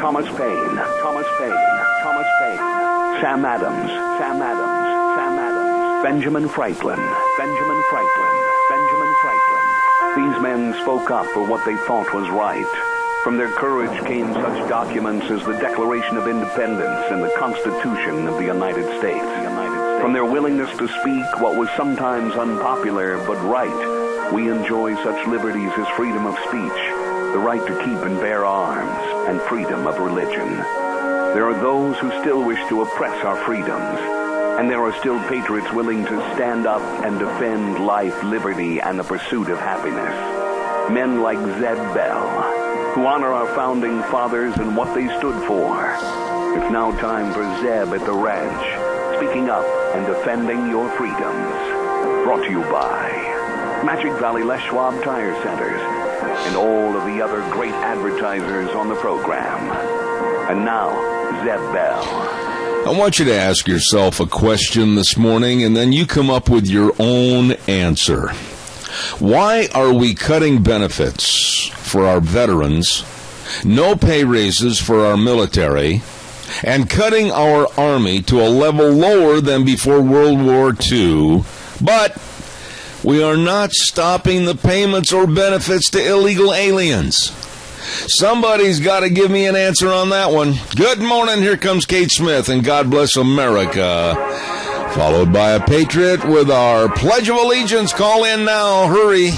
Thomas Paine, Sam Adams, Benjamin Franklin. These men spoke up for what they thought was right. From their courage came such documents as the Declaration of Independence and the Constitution of the United States. From their willingness to speak what was sometimes unpopular but right, we enjoy such liberties as freedom of speech, the right to keep and bear arms, and freedom of religion. There are those who still wish to oppress our freedoms, and there are still patriots willing to stand up and defend life, liberty, and the pursuit of happiness. Men like Zeb Bell, who honor our founding fathers and what they stood for. It's now time for Zeb at the Ranch, speaking up and defending your freedoms. Brought to you by Magic Valley Les Schwab Tire Centers and all of the other great advertisers on the program. And now, Zeb Bell. I want you to ask yourself a question this morning, and then you come up with your own answer. Why are we cutting benefits for our veterans, no pay raises for our military, and cutting our Army to a level lower than before World War II, but we are not stopping the payments or benefits to illegal aliens? Somebody's got to give me an answer on that one. Good morning. Here comes Kate Smith, and God bless America. Followed by a patriot with our Pledge of Allegiance. Call in now. Hurry.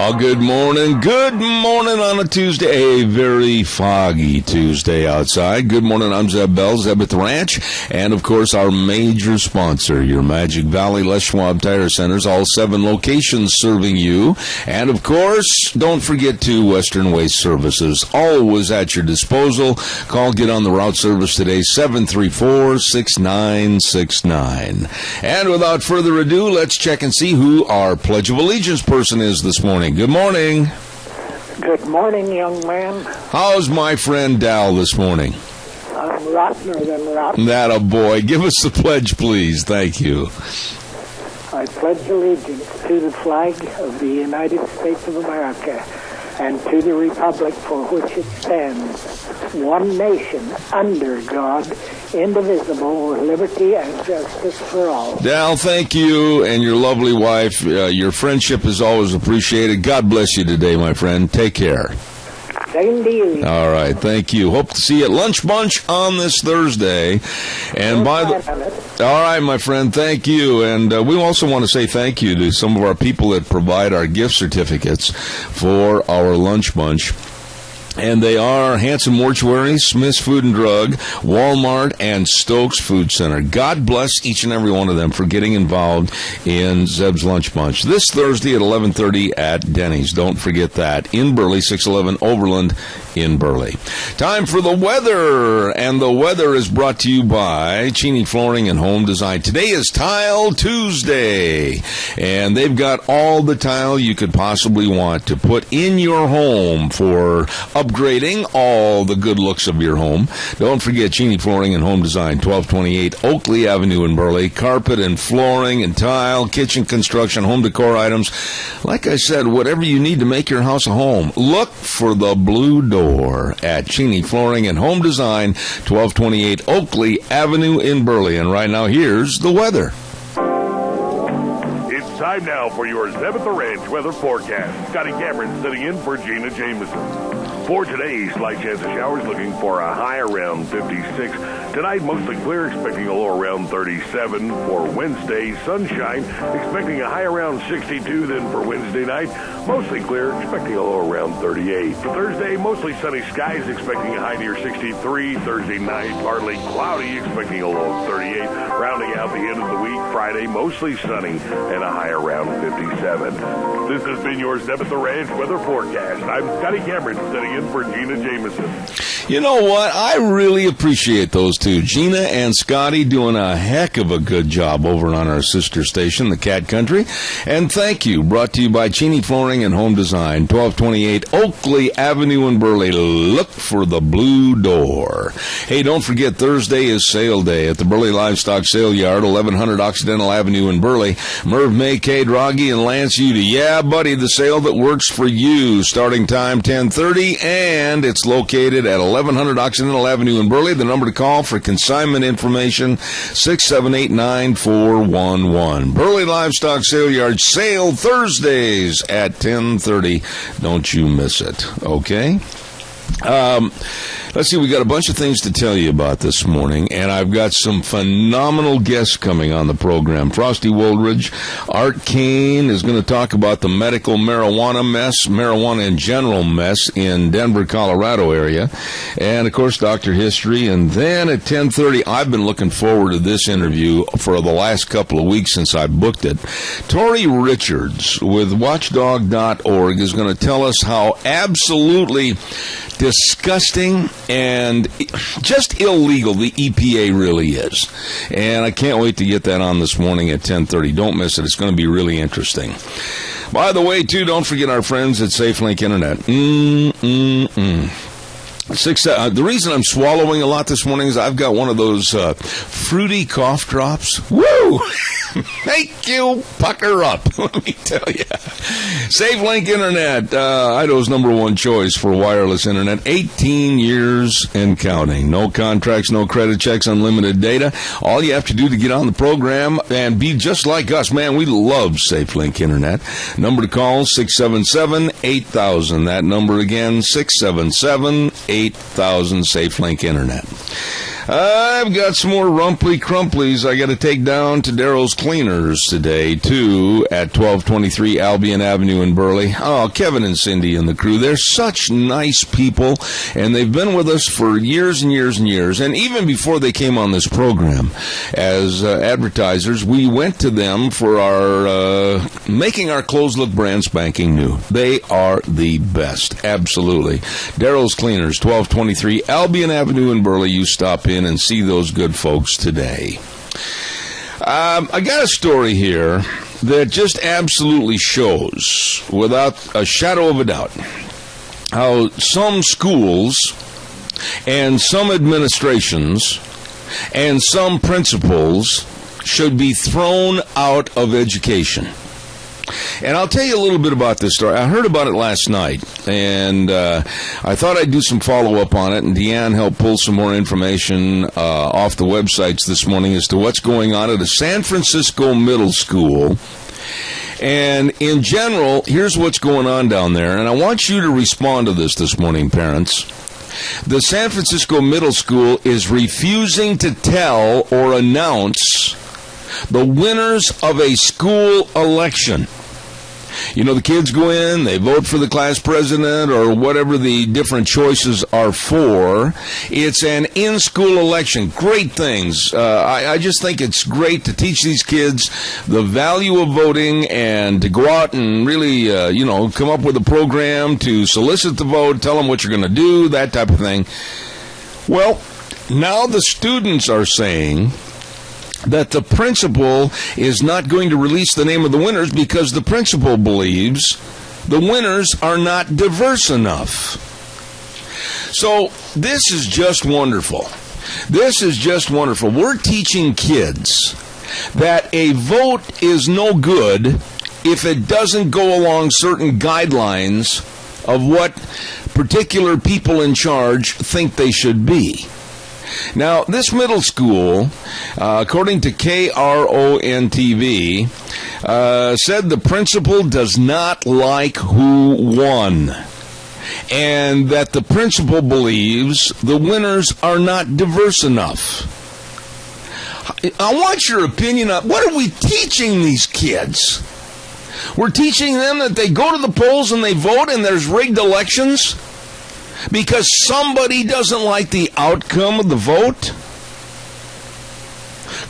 Oh, good morning. Good morning on a Tuesday, a very foggy Tuesday outside. Good morning. I'm Zeb Bell, Zeb at the Ranch. And, of course, our major sponsor, your Magic Valley Les Schwab Tire Centers, all 7 locations serving you. And, of course, don't forget to Western Waste Services, always at your disposal. Call, get on the route service today, 734-6969. And without further ado, let's check and see who our Pledge of Allegiance person is this morning. Good morning. Good morning, young man. How's my friend Dal this morning? I'm rottener than rotten. That a boy. Give us the pledge, please. Thank you. I pledge allegiance to the flag of the United States of America and to the republic for which it stands, one nation, under God, indivisible, with liberty and justice for all. Dal, thank you, and your lovely wife. Your friendship is always appreciated. God bless you today, my friend. Take care. Same to you. All right, thank you. Hope to see you at Lunch Bunch on this Thursday. And all right, my friend, thank you. And we also want to say thank you to some of our people that provide our gift certificates for our Lunch Bunch. And they are Hanson Mortuary, Smith's Food and Drug, Walmart, and Stokes Food Center. God bless each and every one of them for getting involved in Zeb's Lunch Bunch. This Thursday at 11:30 at Denny's. Don't forget that. In Burley, 611 Overland in Burley. Time for the weather. And the weather is brought to you by Cheney Flooring and Home Design. Today is Tile Tuesday. And they've got all the tile you could possibly want to put in your home for upgrading all the good looks of your home. Don't forget Cheney Flooring and Home Design, 1228 Oakley Avenue in Burley. Carpet and flooring and tile, kitchen construction, home decor items. Like I said, whatever you need to make your house a home, look for the blue door at Cheney Flooring and Home Design, 1228 Oakley Avenue in Burley. And right now, here's the weather. It's time now for your Zeb at the Ranch weather forecast. Scotty Cameron sitting in for Gina Jameson. For today, slight chance of showers, looking for a high around 56. Tonight, mostly clear, expecting a low around 37. For Wednesday, sunshine, expecting a high around 62. Then for Wednesday night, mostly clear, expecting a low around 38. For Thursday, mostly sunny skies, expecting a high near 63. Thursday night, partly cloudy, expecting a low of 38. Rounding out the end of the week, Friday, mostly sunny, and a high around 57. This has been your Zeb at the Ranch weather forecast. I'm Scotty Cameron, sitting in for Gina Jameson. You know what? I really appreciate those two. Gina and Scotty doing a heck of a good job over on our sister station, the Cat Country. And thank you. Brought to you by Cheney Flooring and Home Design, 1228 Oakley Avenue in Burley. Look for the blue door. Hey, don't forget, Thursday is sale day at the Burley Livestock Sale Yard, 1100 Occidental Avenue in Burley. Merv May, Kay Draghi, and Lance Udy. Yeah, buddy, the sale that works for you. Starting time 10:30, and it's located at 1100 Occidental Avenue in Burley. The number to call for consignment information, 678-9411. Burley Livestock Sale Yard, sale Thursdays at 10:30. Don't you miss it, okay? Let's see, we got a bunch of things to tell you about this morning, and I've got some phenomenal guests coming on the program. Frosty Woldridge, Art Kane is going to talk about the medical marijuana in general mess in Denver, Colorado area, and of course Dr. History. And then at 10:30, I've been looking forward to this interview for the last couple of weeks since I booked it. Tori Richards with Watchdog.org is going to tell us how absolutely disgusting and just illegal the EPA really is. And I can't wait to get that on this morning at 10:30. Don't miss it. It's going to be really interesting. By the way, too, don't forget our friends at SafeLink Internet. The reason I'm swallowing a lot this morning is I've got one of those fruity cough drops. Woo! Make you pucker up, let me tell you. SafeLink Internet, Idaho's number one choice for wireless internet. 18 years and counting. No contracts, no credit checks, unlimited data. All you have to do to get on the program and be just like us, man, we love SafeLink Internet. Number to call, 677-8000. That number again, 677-8000, SafeLink Internet. I've got some more Rumply Crumplies I got to take down to Daryl's Cleaners today, too, at 1223 Albion Avenue in Burley. Oh, Kevin and Cindy and the crew, they're such nice people, and they've been with us for years and years and years. And even before they came on this program as advertisers, we went to them for our making our clothes look brand spanking new. They are the best, absolutely. Daryl's Cleaners, 1223 Albion Avenue in Burley. You stop in and see those good folks today. I got a story here that just absolutely shows, without a shadow of a doubt, how some schools and some administrations and some principals should be thrown out of education. And I'll tell you a little bit about this story. I heard about it last night, and I thought I'd do some follow-up on it, and Deanne helped pull some more information off the websites this morning as to what's going on at a San Francisco middle school. And in general, here's what's going on down there, and I want you to respond to this morning, parents. The San Francisco middle school is refusing to tell or announce the winners of a school election. You know, the kids go in, they vote for the class president or whatever the different choices are for. It's an in-school election. Great things. I just think it's great to teach these kids the value of voting and to go out and really, come up with a program to solicit the vote, tell them what you're going to do, that type of thing. Well, now the students are saying that the principal is not going to release the name of the winners because the principal believes the winners are not diverse enough. So this is just wonderful. This is just wonderful. We're teaching kids that a vote is no good if it doesn't go along certain guidelines of what particular people in charge think they should be. Now, this middle school, according to KRON-TV, said the principal does not like who won, and that the principal believes the winners are not diverse enough. I want your opinion on what are we teaching these kids? We're teaching them that they go to the polls and they vote and there's rigged elections because somebody doesn't like the outcome of the vote?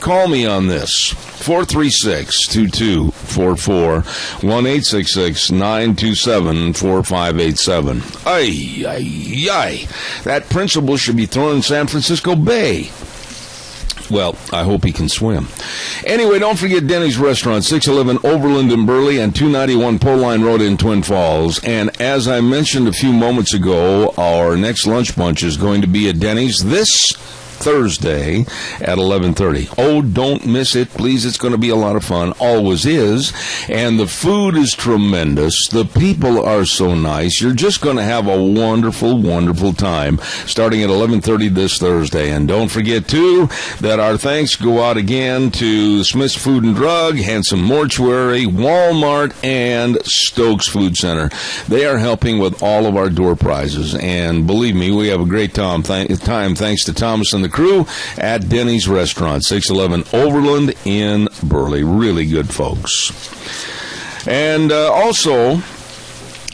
Call me on this. 436-2244, 1-866-927-4587. Ay, ay, ay. That principal should be thrown in San Francisco Bay. Well, I hope he can swim. Anyway, don't forget Denny's Restaurant, 611 Overland in Burley and 291 Pole Line Road in Twin Falls. And as I mentioned a few moments ago, our next lunch bunch is going to be at Denny's this Thursday at 11:30. Oh, don't miss it, please. It's going to be a lot of fun. Always is. And the food is tremendous. The people are so nice. You're just going to have a wonderful, wonderful time starting at 11:30 this Thursday. And don't forget, too, that our thanks go out again to Smith's Food and Drug, Hanson Mortuary, Walmart, and Stokes Food Center. They are helping with all of our door prizes. And believe me, we have a great time thanks to Thomas and the crew at Denny's Restaurant, 611 Overland in Burley. Really good folks. And also,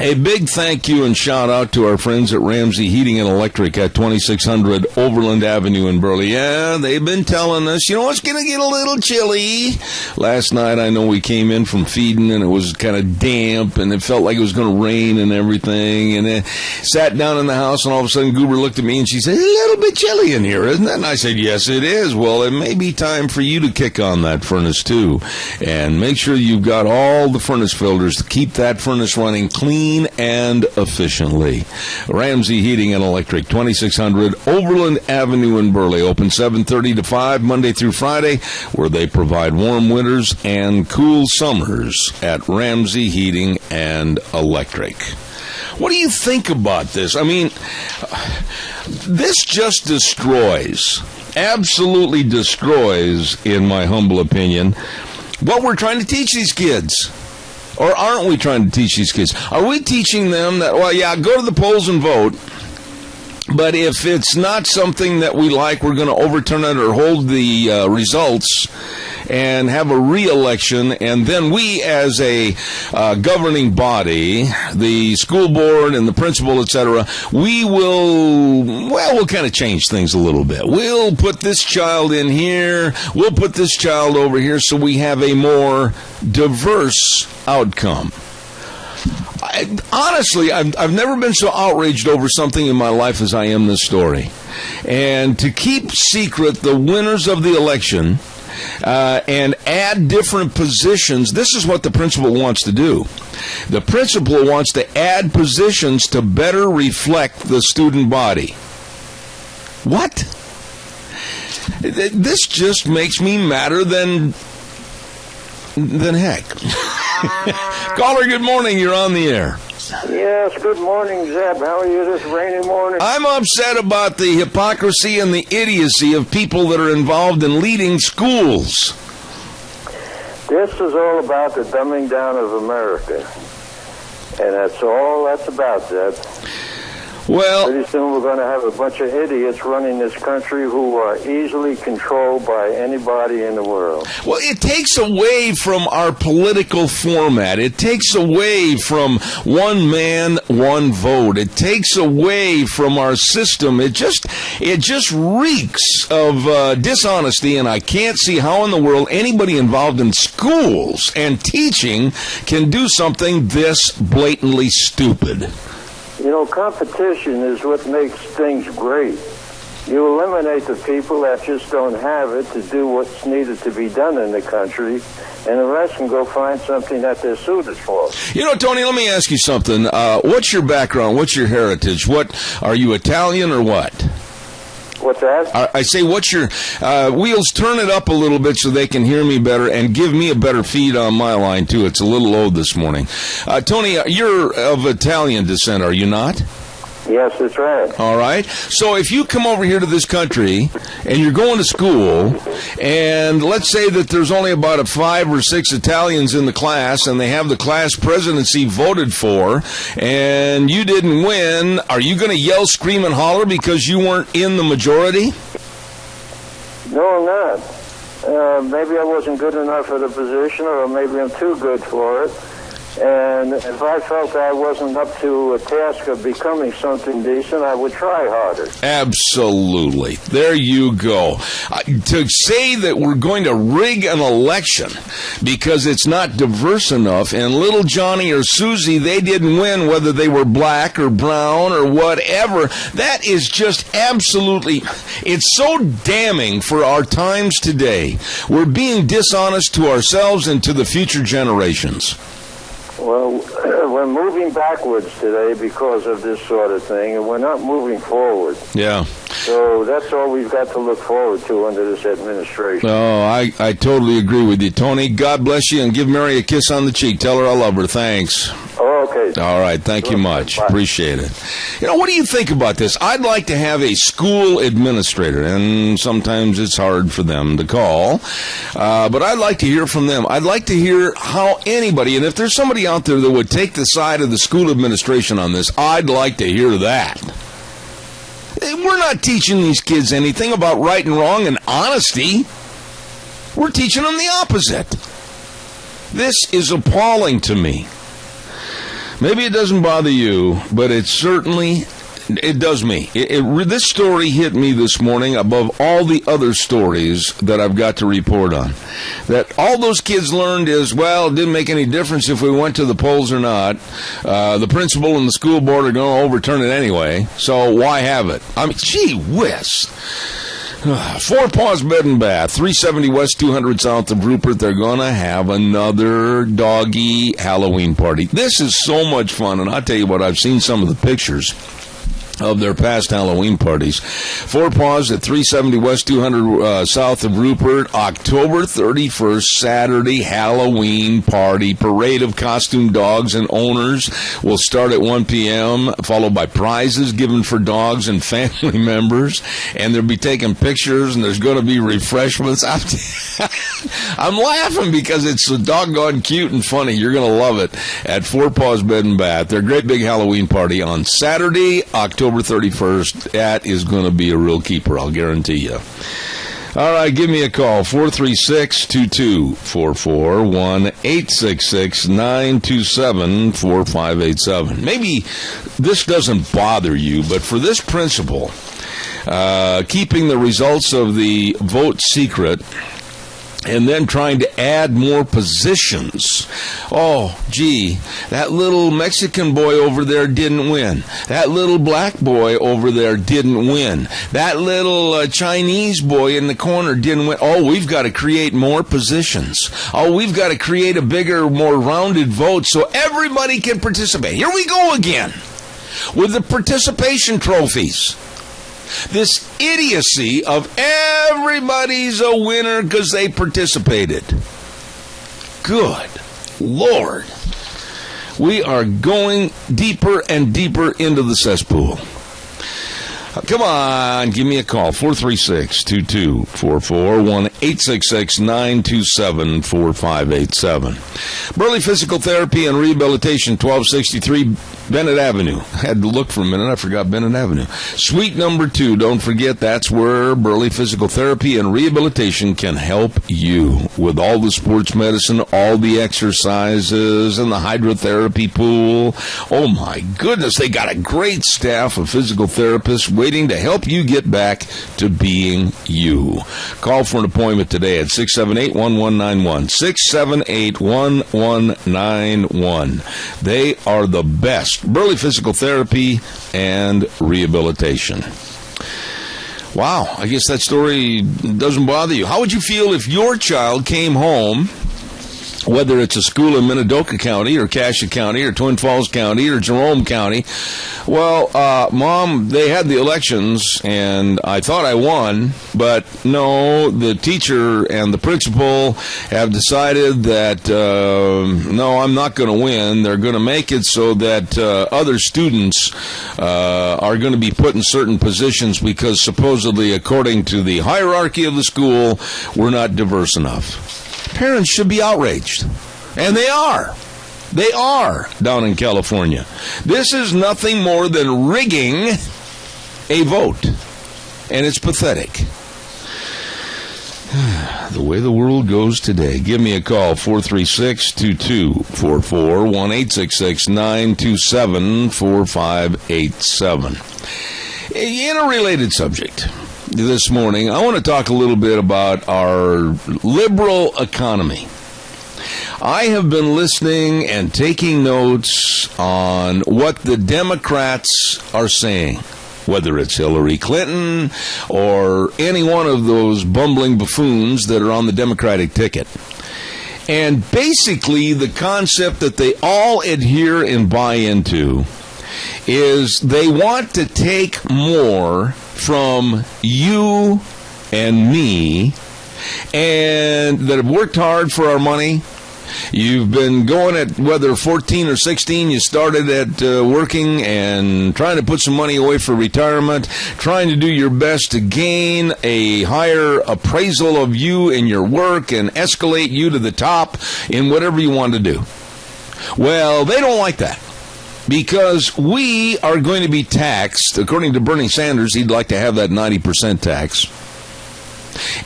a big thank you and shout out to our friends at Ramsey Heating and Electric at 2600 Overland Avenue in Burley. Yeah, they've been telling us, it's going to get a little chilly. Last night, I know we came in from feeding and it was kind of damp and it felt like it was going to rain and everything. And then sat down in the house and all of a sudden Goober looked at me and she said, a little bit chilly in here, isn't it? And I said, yes, it is. Well, it may be time for you to kick on that furnace too. And make sure you've got all the furnace filters to keep that furnace running clean and efficiently. Ramsey Heating and Electric, 2600 Overland Avenue in Burley, open 7:30 to 5 Monday through Friday, where they provide warm winters and cool summers at Ramsey Heating and Electric. What do you think about this? I mean, this just destroys, absolutely destroys, in my humble opinion, what we're trying to teach these kids. Or aren't we trying to teach these kids? Are we teaching them that, well, yeah, go to the polls and vote, but if it's not something that we like, we're going to overturn it or hold the results and have a re-election, and then we as a governing body, the school board and the principal, etc., we'll kind of change things a little bit. We'll put this child in here, we'll put this child over here so we have a more diverse outcome. Honestly, I've never been so outraged over something in my life as I am this story. And to keep secret the winners of the election and add different positions, this is what the principal wants to do. The principal wants to add positions to better reflect the student body. What? This just makes me madder than heck. Caller, good morning. You're on the air. Yes, good morning, Zeb. How are you this rainy morning? I'm upset about the hypocrisy and the idiocy of people that are involved in leading schools. This is all about the dumbing down of America. And that's all that's about, Zeb. Well, pretty soon we're going to have a bunch of idiots running this country who are easily controlled by anybody in the world. Well, it takes away from our political format. It takes away from one man, one vote. It takes away from our system. It just reeks of dishonesty, and I can't see how in the world anybody involved in schools and teaching can do something this blatantly stupid. Competition is what makes things great. You eliminate the people that just don't have it to do what's needed to be done in the country, and the rest can go find something that they're suited for. Tony, let me ask you something. What's your background? What's your heritage? Are you Italian or what? What's that? I say, what's your wheels? Turn it up a little bit so they can hear me better, and give me a better feed on my line too. It's a little low this morning. Tony, you're of Italian descent, are you not? Yes, that's right. All right. So if you come over here to this country and you're going to school, and let's say that there's only about 5 or 6 Italians in the class, and they have the class presidency voted for, and you didn't win, are you going to yell, scream, and holler because you weren't in the majority? No, I'm not. Maybe I wasn't good enough for the position, or maybe I'm too good for it. And if I felt I wasn't up to a task of becoming something decent, I would try harder. Absolutely. There you go. To say that we're going to rig an election because it's not diverse enough, and little Johnny or Susie, they didn't win whether they were black or brown or whatever, that is just absolutely, it's so damning for our times today. We're being dishonest to ourselves and to the future generations. Well, we're moving backwards today because of this sort of thing, and we're not moving forward. Yeah. So that's all we've got to look forward to under this administration. Oh, I totally agree with you, Tony. God bless you, and give Mary a kiss on the cheek. Tell her I love her. Thanks. Oh, okay. All right. Thank you much. Bye. Appreciate it. You know, what do you think about this? I'd like to have a school administrator, and sometimes it's hard for them to call, but I'd like to hear from them. I'd like to hear how anybody, and if there's somebody out there that would take the side of the school administration on this, I'd like to hear that. We're not teaching these kids anything about right and wrong and honesty. We're teaching them the opposite. This is appalling to me. Maybe it doesn't bother you, but it does me. This story hit me this morning above all the other stories that I've got to report on. That all those kids learned is, well, it didn't make any difference if we went to the polls or not. The principal and the school board are going to overturn it anyway, so why have it? I mean, gee whiz. Four Paws Bed and Bath, 370 West 200 South of Rupert. They're going to have another doggy Halloween party. This is so much fun, and I'll tell you what, I've seen some of the pictures of their past Halloween parties. Four Paws at 370 West 200 South of Rupert, October 31st, Saturday, Halloween party. Parade of costume dogs and owners will start at 1 p.m., followed by prizes given for dogs and family members, and they'll be taking pictures, and there's going to be refreshments. I'm laughing because it's so doggone cute and funny. You're going to love it at Four Paws Bed and Bath. Their great big Halloween party on Saturday, October 31st. That is going to be a real keeper, I'll guarantee you. All right, give me a call, 436-2244, 1-866-927-4587. Maybe this doesn't bother you, but for this principle, keeping the results of the vote secret and then trying to add more positions. Oh, gee, that little Mexican boy over there didn't win. That little black boy over there didn't win. That little Chinese boy in the corner didn't win. Oh, we've got to create more positions. Oh, we've got to create a bigger, more rounded vote so everybody can participate. Here we go again with the participation trophies. This idiocy of everybody's a winner because they participated. Good Lord. We are going deeper and deeper into the cesspool. Come on, give me a call, 436-2244, 1-866-927-4587. Burley Physical Therapy and Rehabilitation, 1263 Bennett Avenue. I had to look for a minute, I forgot Bennett Avenue. Suite number 2, don't forget, that's where Burley Physical Therapy and Rehabilitation can help you with all the sports medicine, all the exercises, and the hydrotherapy pool. Oh my goodness, they got a great staff of physical therapists waiting to help you get back to being you. Call for an appointment today at 678-1191. 678-1191. They are the best. Burley Physical Therapy and Rehabilitation. Wow, I guess that story doesn't bother you. How would you feel if your child came home, whether it's a school in Minidoka County or Cassia County or Twin Falls County or Jerome County? Well, Mom, they had the elections, and I thought I won, but no, the teacher and the principal have decided that, no, I'm not going to win. They're going to make it so that other students are going to be put in certain positions because supposedly, according to the hierarchy of the school, we're not diverse enough. Parents should be outraged. And they are. They are down in California. This is nothing more than rigging a vote. And it's pathetic. The way the world goes today. Give me a call, 436-2244, 1-866-927-4587. In a related subject this morning, I want to talk a little bit about our liberal economy. I have been listening and taking notes on what the Democrats are saying, whether it's Hillary Clinton or any one of those bumbling buffoons that are on the Democratic ticket. And basically, the concept that they all adhere and buy into is they want to take more from you and me, and that have worked hard for our money. You've been going at, whether 14 or 16, you started at working and trying to put some money away for retirement, trying to do your best to gain a higher appraisal of you and your work and escalate you to the top in whatever you want to do. Well, they don't like that, because we are going to be taxed. According to Bernie Sanders, he'd like to have that 90% tax,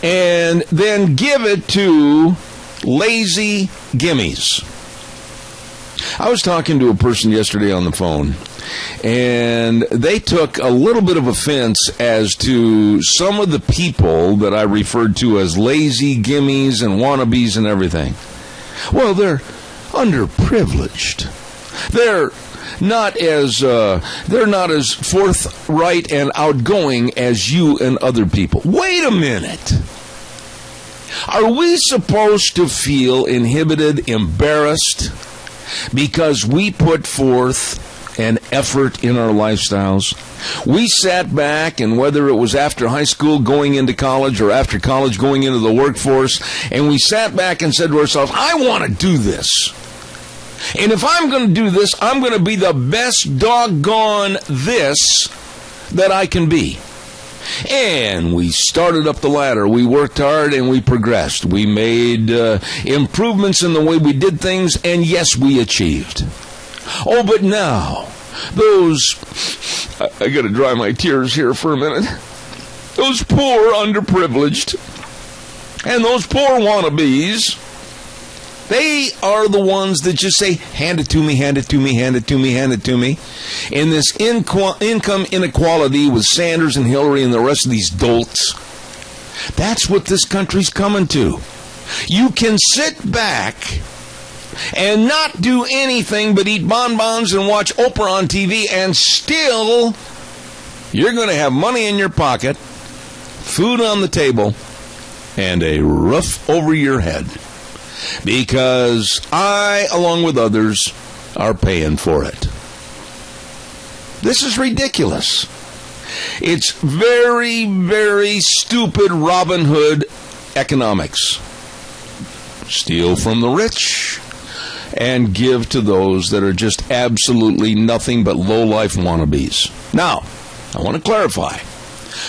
and then give it to lazy gimmies. I was talking to a person yesterday on the phone, and they took a little bit of offense as to some of the people that I referred to as lazy gimmies and wannabes and everything. Well, they're underprivileged. They're not as forthright and outgoing as you and other people. Wait a minute. Are we supposed to feel inhibited, embarrassed, because we put forth an effort in our lifestyles? We sat back, and whether it was after high school going into college or after college going into the workforce, and we sat back and said to ourselves, I want to do this. And if I'm going to do this, I'm going to be the best doggone this that I can be. And we started up the ladder. We worked hard and we progressed. We made improvements in the way we did things, and yes, we achieved. Oh, but now, I got to dry my tears here for a minute. Those poor underprivileged and those poor wannabes, they are the ones that just say, hand it to me, hand it to me, hand it to me, hand it to me. In this income inequality with Sanders and Hillary and the rest of these dolts, that's what this country's coming to. You can sit back and not do anything but eat bonbons and watch Oprah on TV, and still you're going to have money in your pocket, food on the table, and a roof over your head. Because I, along with others, are paying for it. This is ridiculous. It's very, very stupid Robin Hood economics. Steal from the rich and give to those that are just absolutely nothing but low-life wannabes. Now, I want to clarify.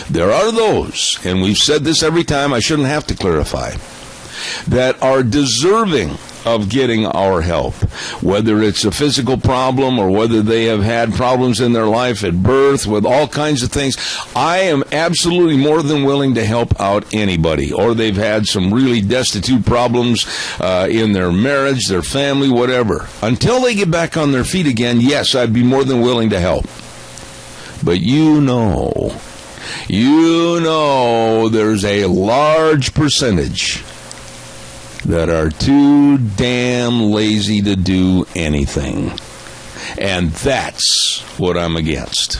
There are those, and we've said this every time, I shouldn't have to clarify, that are deserving of getting our help, whether it's a physical problem or whether they have had problems in their life at birth with all kinds of things. I am absolutely more than willing to help out anybody, or they've had some really destitute problems in their marriage, their family, whatever. Until they get back on their feet again, yes, I'd be more than willing to help. But you know, there's a large percentage that are too damn lazy to do anything. And that's what I'm against.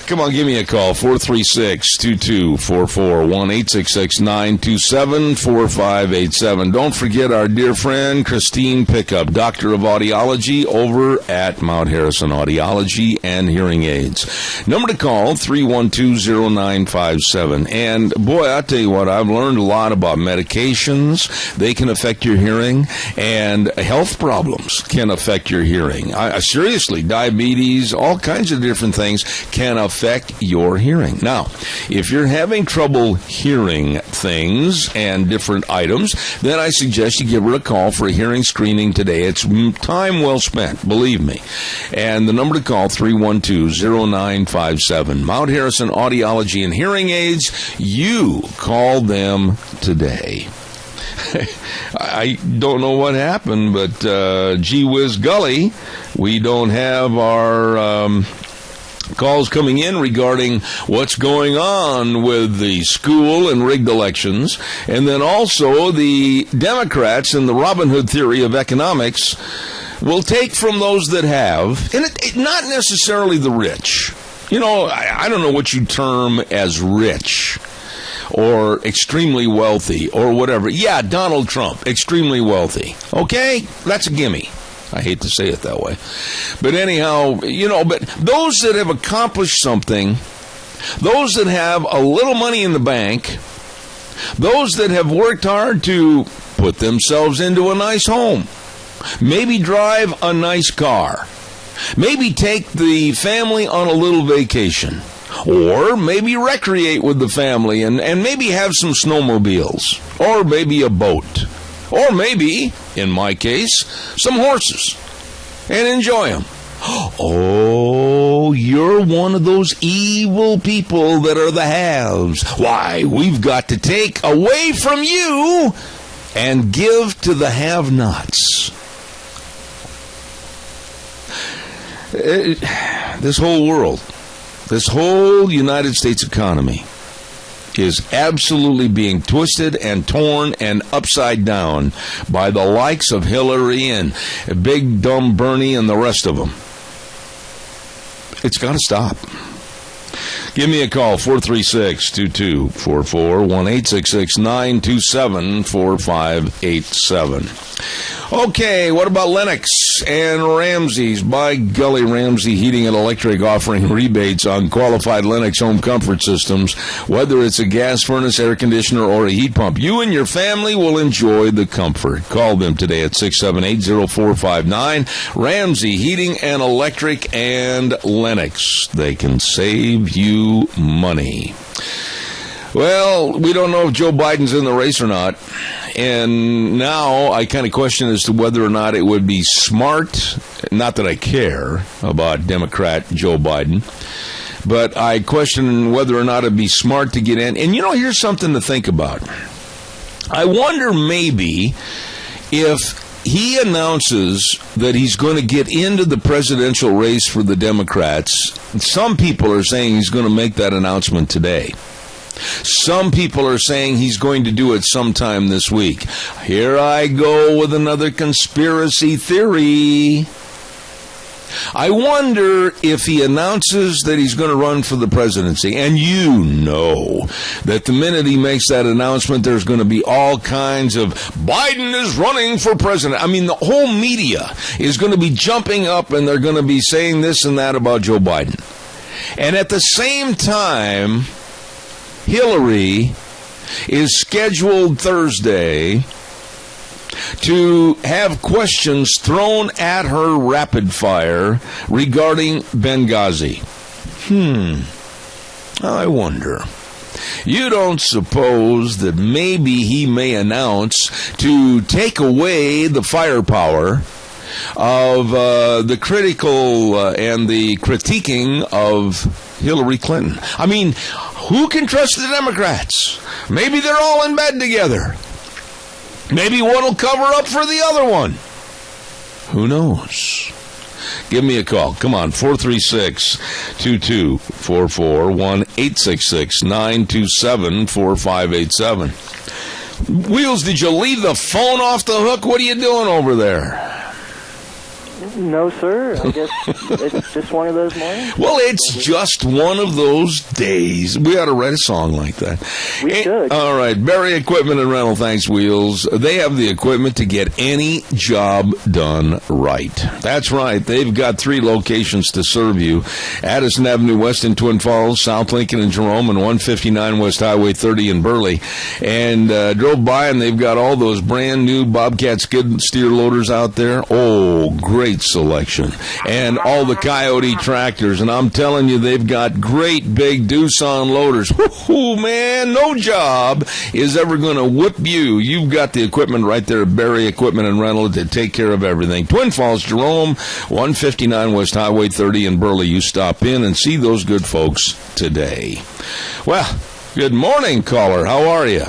Come on, give me a call, 436-2244, 1-866-927-4587. Don't forget our dear friend Christine Pickup, Doctor of Audiology, over at Mount Harrison Audiology and Hearing Aids. Number to call, 312-0957. And boy, I tell you what, I've learned a lot about medications. They can affect your hearing, and health problems can affect your hearing. Seriously, diabetes, all kinds of different things can affect affect your hearing. Now, if you're having trouble hearing things and different items, then I suggest you give her a call for a hearing screening today. It's time well spent, believe me. And the number to call, 312-0957. Mount Harrison Audiology and Hearing Aids. You call them today. I don't know what happened, but gee whiz golly, we don't have our calls coming in regarding what's going on with the school and rigged elections, and then also the Democrats and the Robin Hood theory of economics will take from those that have, and it not necessarily the rich. You know, I don't know what you term as rich or extremely wealthy or whatever. Yeah, Donald Trump, extremely wealthy. Okay? That's a gimme. I hate to say it that way. But anyhow, you know, but those that have accomplished something, those that have a little money in the bank, those that have worked hard to put themselves into a nice home, maybe drive a nice car, maybe take the family on a little vacation, or maybe recreate with the family and maybe have some snowmobiles, or maybe a boat, or maybe, in my case, some horses, and enjoy them. Oh, you're one of those evil people that are the haves. Why, we've got to take away from you and give to the have-nots. This whole world, this whole United States economy is absolutely being twisted and torn and upside down by the likes of Hillary and Big Dumb Bernie and the rest of them. It's got to stop. Give me a call, 436-2244, 1-866-927-4587. Okay, what about Lennox and Ramsey's? By golly, Ramsey Heating and Electric offering rebates on qualified Lennox home comfort systems, whether it's a gas furnace, air conditioner, or a heat pump. You and your family will enjoy the comfort. Call them today at 678-0459. Ramsey Heating and Electric and Lennox. They can save you money. Well, we don't know if Joe Biden's in the race or not. And now I kind of question as to whether or not it would be smart, not that I care about Democrat Joe Biden, but I question whether or not it'd be smart to get in. And, you know, here's something to think about. I wonder maybe if he announces that he's going to get into the presidential race for the Democrats. Some people are saying he's going to make that announcement today. Some people are saying he's going to do it sometime this week. Here I go with another conspiracy theory. I wonder if he announces that he's going to run for the presidency, and you know that the minute he makes that announcement, there's going to be all kinds of Biden is running for president. I mean, the whole media is going to be jumping up, and they're going to be saying this and that about Joe Biden. And at the same time, Hillary is scheduled Thursday to have questions thrown at her rapid fire regarding Benghazi. I wonder. You don't suppose that maybe he may announce to take away the firepower of the critical and the critiquing of Hillary Clinton? I mean, who can trust the Democrats? Maybe they're all in bed together. Maybe one will cover up for the other one. Who knows? Give me a call. Come on, 436-2244, 1-866-927-4587. Wheels, did you leave the phone off the hook? What are you doing over there? No, sir. I guess it's just one of those mornings. Well, it's just one of those days. We ought to write a song like that. We should. All right. Berry Equipment and Rental, thanks, Wheels. They have the equipment to get any job done right. That's right. They've got 3 locations to serve you. Addison Avenue West in Twin Falls, South Lincoln and Jerome, and 159 West Highway 30 in Burley. And drove by, and they've got all those brand new Bobcat skid steer loaders out there. Oh, great great selection. And all the Coyote tractors, and I'm telling you, they've got great big Doosan loaders. Woo-hoo, man, no job is ever going to whip you. You've got the equipment right there at Barry Equipment and Rental to take care of everything. Twin Falls, Jerome, 159 West Highway 30 in Burley. You stop in and see those good folks today. Well, good morning, caller. How are you?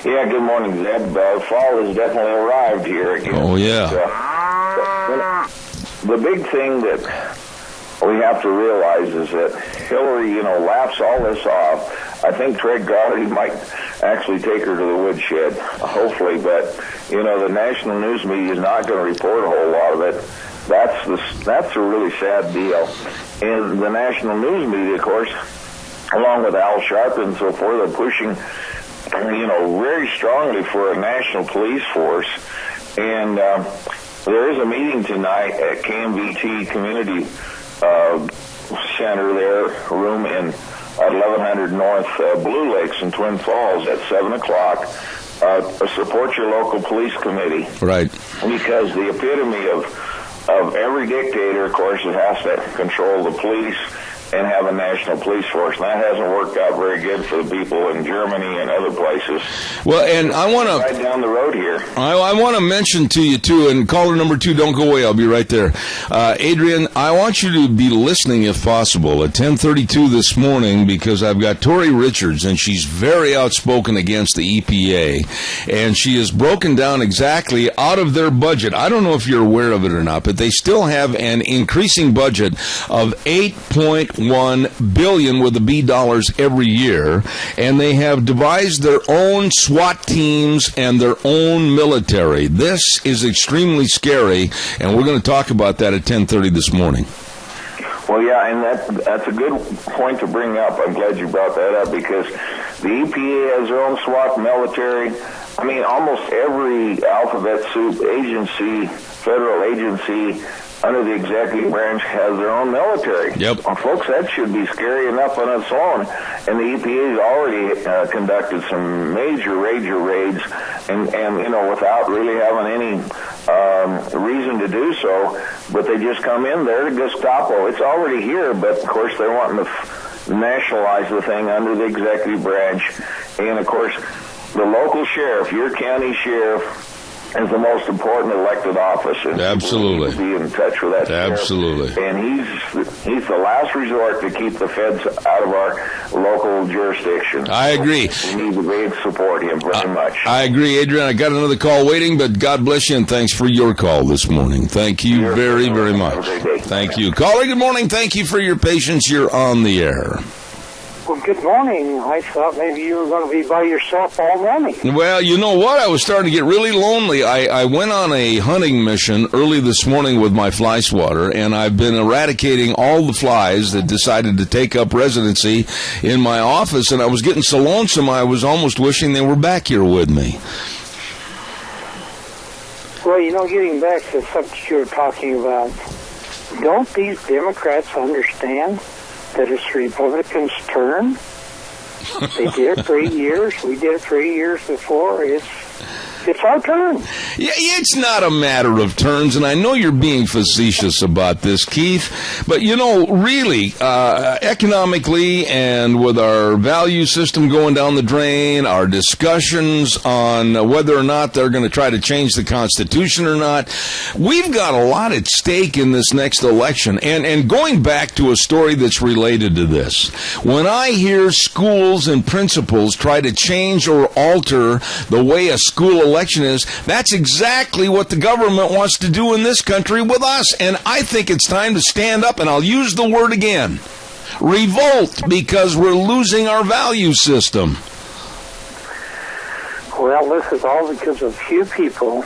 Yeah, good morning, Zeb. Fall has definitely arrived here again. Oh, yeah. The big thing that we have to realize is that Hillary, laughs all this off. I think Trey Gowdy might actually take her to the woodshed, hopefully, but, the national news media is not going to report a whole lot of it. That's a really sad deal. And the national news media, of course, along with Al Sharpton and so forth, are pushing very strongly for a national police force. And there is a meeting tonight at KMVT Community Center there, room in 1100 North Blue Lakes in Twin Falls at 7 o'clock. Support your local police committee. Right. Because the epitome of every dictator, of course, it has to control the police and have a national police force. And that hasn't worked out very good for the people in Germany and other places. Well, and I want to... Right down the road here. I want to mention to you, too, and caller number 2, don't go away. I'll be right there. Adrian, I want you to be listening, if possible, at 10:32 this morning, because I've got Tori Richards, and she's very outspoken against the EPA, and she has broken down exactly out of their budget. I don't know if you're aware of it or not, but they still have an increasing budget of $8.1 billion with the B dollars every year, and they have devised their own SWAT teams and their own military. This is extremely scary, and we're going to talk about that at 10:30 this morning. Well, yeah, and that's a good point to bring up. I'm glad you brought that up, because the EPA has their own SWAT military. I mean, almost every alphabet soup agency, federal agency, under the executive branch has their own military. Yep. Well, folks, that should be scary enough on its own. And the EPA has already conducted some major raids, and without really having any reason to do so. But they just come in there to Gestapo. It's already here, but of course they're wanting to nationalize the thing under the executive branch. And of course, the local sheriff, your county sheriff, is the most important elected office. And absolutely. Be in touch with that. Absolutely. Sheriff. And he's the last resort to keep the feds out of our local jurisdiction. I agree. We need to support him very much. I agree, Adrian. I got another call waiting, but God bless you, and thanks for your call this morning. Thank you very, very much. Thank you. Caller, good morning. Thank you for your patience. You're on the air. Well, good morning. I thought maybe you were going to be by yourself all morning. Well, you know what? I was starting to get really lonely. I went on a hunting mission early this morning with my fly swatter, and I've been eradicating all the flies that decided to take up residency in my office, and I was getting so lonesome I was almost wishing they were back here with me. Well, getting back to the subject you were talking about, don't these Democrats understand that it's Republicans' turn? They did it for 8 years. We did it for 8 years before. It's our turn. Yeah, it's not a matter of turns, and I know you're being facetious about this, Keith, but, really, economically and with our value system going down the drain, our discussions on whether or not they're going to try to change the Constitution or not, we've got a lot at stake in this next election. And going back to a story that's related to this, when I hear schools and principals try to change or alter the way a school election is, that's exactly what the government wants to do in this country with us. And I think it's time to stand up, and I'll use the word again, revolt, because we're losing our value system. Well, this is all because of few people,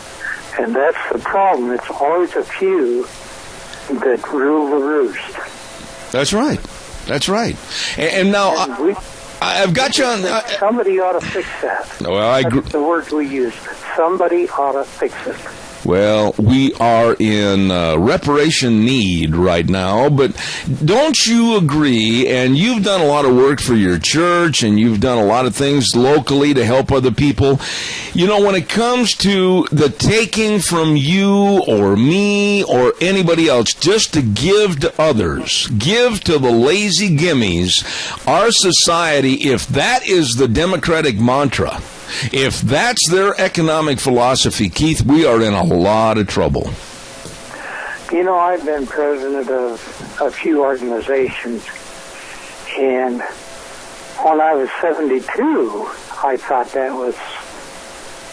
and that's the problem. It's always a few that rule the roost. That's right. That's right. And now... I've got you on... somebody ought to fix that. Well, That's the word we use. Somebody ought to fix it. Well, we are in reparation need right now, but don't you agree, and you've done a lot of work for your church, and you've done a lot of things locally to help other people. You know, when it comes to the taking from you or me or anybody else just to give to others, give to the lazy gimmies, our society, if that is the Democratic mantra, if that's their economic philosophy, Keith, we are in a lot of trouble. You know, I've been president of a few organizations, and when I was 72, I thought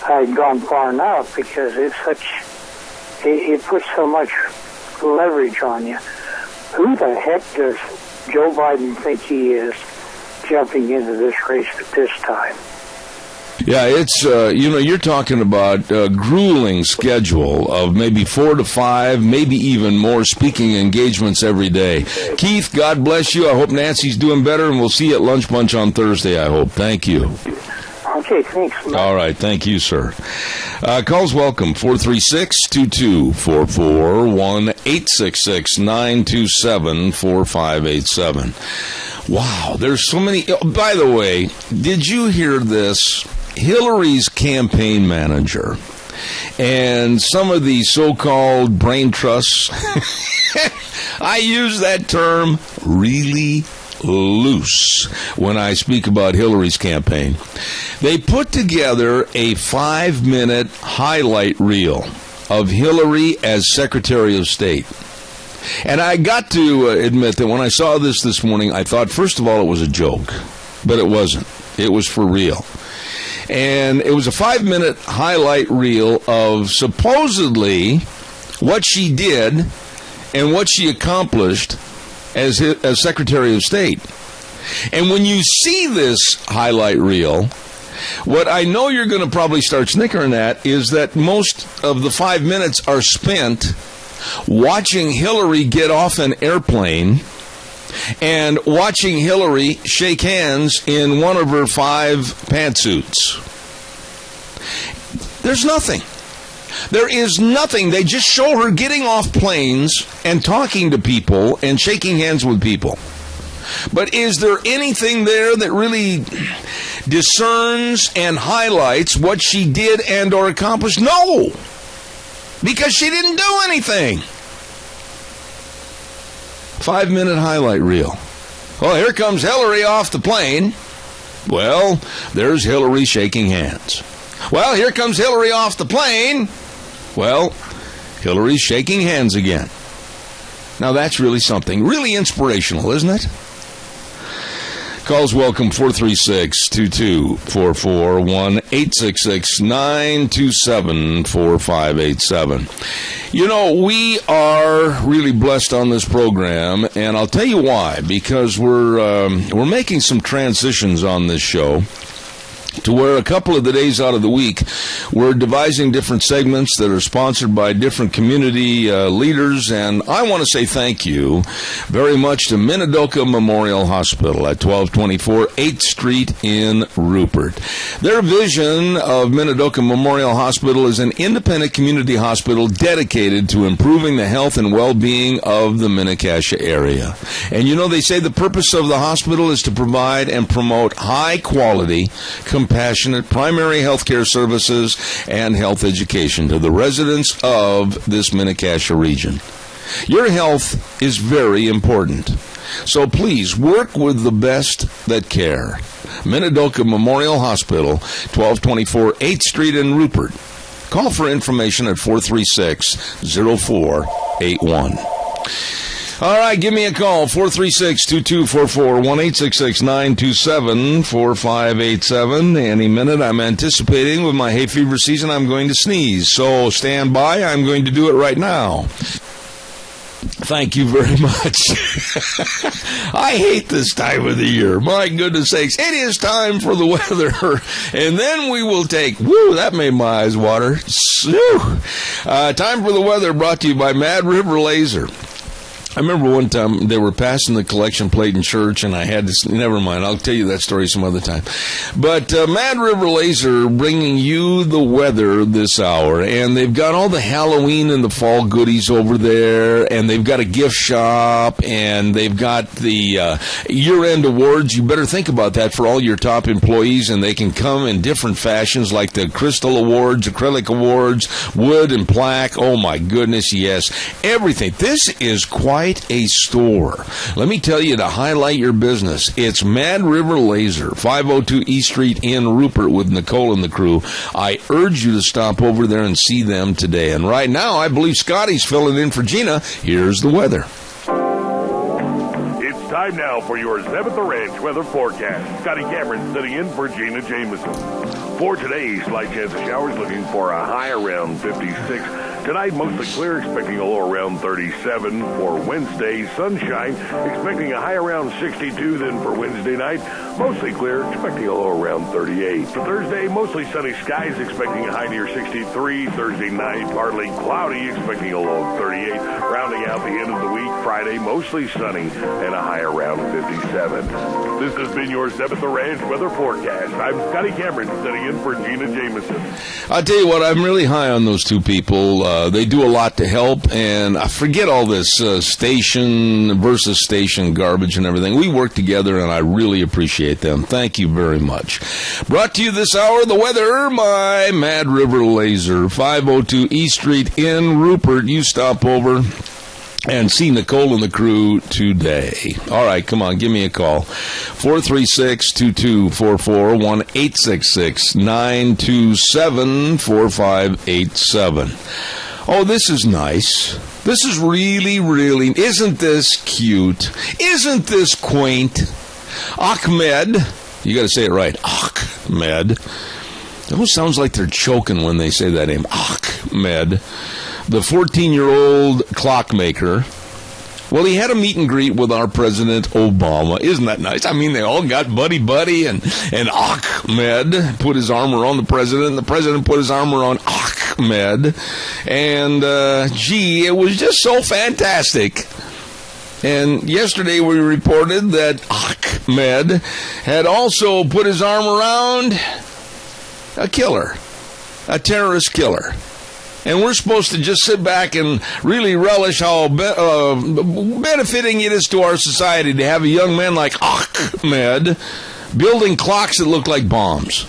I'd gone far enough, because it puts so much leverage on you. Who the heck does Joe Biden think he is, jumping into this race at this time? Yeah, it's, you're talking about a grueling schedule of maybe 4 to 5, maybe even more speaking engagements every day. Keith, God bless you. I hope Nancy's doing better, and we'll see you at Lunch Bunch on Thursday, I hope. Thank you. Okay, thanks. All right, thank you, sir. Calls welcome, 436-2244, 1-866-927-4587. Wow, there's so many. Oh, by the way, did you hear this? Hillary's campaign manager and some of the so-called brain trusts, I use that term really loose when I speak about Hillary's campaign. They put together a 5-minute highlight reel of Hillary as Secretary of State. And I got to admit that when I saw this morning, I thought, first of all, it was a joke. But it wasn't. It was for real. And it was a 5-minute highlight reel of supposedly what she did and what she accomplished as Secretary of State. And when you see this highlight reel, what I know you're going to probably start snickering at is that most of the 5 minutes are spent watching Hillary get off an airplane and watching Hillary shake hands in one of her 5 pantsuits. There's nothing. There is nothing. They just show her getting off planes and talking to people and shaking hands with people. But is there anything there that really discerns and highlights what she did and or accomplished? No, because she didn't do anything. 5-minute highlight reel. Well, here comes Hillary off the plane. Well, there's Hillary shaking hands. Well, here comes Hillary off the plane. Well, Hillary's shaking hands again. Now that's really something. Really inspirational, isn't it? Calls welcome, 436-2244, 1-866-927-4587. You know, we are really blessed on this program, and I'll tell you why. Because we're making some transitions on this show, to where a couple of the days out of the week, we're devising different segments that are sponsored by different community leaders, and I want to say thank you very much to Minidoka Memorial Hospital at 1224 8th Street in Rupert. Their vision of Minidoka Memorial Hospital is an independent community hospital dedicated to improving the health and well-being of the Mini-Cassia area. And you know, they say the purpose of the hospital is to provide and promote high-quality, compassionate primary health care services and health education to the residents of this Mini-Cassia region. Your health is very important, so please work with the best that care. Minidoka Memorial Hospital, 1224 8th Street in Rupert. Call for information at 436-0481. All right, give me a call, 436-2244, 1-866-927-4587. Any minute, I'm anticipating with my hay fever season, I'm going to sneeze. So stand by, I'm going to do it right now. Thank you very much. I hate this time of the year. My goodness sakes, it is time for the weather. And then we will take, that made my eyes water. Time for the weather, brought to you by Mad River Laser. I remember one time they were passing the collection plate in church, and I had to, never mind, I'll tell you that story some other time. But Mad River Laser bringing you the weather this hour, and they've got all the Halloween and the fall goodies over there, and they've got a gift shop, and they've got the year-end awards. You better think about that for all your top employees, and they can come in different fashions like the Crystal Awards, Acrylic Awards, wood and plaque. Oh, my goodness, yes. Everything. This is quite a store. Let me tell you, to highlight your business, it's Mad River Laser, 502 East Street in Rupert with Nicole and the crew. I urge you to stop over there and see them today. And right now, I believe Scotty's filling in for Gina. Here's the weather. It's time now for your Zeb at the Ranch weather forecast. Scotty Cameron sitting in for Gina Jameson. For today, slight chance of showers, looking for a high around 56. Tonight, mostly clear, expecting a low around 37. For Wednesday, sunshine, expecting a high around 62. Then for Wednesday night, mostly clear, expecting a low around 38. For Thursday, mostly sunny skies, expecting a high near 63. Thursday night, partly cloudy, expecting a low of 38. Rounding out the end of the week, Friday, mostly sunny and a high around 57. This has been your Zeb at the Ranch weather forecast. I'm Scotty Cameron, sitting in for Gina Jameson. I'll tell you what, I'm really high on those two people. They do a lot to help, and I forget all this station versus station garbage and everything. We work together, and I really appreciate them. Thank you very much. Brought to you this hour, the weather by Mad River Laser, 502 East Street in Rupert. You stop over and see Nicole and the crew today. All right, come on, give me a call. 436-2244, 1-866-927-4587. Oh, this is nice. This is really, really, isn't this cute? Isn't this quaint? Ahmed, you got to say it right, Ahmed. It almost sounds like they're choking when they say that name, Ahmed. The 14-year-old clockmaker. Well, he had a meet and greet with our President Obama. Isn't that nice? I mean, they all got buddy-buddy, and Ahmed put his arm around the president, and the president put his arm around Ahmed. And, it was just so fantastic. And yesterday we reported that Ahmed had also put his arm around a killer, a terrorist killer. And we're supposed to just sit back and really relish how benefiting it is to our society to have a young man like Ahmed building clocks that look like bombs.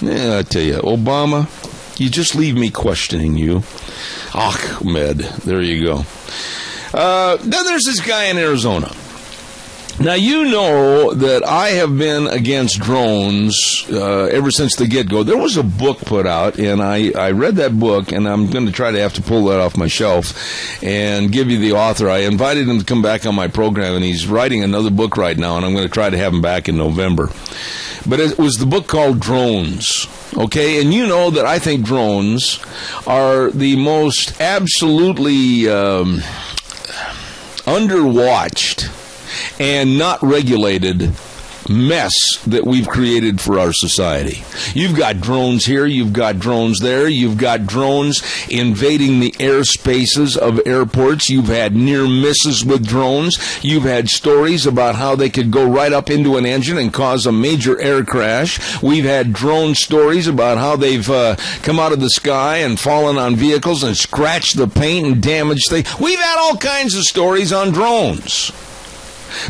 Yeah, I tell you, Obama, you just leave me questioning you. Ahmed, there you go. Then there's this guy in Arizona. Now, you know that I have been against drones ever since the get-go. There was a book put out, and I read that book, and I'm going to have to pull that off my shelf and give you the author. I invited him to come back on my program, and he's writing another book right now, and I'm going to try to have him back in November. But it was the book called Drones, okay? And you know that I think drones are the most absolutely underwatched and not regulated mess that we've created for our society. You've got drones here, you've got drones there, you've got drones invading the airspaces of airports, you've had near misses with drones, you've had stories about how they could go right up into an engine and cause a major air crash. We've had drone stories about how they've come out of the sky and fallen on vehicles and scratched the paint and damaged things. We've had all kinds of stories on drones.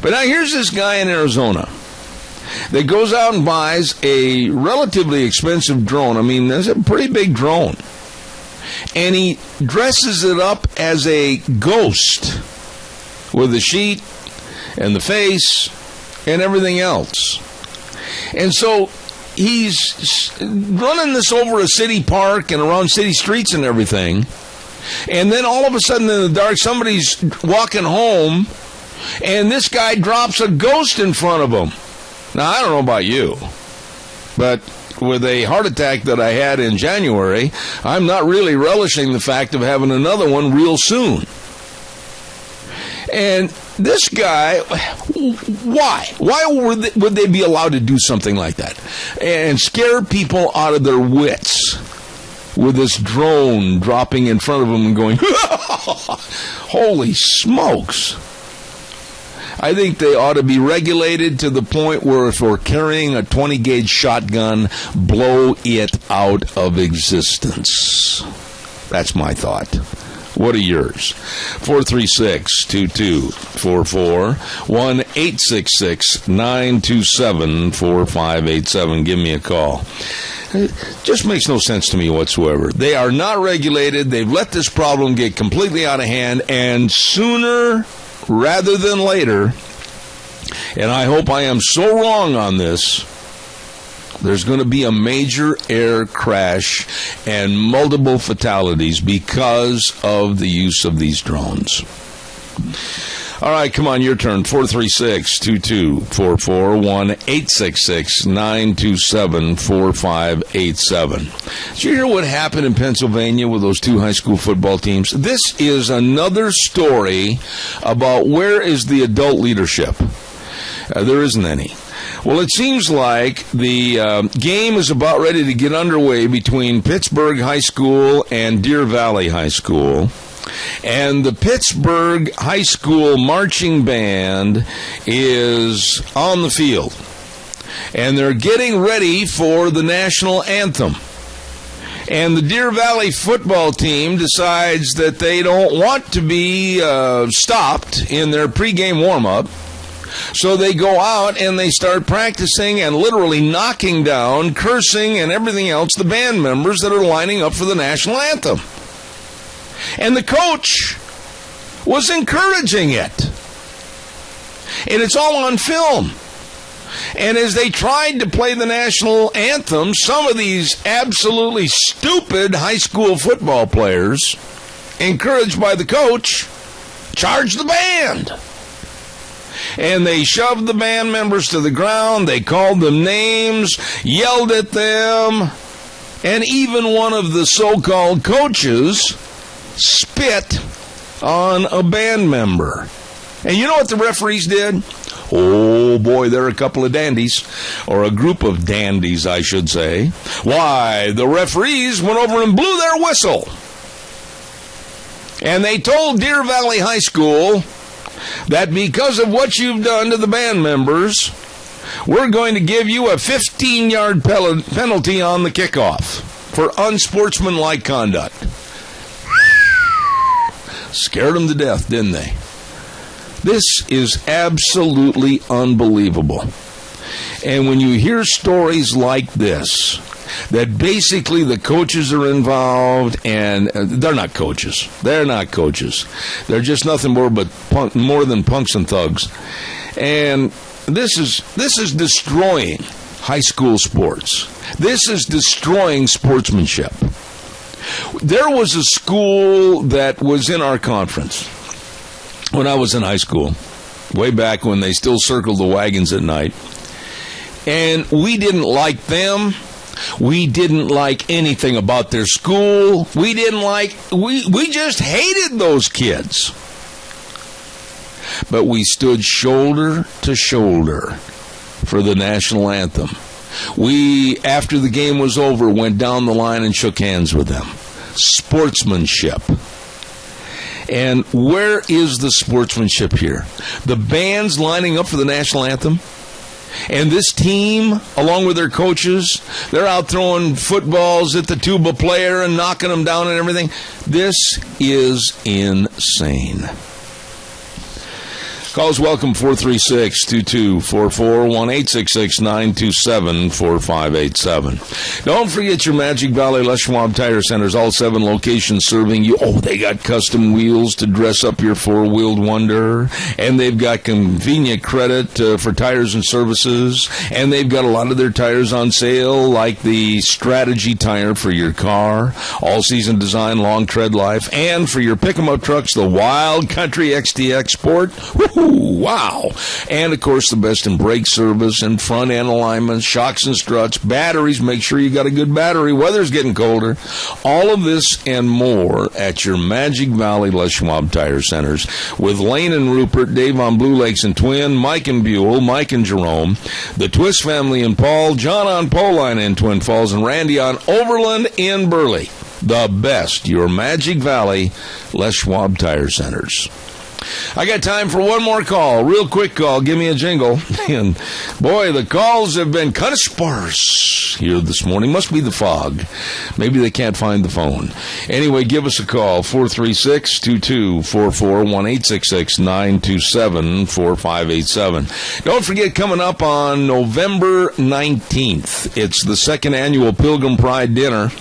But now here's this guy in Arizona that goes out and buys a relatively expensive drone. I mean, that's a pretty big drone. And he dresses it up as a ghost with the sheet and the face and everything else. And so he's running this over a city park and around city streets and everything. And then all of a sudden in the dark, somebody's walking home, and this guy drops a ghost in front of him. Now, I don't know about you, but with a heart attack that I had in January, I'm not really relishing the fact of having another one real soon. And this guy, why? Why would they be allowed to do something like that and scare people out of their wits with this drone dropping in front of them and going, Holy smokes. I think they ought to be regulated to the point where if we're carrying a 20-gauge shotgun, blow it out of existence. That's my thought. What are yours? 436-2244, 1-866-927-4587. Give me a call. It just makes no sense to me whatsoever. They are not regulated. They've let this problem get completely out of hand, and sooner rather than later, and I hope I am so wrong on this, there's going to be a major air crash and multiple fatalities because of the use of these drones. All right, come on, your turn. 436-2244, 1-866-927-4587. Did you hear what happened in Pennsylvania with those two high school football teams? This is another story about where is the adult leadership. There isn't any. Well, it seems like the game is about ready to get underway between Pittsburgh High School and Deer Valley High School. And the Pittsburgh High School marching band is on the field. And they're getting ready for the national anthem. And the Deer Valley football team decides that they don't want to be stopped in their pregame warm-up. So they go out and they start practicing and literally knocking down, cursing, and everything else the band members that are lining up for the national anthem. And the coach was encouraging it. And it's all on film. And as they tried to play the national anthem, some of these absolutely stupid high school football players, encouraged by the coach, charged the band. And they shoved the band members to the ground. They called them names, yelled at them, and even one of the so-called coaches spit on a band member. And you know what the referees did? Oh, boy, they're a couple of dandies, or a group of dandies, I should say. Why, the referees went over and blew their whistle. And they told Deer Valley High School that because of what you've done to the band members, we're going to give you a 15-yard penalty on the kickoff for unsportsmanlike conduct. Scared them to death, didn't they? This is absolutely unbelievable. And when you hear stories like this, that basically the coaches are involved, and they're not coaches. They're not coaches. They're just nothing more than punks and thugs. And this is destroying high school sports. This is destroying sportsmanship. There was a school that was in our conference when I was in high school, way back when they still circled the wagons at night. And we didn't like them. We didn't like anything about their school. We just hated those kids. But we stood shoulder to shoulder for the national anthem. We, after the game was over, went down the line and shook hands with them. Sportsmanship. And where is the sportsmanship here? The band's lining up for the national anthem. And this team, along with their coaches, they're out throwing footballs at the tuba player and knocking them down and everything. This is insane. Calls welcome, 436-2244, 1-866-927-4587. Don't forget your Magic Valley Les Schwab Tire Centers, all 7 locations serving you. Oh, they got custom wheels to dress up your four-wheeled wonder, and they've got convenient credit for tires and services, and they've got a lot of their tires on sale, like the Strategy tire for your car, all-season design, long tread life, and for your pick-em-up trucks, the Wild Country XTX Sport. Woohoo! Wow. And, of course, the best in brake service and front-end alignment, shocks and struts, batteries. Make sure you got a good battery. Weather's getting colder. All of this and more at your Magic Valley Les Schwab Tire Centers with Lane and Rupert, Dave on Blue Lakes and Twin, Mike and Buell, Mike and Jerome, the Twist family in Paul, John on Poline in Twin Falls, and Randy on Overland in Burley. the best, your Magic Valley Les Schwab Tire Centers. I got time for one more call. Real quick call. Give me a jingle. And boy, the calls have been kind of sparse here this morning. Must be the fog. Maybe they can't find the phone. Anyway, give us a call. 436-2244, 1-866-927-4587. Don't forget, coming up on November 19th, it's the second annual Pilgrim Pride Dinner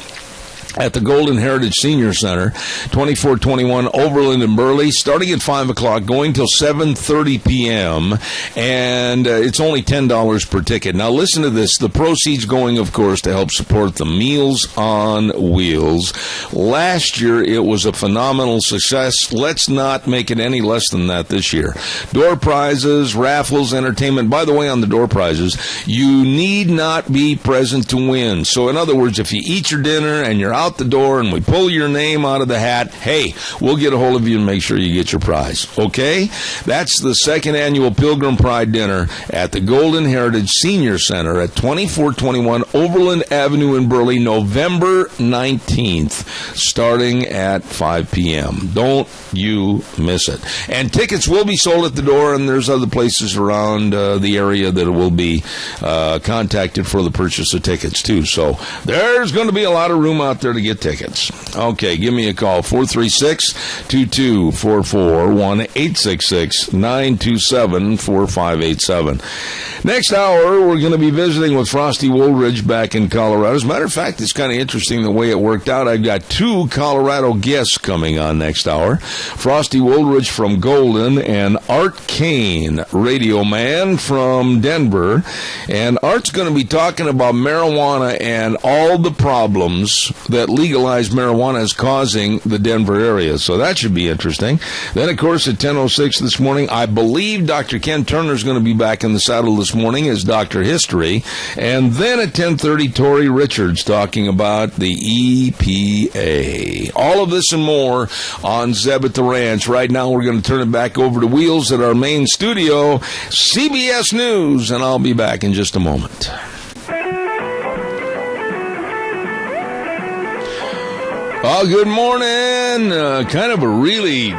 at the Golden Heritage Senior Center, 2421 Overland in Burley, starting at 5 o'clock, going till 7:30 p.m., and it's only $10 per ticket. Now, listen to this. The proceeds going, of course, to help support the Meals on Wheels. Last year, it was a phenomenal success. Let's not make it any less than that this year. Door prizes, raffles, entertainment. By the way, on the door prizes, you need not be present to win. So, in other words, if you eat your dinner and you're out the door and we pull your name out of the hat, hey, we'll get a hold of you and make sure you get your prize. Okay? That's the second annual Pilgrim Pride Dinner at the Golden Heritage Senior Center at 2421 Overland Avenue in Burley, November 19th, starting at 5 p.m. Don't you miss it. And tickets will be sold at the door, and there's other places around the area that will be contacted for the purchase of tickets, too. So there's going to be a lot of room out there to get tickets. Okay, give me a call, 436-2244, 1-866-927-4587. Next hour, we're going to be visiting with Frosty Woolridge back in Colorado. As a matter of fact, it's kind of interesting the way it worked out. I've got two Colorado guests coming on next hour. Frosty Woolridge from Golden and Art Kane, radio man from Denver. And Art's going to be talking about marijuana and all the problems that legalized marijuana is causing the Denver area. So that should be interesting. Then, of course, at 10:06 this morning, I believe Dr. Ken Turner is going to be back in the saddle this morning as Dr. History. And then at 10:30, Tori Richards talking about the EPA. All of this and more on Zeb at the Ranch. Right now, we're going to turn it back over to Wheels at our main studio, CBS News, and I'll be back in just a moment. Oh, good morning. Kind of a really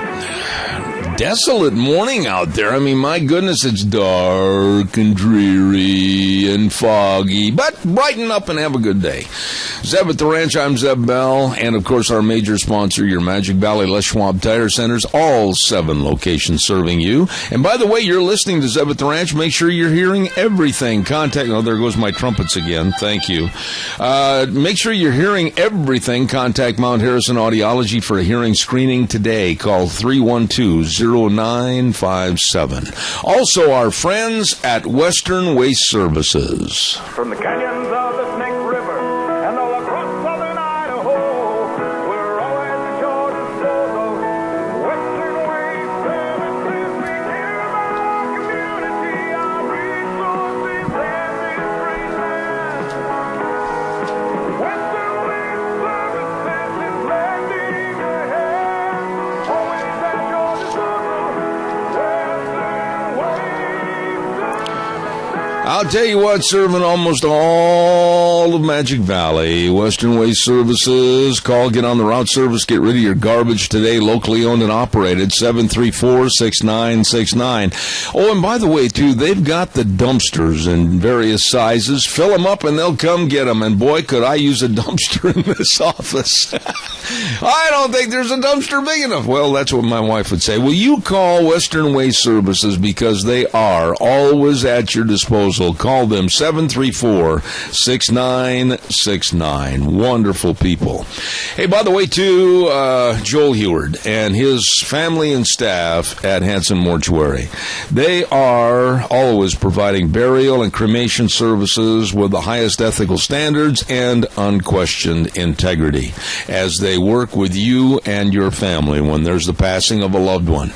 desolate morning out there. I mean, my goodness, it's dark and dreary and foggy, but brighten up and have a good day. Zeb at the Ranch, I'm Zeb Bell, and of course our major sponsor, your Magic Valley Les Schwab Tire Centers, all 7 locations serving you. And by the way, you're listening to Zeb at the Ranch. Make sure you're hearing everything. Contact, oh, there goes my trumpets again. Thank you. Make sure you're hearing everything. Contact Mount Harrison Audiology for a hearing screening today. Call 312-0957. Also, our friends at Western Waste Services. From the canyons of the Snake River and all across southern Idaho, we're always at your disposal. Western Waste Services, we care about our community, our resources, and this great land. Western Waste Services is lending a hand, always at your disposal. I'll tell you what, serving almost all of Magic Valley. Western Waste Services. Call, get on the route service, get rid of your garbage today. Locally owned and operated, 734-6969. Oh, and by the way, too, they've got the dumpsters in various sizes. Fill them up and they'll come get them. And boy, could I use a dumpster in this office. I don't think there's a dumpster big enough. Well, that's what my wife would say. Well, you call Western Waste Services because they are always at your disposal. Call them 734-6969. Wonderful people. Hey, by the way, too, Joel Heward and his family and staff at Hanson Mortuary, they are always providing burial and cremation services with the highest ethical standards and unquestioned integrity as they work with you and your family when there's the passing of a loved one.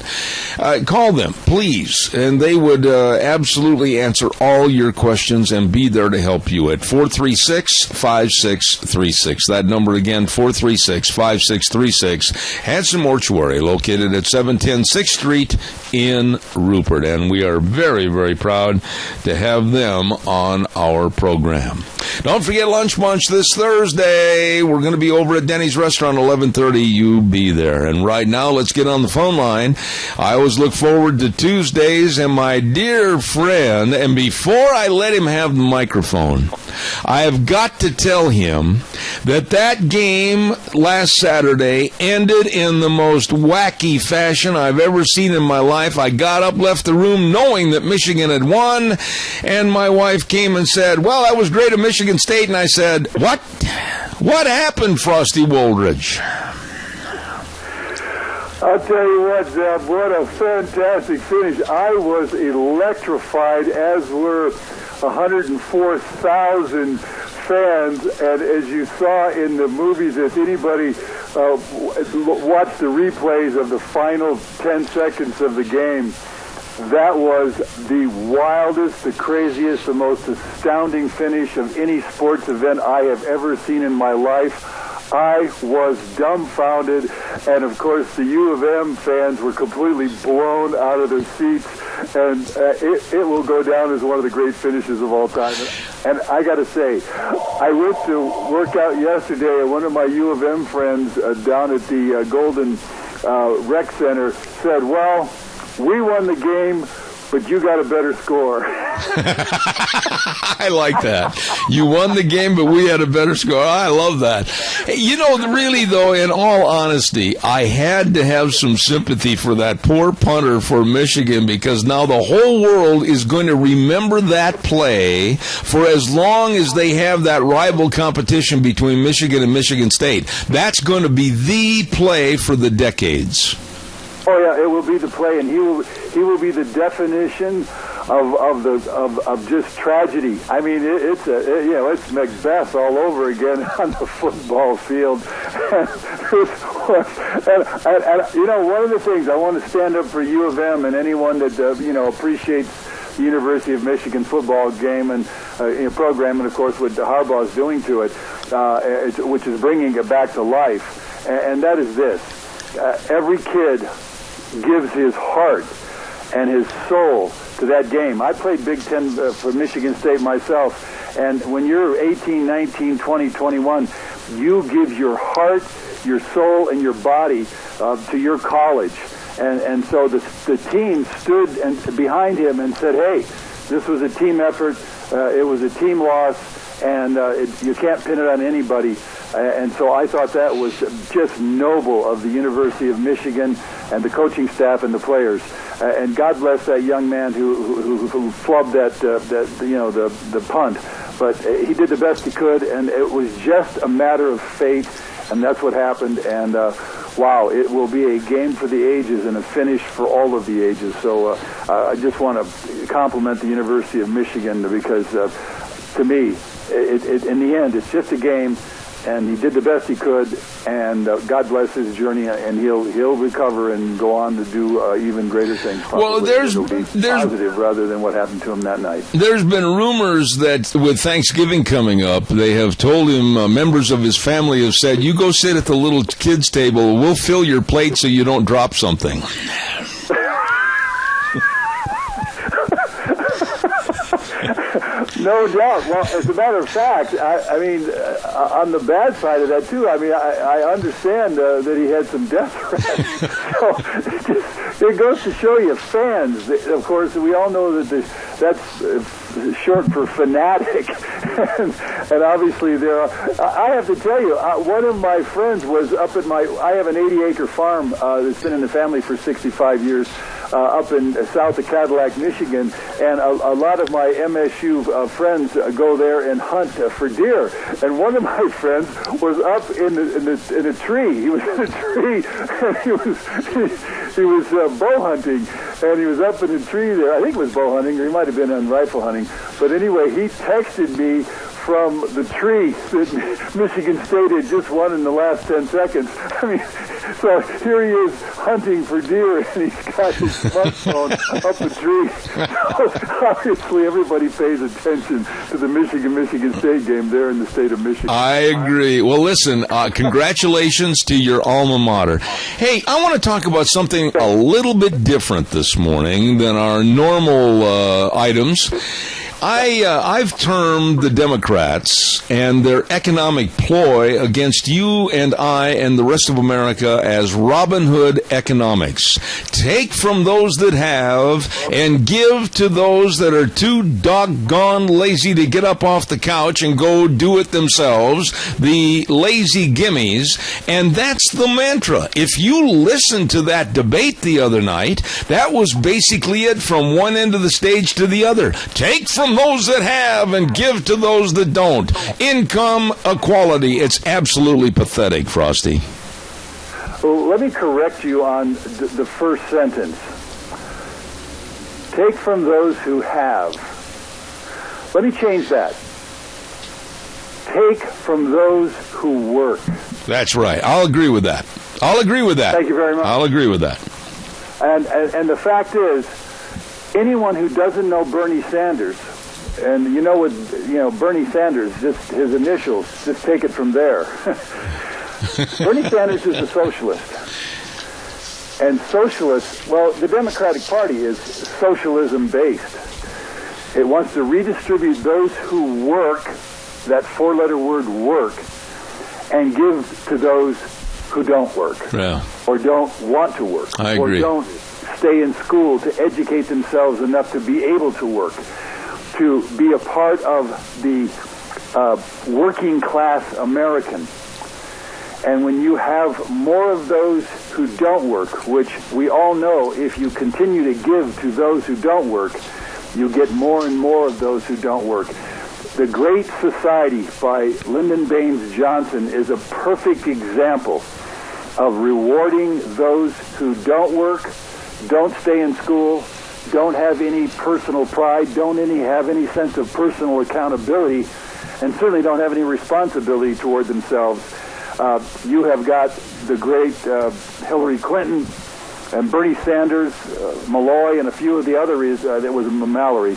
Call them, please, and they would absolutely answer all your questions and be there to help you at 436-5636. That number again, 436-5636. Hanson Mortuary, located at 710 6th Street in Rupert. And we are very, very proud to have them on our program. Don't forget Lunch Bunch this Thursday. We're going to be over at Denny's Restaurant, 11:30. You be there. And right now, let's get on the phone line. I always look forward to Tuesdays, and my dear friend, and before I let him have the microphone, I have got to tell him that game last Saturday ended in the most wacky fashion I've ever seen in my life. I got up, left the room, knowing that Michigan had won, and my wife came and said, well, that was great at Michigan State, and I said, what? What happened, Frosty Woldridge? I'll tell you what, Zeb, what a fantastic finish. I was electrified, as were 104,000 fans, and as you saw in the movies, if anybody watched the replays of the final 10 seconds of the game, that was the wildest, the craziest, the most astounding finish of any sports event I have ever seen in my life. I was dumbfounded, and of course the U of M fans were completely blown out of their seats, and it will go down as one of the great finishes of all time. And I got to say, I went to work out yesterday, and one of my U of M friends down at the Golden Rec Center said, well, we won the game, but you got a better score. I like that. You won the game, but we had a better score. I love that. You know, really, though, in all honesty, I had to have some sympathy for that poor punter for Michigan, because now the whole world is going to remember that play for as long as they have that rival competition between Michigan and Michigan State. That's going to be the play for the decades. Oh yeah, it will be the play, and he will be the definition of just tragedy. I mean, it's Macbeth all over again on the football field. and you know, one of the things I want to stand up for U of M and anyone that appreciates the University of Michigan football game and program, and of course what Harbaugh is doing to it, which is bringing it back to life, and that is this: every kid gives his heart and his soul to that game. I played Big Ten for Michigan State myself, and when you're 18, 19, 20, 21, you give your heart, your soul, and your body to your college. And so the team stood behind him and said, hey, this was a team effort, it was a team loss, and you can't pin it on anybody. And so I thought that was just noble of the University of Michigan and the coaching staff and the players. And God bless that young man who flubbed the punt. But he did the best he could, and it was just a matter of fate, and that's what happened. And wow, it will be a game for the ages and a finish for all of the ages. So I just want to compliment the University of Michigan, because to me, in the end, it's just a game. And he did the best he could, and God bless his journey, and he'll recover and go on to do even greater things. Probably. Well, there's positive rather than what happened to him that night. There's been rumors that with Thanksgiving coming up, they have told him, members of his family have said, you go sit at the little kids' table, we'll fill your plate so you don't drop something. No doubt. Well, as a matter of fact, I mean, on the bad side of that, too, I mean, I understand that he had some death threats. So it goes to show you, fans, of course, we all know that that's short for fanatic. and obviously there are, I have to tell you, one of my friends was up at I have an 80-acre farm that's been in the family for 65 years. Up in south of Cadillac, Michigan, and a lot of my MSU friends go there and hunt for deer. And one of my friends was up in a tree. He was in a tree, and he was bow hunting, and he was up in a tree there. I think it was bow hunting, or he might have been on rifle hunting. But anyway, he texted me from the tree that Michigan State had just won in the last 10 seconds. I mean, so here he is hunting for deer, and he's got his smartphone up the tree. So obviously, everybody pays attention to the Michigan State game there in the state of Michigan. I agree. Well, listen, congratulations to your alma mater. Hey, I want to talk about something a little bit different this morning than our normal items. I've termed the Democrats and their economic ploy against you and I and the rest of America as Robin Hood economics. Take from those that have and give to those that are too doggone lazy to get up off the couch and go do it themselves, the lazy gimmies, and that's the mantra. If you listen to that debate the other night, that was basically it from one end of the stage to the other. Take from those that have and give to those that don't. Income equality. It's absolutely pathetic, Frosty. Well, let me correct you on the first sentence. Take from those who have. Let me change that. Take from those who work. That's right. I'll agree with that. Thank you very much. I'll agree with that. And the fact is, anyone who doesn't know Bernie Sanders, and Bernie Sanders, just his initials, just take it from there. Bernie Sanders is a socialist. And socialists, well, the Democratic Party is socialism-based. It wants to redistribute those who work, that four-letter word work, and give to those who don't work. Yeah. Or don't want to work. I agree. Or don't stay in school to educate themselves enough to be able to work, to be a part of the working class American. And when you have more of those who don't work, which we all know if you continue to give to those who don't work, you get more and more of those who don't work. The Great Society by Lyndon Baines Johnson is a perfect example of rewarding those who don't work, don't stay in school, don't have any personal pride, don't have any sense of personal accountability, and certainly don't have any responsibility toward themselves. You have got the great Hillary Clinton and Bernie Sanders, Malloy, and a few of the others, that was Mallory,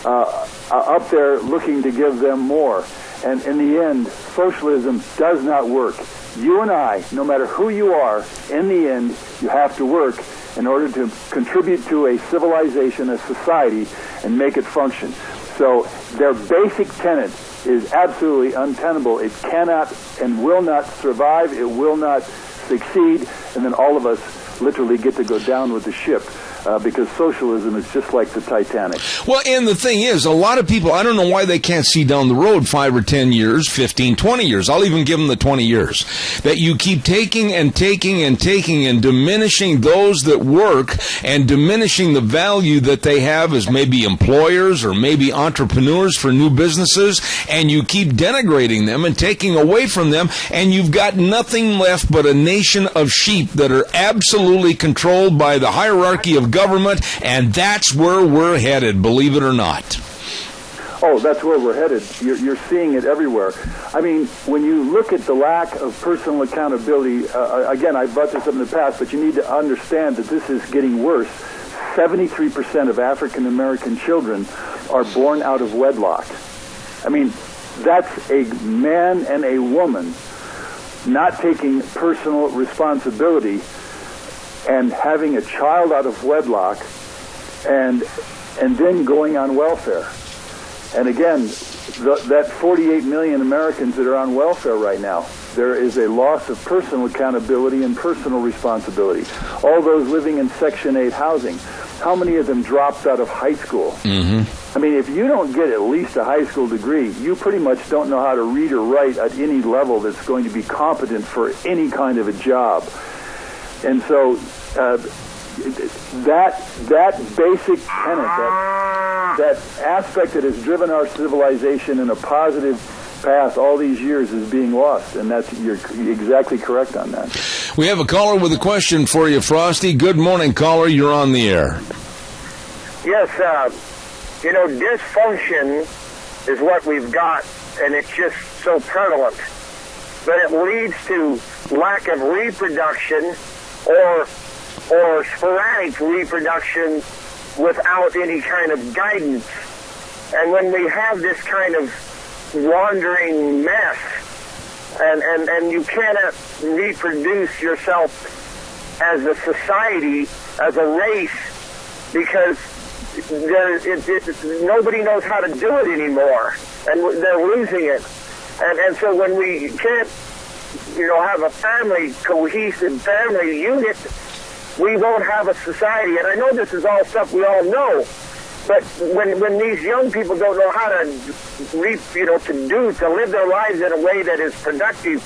up there looking to give them more. And in the end, socialism does not work. You and I, no matter who you are, in the end, you have to work in order to contribute to a civilization, a society, and make it function. So their basic tenet is absolutely untenable. It cannot and will not survive. It will not succeed. And then all of us literally get to go down with the ship. Because socialism is just like the Titanic. Well, and the thing is, a lot of people, I don't know why they can't see down the road 5 or 10 years, 15, 20 years. I'll even give them the 20 years. That you keep taking and taking and taking and diminishing those that work and diminishing the value that they have as maybe employers or maybe entrepreneurs for new businesses, and you keep denigrating them and taking away from them, and you've got nothing left but a nation of sheep that are absolutely controlled by the hierarchy of government, and that's where we're headed, believe it or not. Oh, that's where we're headed. You're seeing it everywhere. I mean, when you look at the lack of personal accountability, again, I brought this up in the past, but you need to understand that this is getting worse. 73% of African American children are born out of wedlock. I mean, that's a man and a woman not taking personal responsibility and having a child out of wedlock, and then going on welfare. And again, that 48 million Americans that are on welfare right now, there is a loss of personal accountability and personal responsibility. All those living in Section 8 housing, how many of them dropped out of high school? Mm-hmm. I mean, if you don't get at least a high school degree, you pretty much don't know how to read or write at any level that's going to be competent for any kind of a job. And so that basic tenet, that aspect that has driven our civilization in a positive path all these years is being lost, and you're exactly correct on that. We have a caller with a question for you, Frosty. Good morning, caller. You're on the air. Yes, dysfunction is what we've got and it's just so prevalent. But it leads to lack of reproduction or sporadic reproduction without any kind of guidance. And when we have this kind of wandering mess, and you cannot reproduce yourself as a society, as a race, because nobody knows how to do it anymore, and they're losing it. And so when we can't, have a cohesive family unit, we won't have a society. And I know this is all stuff we all know, but when these young people don't know how to live their lives in a way that is productive,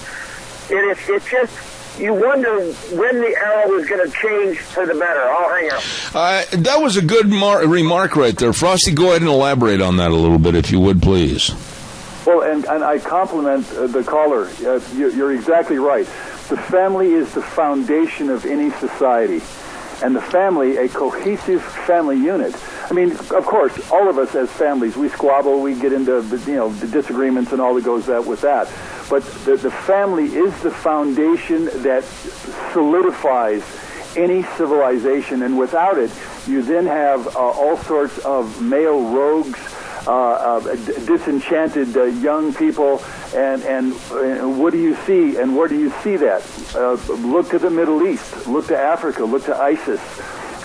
it's just, you wonder when the era was going to change for the better. I'll hang up. That was a good remark right there. Frosty, go ahead and elaborate on that a little bit, if you would, please. Well, and I compliment the caller. You're exactly right. The family is the foundation of any society. And the family, a cohesive family unit. I mean, of course, all of us as families, we squabble, we get into, the disagreements and all that goes with that. But the family is the foundation that solidifies any civilization. And without it, you then have all sorts of male rogues, disenchanted young people, and what do you see, and where do you see that? Look to the Middle East, look to Africa, look to ISIS,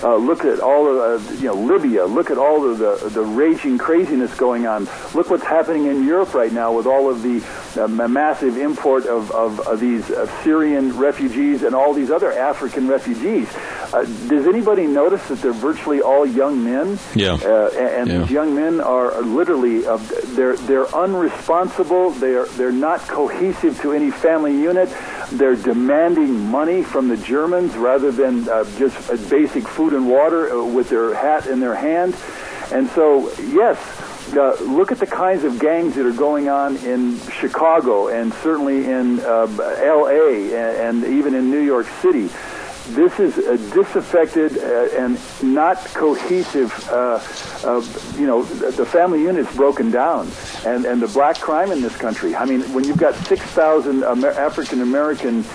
look at all of Libya, look at all of the raging craziness going on. Look what's happening in Europe right now with all of the massive import of these Syrian refugees and all these other African refugees. Does anybody notice that they're virtually all young men? Yeah. These young men are literally they're unresponsible. They're not cohesive to any family unit. They're demanding money from the Germans rather than just basic food and water with their hat in their hand. And so, yes, look at the kinds of gangs that are going on in Chicago and certainly in L.A. and even in New York City. This is a disaffected and not cohesive, the family unit's broken down. And the black crime in this country, I mean, when you've got 6,000 African-American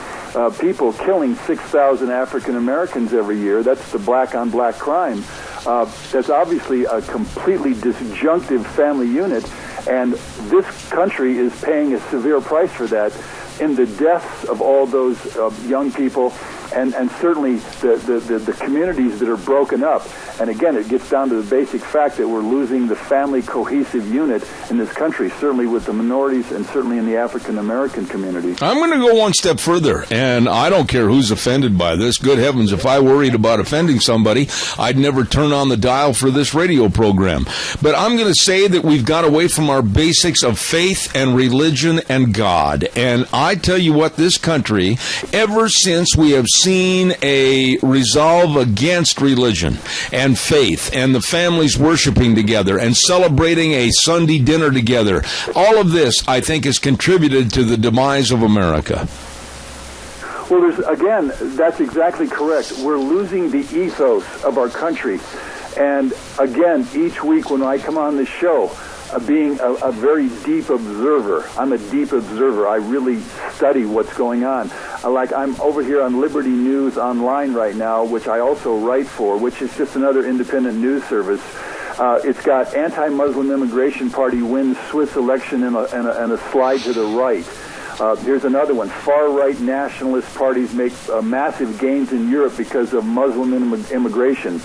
people killing 6,000 African-Americans every year, that's the black-on-black crime. That's obviously a completely disjunctive family unit, and this country is paying a severe price for that in the deaths of all those young people, and certainly the communities that are broken up. And again, it gets down to the basic fact that we're losing the family cohesive unit in this country, certainly with the minorities and certainly in the African-American community. I'm going to go one step further, and I don't care who's offended by this. Good heavens, if I worried about offending somebody, I'd never turn on the dial for this radio program. But I'm going to say that we've got away from our basics of faith and religion and God. And I tell you what, this country, ever since we have seen a resolve against religion and faith and the families worshiping together and celebrating a Sunday dinner together, all of this, I think, has contributed to the demise of America. Well, that's exactly correct. We're losing the ethos of our country. And again, each week when I come on this show, being a very deep observer, I'm a deep observer. I really study what's going on. I'm over here on Liberty News Online right now, which I also write for, which is just another independent news service. It's got anti-Muslim immigration party wins Swiss election and a slide to the right. Here's another one. Far-right nationalist parties make massive gains in Europe because of Muslim immigration.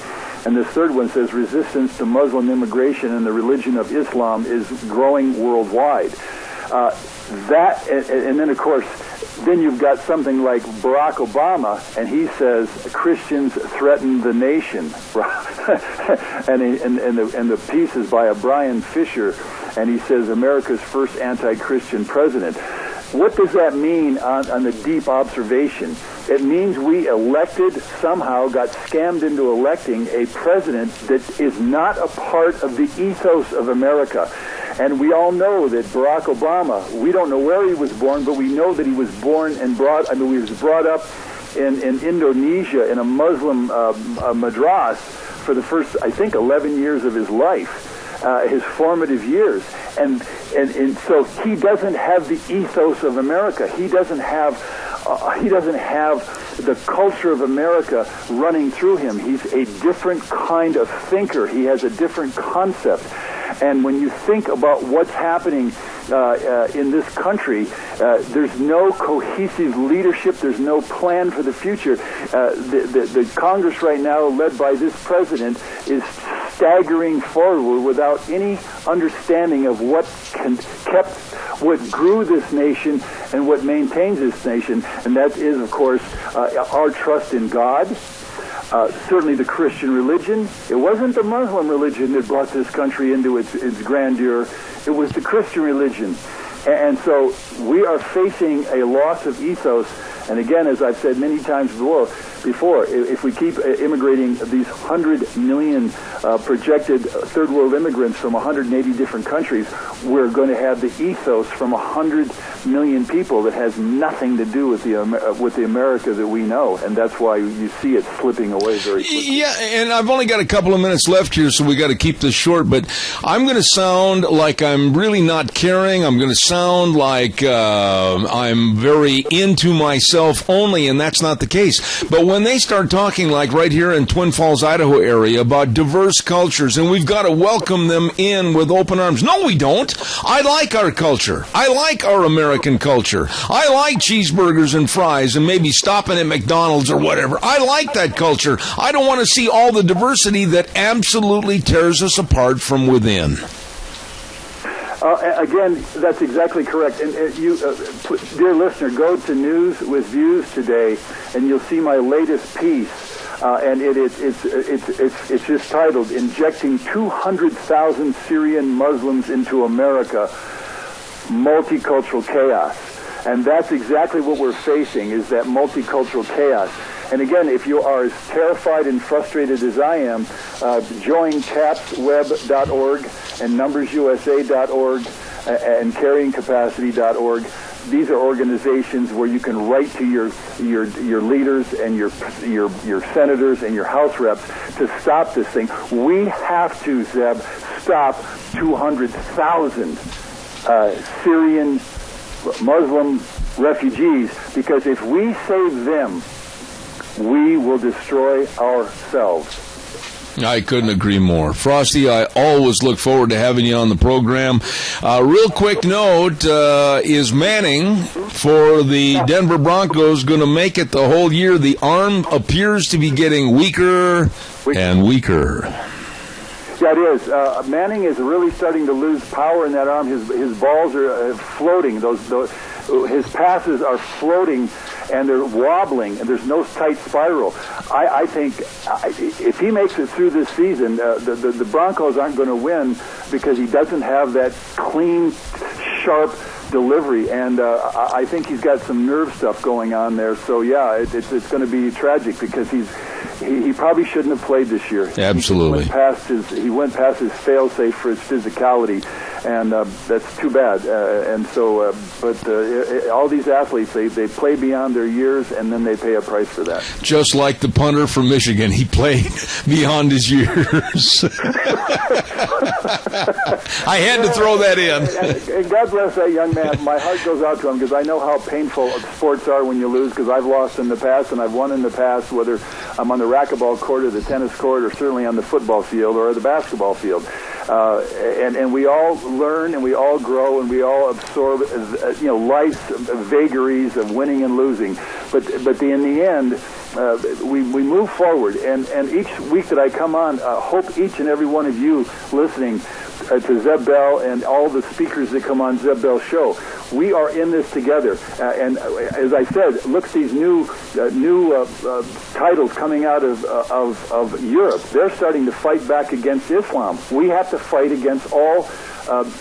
And this third one says resistance to Muslim immigration and the religion of Islam is growing worldwide. And then, of course, then you've got something like Barack Obama, and he says Christians threaten the nation. and the piece is by Brian Fisher, and he says America's first anti-Christian president. What does that mean on the deep observation? It means we somehow got scammed into electing a president that is not a part of the ethos of America. And we all know that Barack Obama, we don't know where he was born, but we know that he was born and he was brought up in Indonesia in a Muslim madras for the first, I think, 11 years of his life. his formative years, and so he doesn't have the ethos of America. He doesn't have the culture of America running through him. He's a different kind of thinker. He has a different concept. And when you think about what's happening in this country, there's no cohesive leadership. There's no plan for the future. The Congress right now, led by this president, is staggering forward without any understanding of what grew this nation and what maintains this nation, and that is, of course, our trust in God. Certainly the Christian religion. It wasn't the Muslim religion that brought this country into its grandeur. It was the Christian religion. And so we are facing a loss of ethos. And again, as I've said many times before, if we keep immigrating these 100 million projected third world immigrants from 180 different countries, we're going to have the ethos from 100 million people that has nothing to do with the America that we know, and that's why you see it slipping away very quickly. Yeah, and I've only got a couple of minutes left here, so we got to keep this short, but I'm going to sound like I'm really not caring. I'm going to sound like I'm very into myself only, and that's not the case. But when they start talking, like right here in Twin Falls, Idaho area, about diverse cultures, and we've got to welcome them in with open arms. No, we don't. I like our culture. I like our American culture. I like cheeseburgers and fries and maybe stopping at McDonald's or whatever. I like that culture. I don't want to see all the diversity that absolutely tears us apart from within. Again, that's exactly correct. And you, dear listener, go to News with Views today, and you'll see my latest piece. And it's just titled "Injecting 200,000 Syrian Muslims into America: Multicultural Chaos." And that's exactly what we're facing, is that multicultural chaos. And again, if you are as terrified and frustrated as I am, join tapsweb.org and numbersusa.org and carryingcapacity.org. These are organizations where you can write to your leaders and your senators and your House reps to stop this thing. We have to, Zeb, stop 200,000 Syrian Muslim refugees, because if we save them, we will destroy ourselves. I couldn't agree more. Frosty, I always look forward to having you on the program. Real quick note, is Manning for the Denver Broncos going to make it the whole year? The arm appears to be getting weaker and weaker. Yeah, it is. Manning is really starting to lose power in that arm. His balls are floating. His passes are floating, and they're wobbling, and there's no tight spiral. I think if he makes it through this season, the Broncos aren't going to win because he doesn't have that clean, sharp delivery, and I think he's got some nerve stuff going on there. So yeah, it's going to be tragic because he probably shouldn't have played this year. Absolutely. He went past his fail-safe for his physicality, and that's too bad. And so, but all these athletes, they play beyond their years, and then they pay a price for that. Just like the punter from Michigan, he played beyond his years. I had to throw that in. And God bless that young man. My heart goes out to him because I know how painful sports are when you lose, because I've lost in the past and I've won in the past, whether I'm on the racquetball court or the tennis court or certainly on the football field or the basketball field. And we all learn and we all grow and we all absorb life's vagaries of winning and losing. But in the end, we move forward. And each week that I come on, hope each and every one of you listening to Zeb Bell and all the speakers that come on Zeb Bell's show, we are in this together. And as I said, look at these new titles coming out of Europe. They're starting to fight back against Islam. We have to fight against all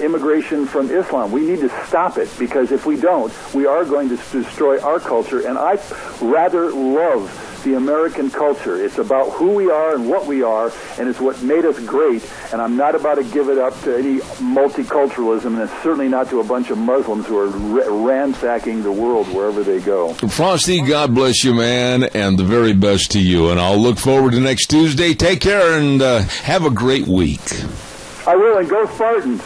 immigration from Islam. We need to stop it, because if we don't, we are going to destroy our culture. And I rather love the American culture. It's about who we are and what we are, and it's what made us great. And I'm not about to give it up to any multiculturalism, and it's certainly not to a bunch of Muslims who are ransacking the world wherever they go. Frosty, God bless you, man, and the very best to you. And I'll look forward to next Tuesday. Take care and have a great week. I will, and go Spartans.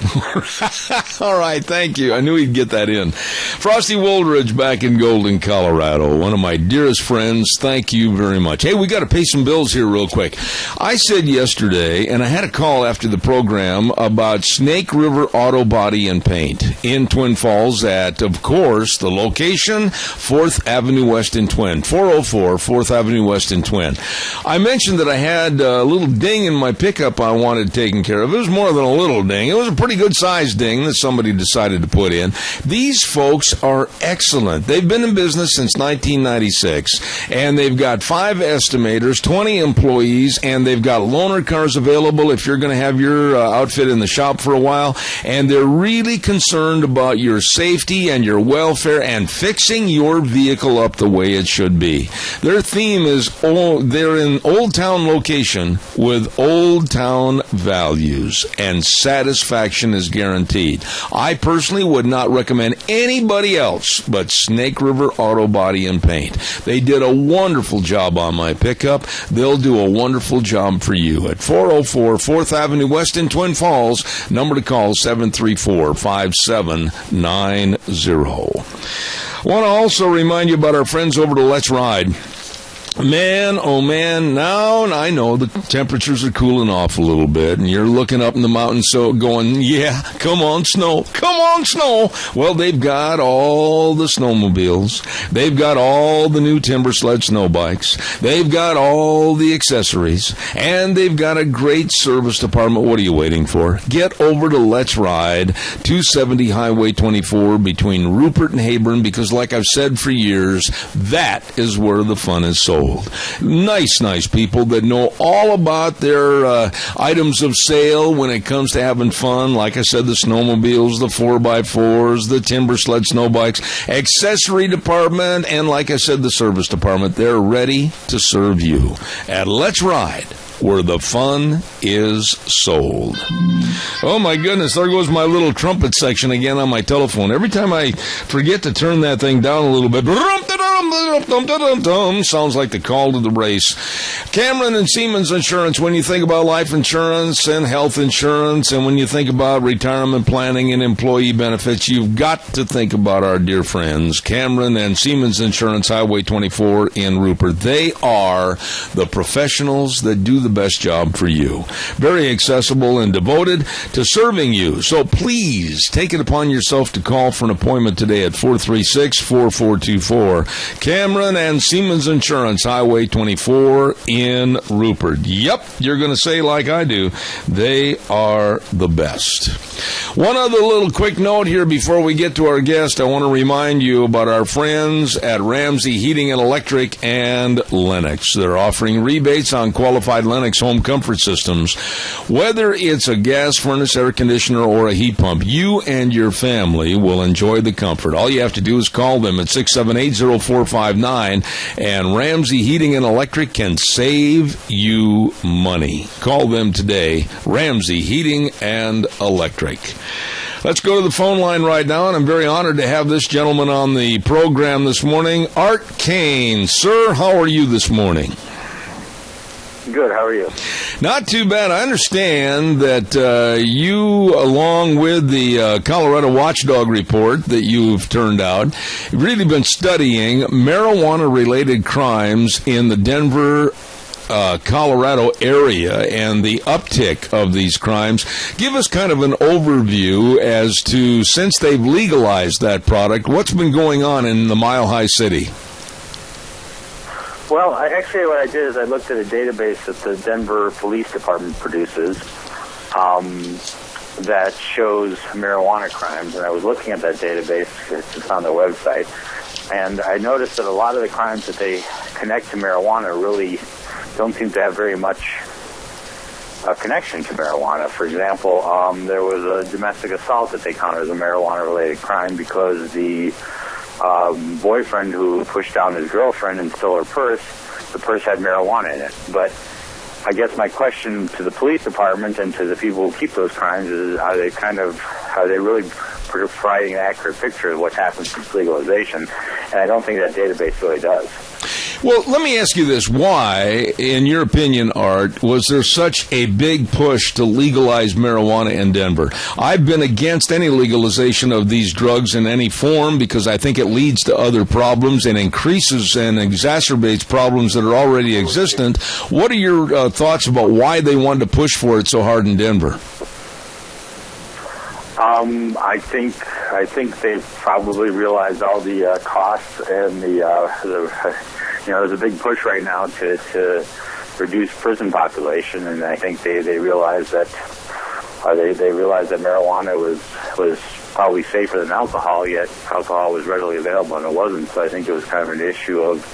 All right, thank you. I knew he'd get that in. Frosty Woldridge back in Golden, Colorado. One of my dearest friends. Thank you very much. Hey, we got to pay some bills here real quick. I said yesterday, and I had a call after the program about Snake River Auto Body and Paint in Twin Falls at, of course, the location, 4th Avenue West in Twin. 404 4th Avenue West in Twin. I mentioned that I had a little ding in my pickup I wanted taken care of. It was more than a little ding. It was a pretty good-sized ding that somebody decided to put in. These folks are excellent. They've been in business since 1996, and they've got 5 estimators, 20 employees, and they've got loaner cars available if you're going to have your outfit in the shop for a while, and they're really concerned about your safety and your welfare and fixing your vehicle up the way it should be. Their theme is they're in Old Town location with Old Town values, and satisfaction is guaranteed. I personally would not recommend anybody else but Snake River Auto Body and Paint. They did a wonderful job on my pickup. They'll do a wonderful job for you at 404 4th Avenue West in Twin Falls. Number to call 734-5790. I want to also remind you about our friends over to Let's Ride. Man, oh man, now I know the temperatures are cooling off a little bit, and you're looking up in the mountains so going, yeah, come on, snow. Well, they've got all the snowmobiles. They've got all the new Timber Sled snow bikes. They've got all the accessories, and they've got a great service department. What are you waiting for? Get over to Let's Ride, 270 Highway 24 between Rupert and Hayburn, because like I've said for years, that is where the fun is sold. Nice people that know all about their items of sale when it comes to having fun. Like I said, the snowmobiles, the 4x4s, the Timber Sled snow bikes, accessory department, and like I said, the service department. They're ready to serve you at Let's Ride, where the fun is sold. Oh my goodness, there goes my little trumpet section again on my telephone. Every time I forget to turn that thing down a little bit, sounds like the call to the race. Cameron and Siemens Insurance, when you think about life insurance and health insurance, and when you think about retirement planning and employee benefits, you've got to think about our dear friends, Cameron and Siemens Insurance, Highway 24 in Rupert. They are the professionals that do the best job for you. Very accessible and devoted to serving you. So please take it upon yourself to call for an appointment today at 436-4424. Cameron and Siemens Insurance, Highway 24 in Rupert. Yep, you're going to say like I do, they are the best. One other little quick note here before we get to our guest. I want to remind you about our friends at Ramsey Heating and Electric and Lennox. They're offering rebates on qualified Lennox home comfort systems. Whether it's a gas furnace, air conditioner, or a heat pump, you and your family will enjoy the comfort. All you have to do is call them at 678-0459, and Ramsey Heating and Electric can save you money. Call them today, Ramsey Heating and Electric. Let's go to the phone line right now, and I'm very honored to have this gentleman on the program this morning, Art Kane. Sir, how are you this morning? Good. How are you? Not too bad. I understand that you, along with the Colorado Watchdog Report that you've turned out, have really been studying marijuana-related crimes in the Denver, Colorado area and the uptick of these crimes. Give us kind of an overview as to, since they've legalized that product, what's been going on in the Mile High City? Well, actually what I did is I looked at a database that the Denver Police Department produces that shows marijuana crimes, and I was looking at that database. It's on their website, and I noticed that a lot of the crimes that they connect to marijuana really don't seem to have very much connection to marijuana. For example, there was a domestic assault that they counted as a marijuana-related crime because the boyfriend who pushed down his girlfriend and stole her purse, the purse had marijuana in it. But I guess my question to the police department and to the people who keep those crimes is, are they really providing an accurate picture of what happens since legalization? And I don't think that database really does. Well, let me ask you this. Why, in your opinion, Art, was there such a big push to legalize marijuana in Denver? I've been against any legalization of these drugs in any form because I think it leads to other problems and increases and exacerbates problems that are already existent. What are your thoughts about why they wanted to push for it so hard in Denver? I think they probably realized all the costs and there's a big push right now to reduce prison population, and I think they realized that they realized that marijuana was probably safer than alcohol, yet alcohol was readily available and it wasn't. So I think it was kind of an issue of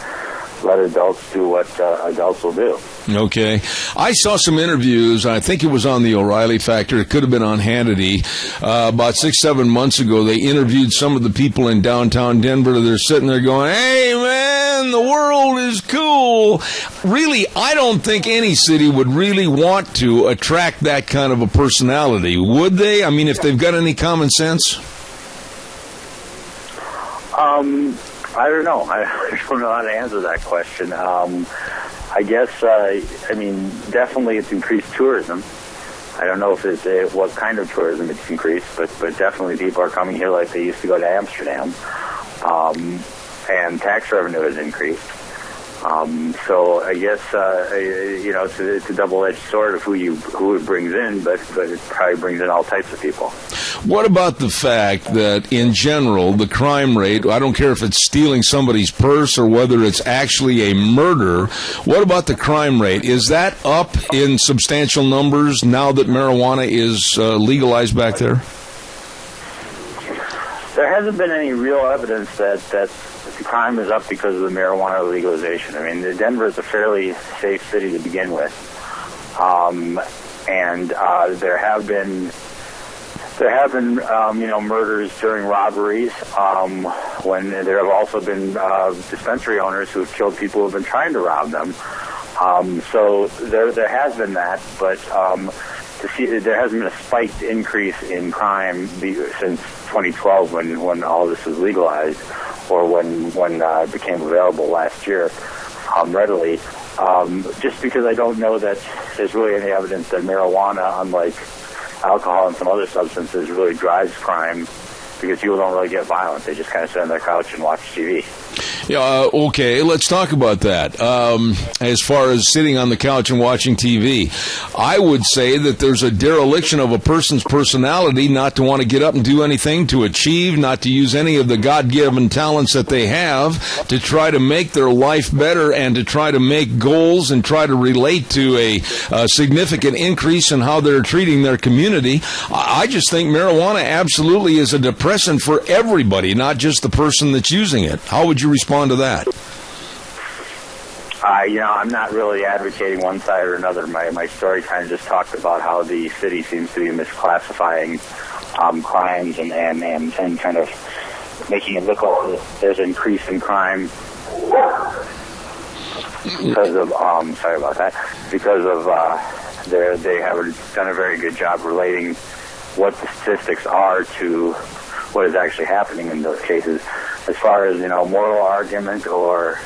let adults do what adults will do. Okay. I saw some interviews. I think it was on the O'Reilly Factor. It could have been on Hannity. About 6-7 months ago, they interviewed some of the people in downtown Denver. They're sitting there going, hey, man, the world is cool. Really, I don't think any city would really want to attract that kind of a personality. Would they? I mean, if they've got any common sense? I don't know. I don't know how to answer that question. I guess, definitely it's increased tourism. I don't know if it's what kind of tourism it's increased, but definitely people are coming here like they used to go to Amsterdam. And tax revenue has increased. So I guess, it's a double-edged sword of who it brings in, but it probably brings in all types of people. What about the fact that, in general, the crime rate, I don't care if it's stealing somebody's purse or whether it's actually a murder, what about the crime rate? Is that up in substantial numbers now that marijuana is legalized back there? There hasn't been any real evidence that the crime is up because of the marijuana legalization. I mean, Denver is a fairly safe city to begin with. There have been murders during robberies, when there have also been dispensary owners who have killed people who have been trying to rob them. So there has been that, but there hasn't been a spiked increase in crime since 2012 when all this was legalized, or when it became available last year readily. Just because I don't know that there's really any evidence that marijuana, unlike alcohol and some other substances, really drives crime, because people don't really get violent. They just kind of sit on their couch and watch TV. Yeah, okay, let's talk about that. As far as sitting on the couch and watching TV, I would say that there's a dereliction of a person's personality not to want to get up and do anything, to achieve, not to use any of the God-given talents that they have to try to make their life better and to try to make goals and try to relate to a significant increase in how they're treating their community. I just think marijuana absolutely is a depressant for everybody, not just the person that's using it. How would you respond to that? I'm not really advocating one side or another. My story kind of just talked about how the city seems to be misclassifying crimes and kind of making it look like there's an increase in crime because of they have done a very good job relating what the statistics are to what is actually happening in those cases. As far as, moral argument or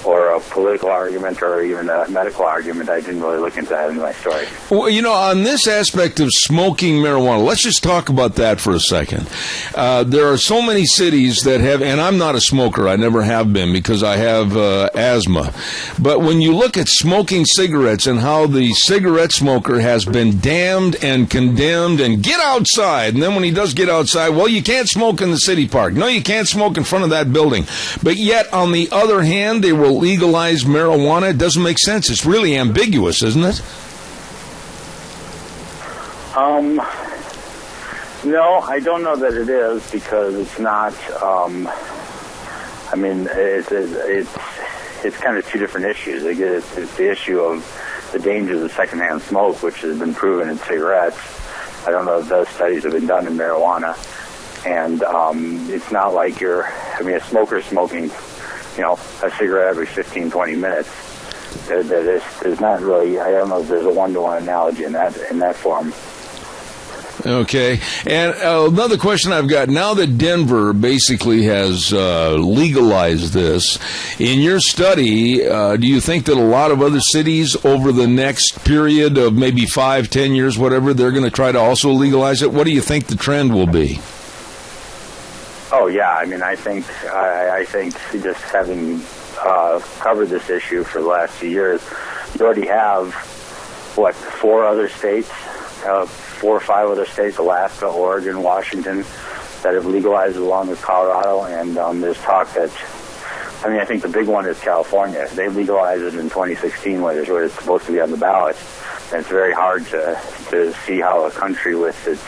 a political argument or even a medical argument, I didn't really look into that in my story. Well, on this aspect of smoking marijuana, let's just talk about that for a second. There are so many cities that have, and I'm not a smoker, I never have been because I have asthma, but when you look at smoking cigarettes and how the cigarette smoker has been damned and condemned and get outside, and then when he does get outside, well, you can't smoke in the city park. No, you can't smoke in front of that building. But yet, on the other hand, they will legalize marijuana. It doesn't make sense. It's really ambiguous, isn't it? No, I don't know that it is, because it's not. It's kind of two different issues. It's the issue of the dangers of secondhand smoke, which has been proven in cigarettes. I don't know if those studies have been done in marijuana, and it's not like a smoker smoking, a cigarette every 15, 20 minutes. There's not really, I don't know if there's a one-to-one analogy in that form. Okay. And another question I've got, now that Denver basically has legalized this, in your study, do you think that a lot of other cities over the next period of maybe 5, 10 years, whatever, they're going to try to also legalize it? What do you think the trend will be? Oh, yeah. I mean, I think just having covered this issue for the last few years, you already have, 4 or 5 other states, Alaska, Oregon, Washington, that have legalized along with Colorado, and there's talk that, I think the big one is California. They legalized it in 2016 where it's supposed to be on the ballot, and it's very hard to see how a country with its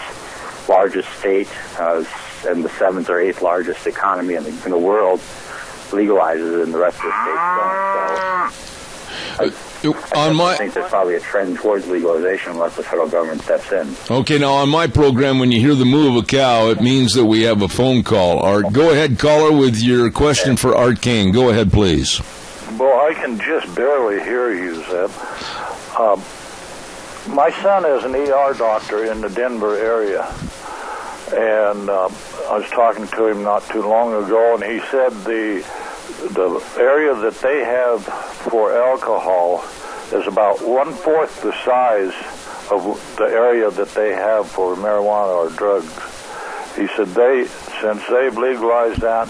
largest state and the 7th or 8th largest economy in the world legalizes it and the rest of the states don't. So I think there's probably a trend towards legalization unless the federal government steps in. Okay, now on my program, when you hear the moo of a cow, it means that we have a phone call. Art, go ahead, caller, with your question for Art Kane. Go ahead, please. Well, I can just barely hear you, Zeb. My son is an ER doctor in the Denver area, and I was talking to him not too long ago, and he said the area that they have for alcohol is about 1/4 the size of the area that they have for marijuana or drugs. He said since they've legalized that,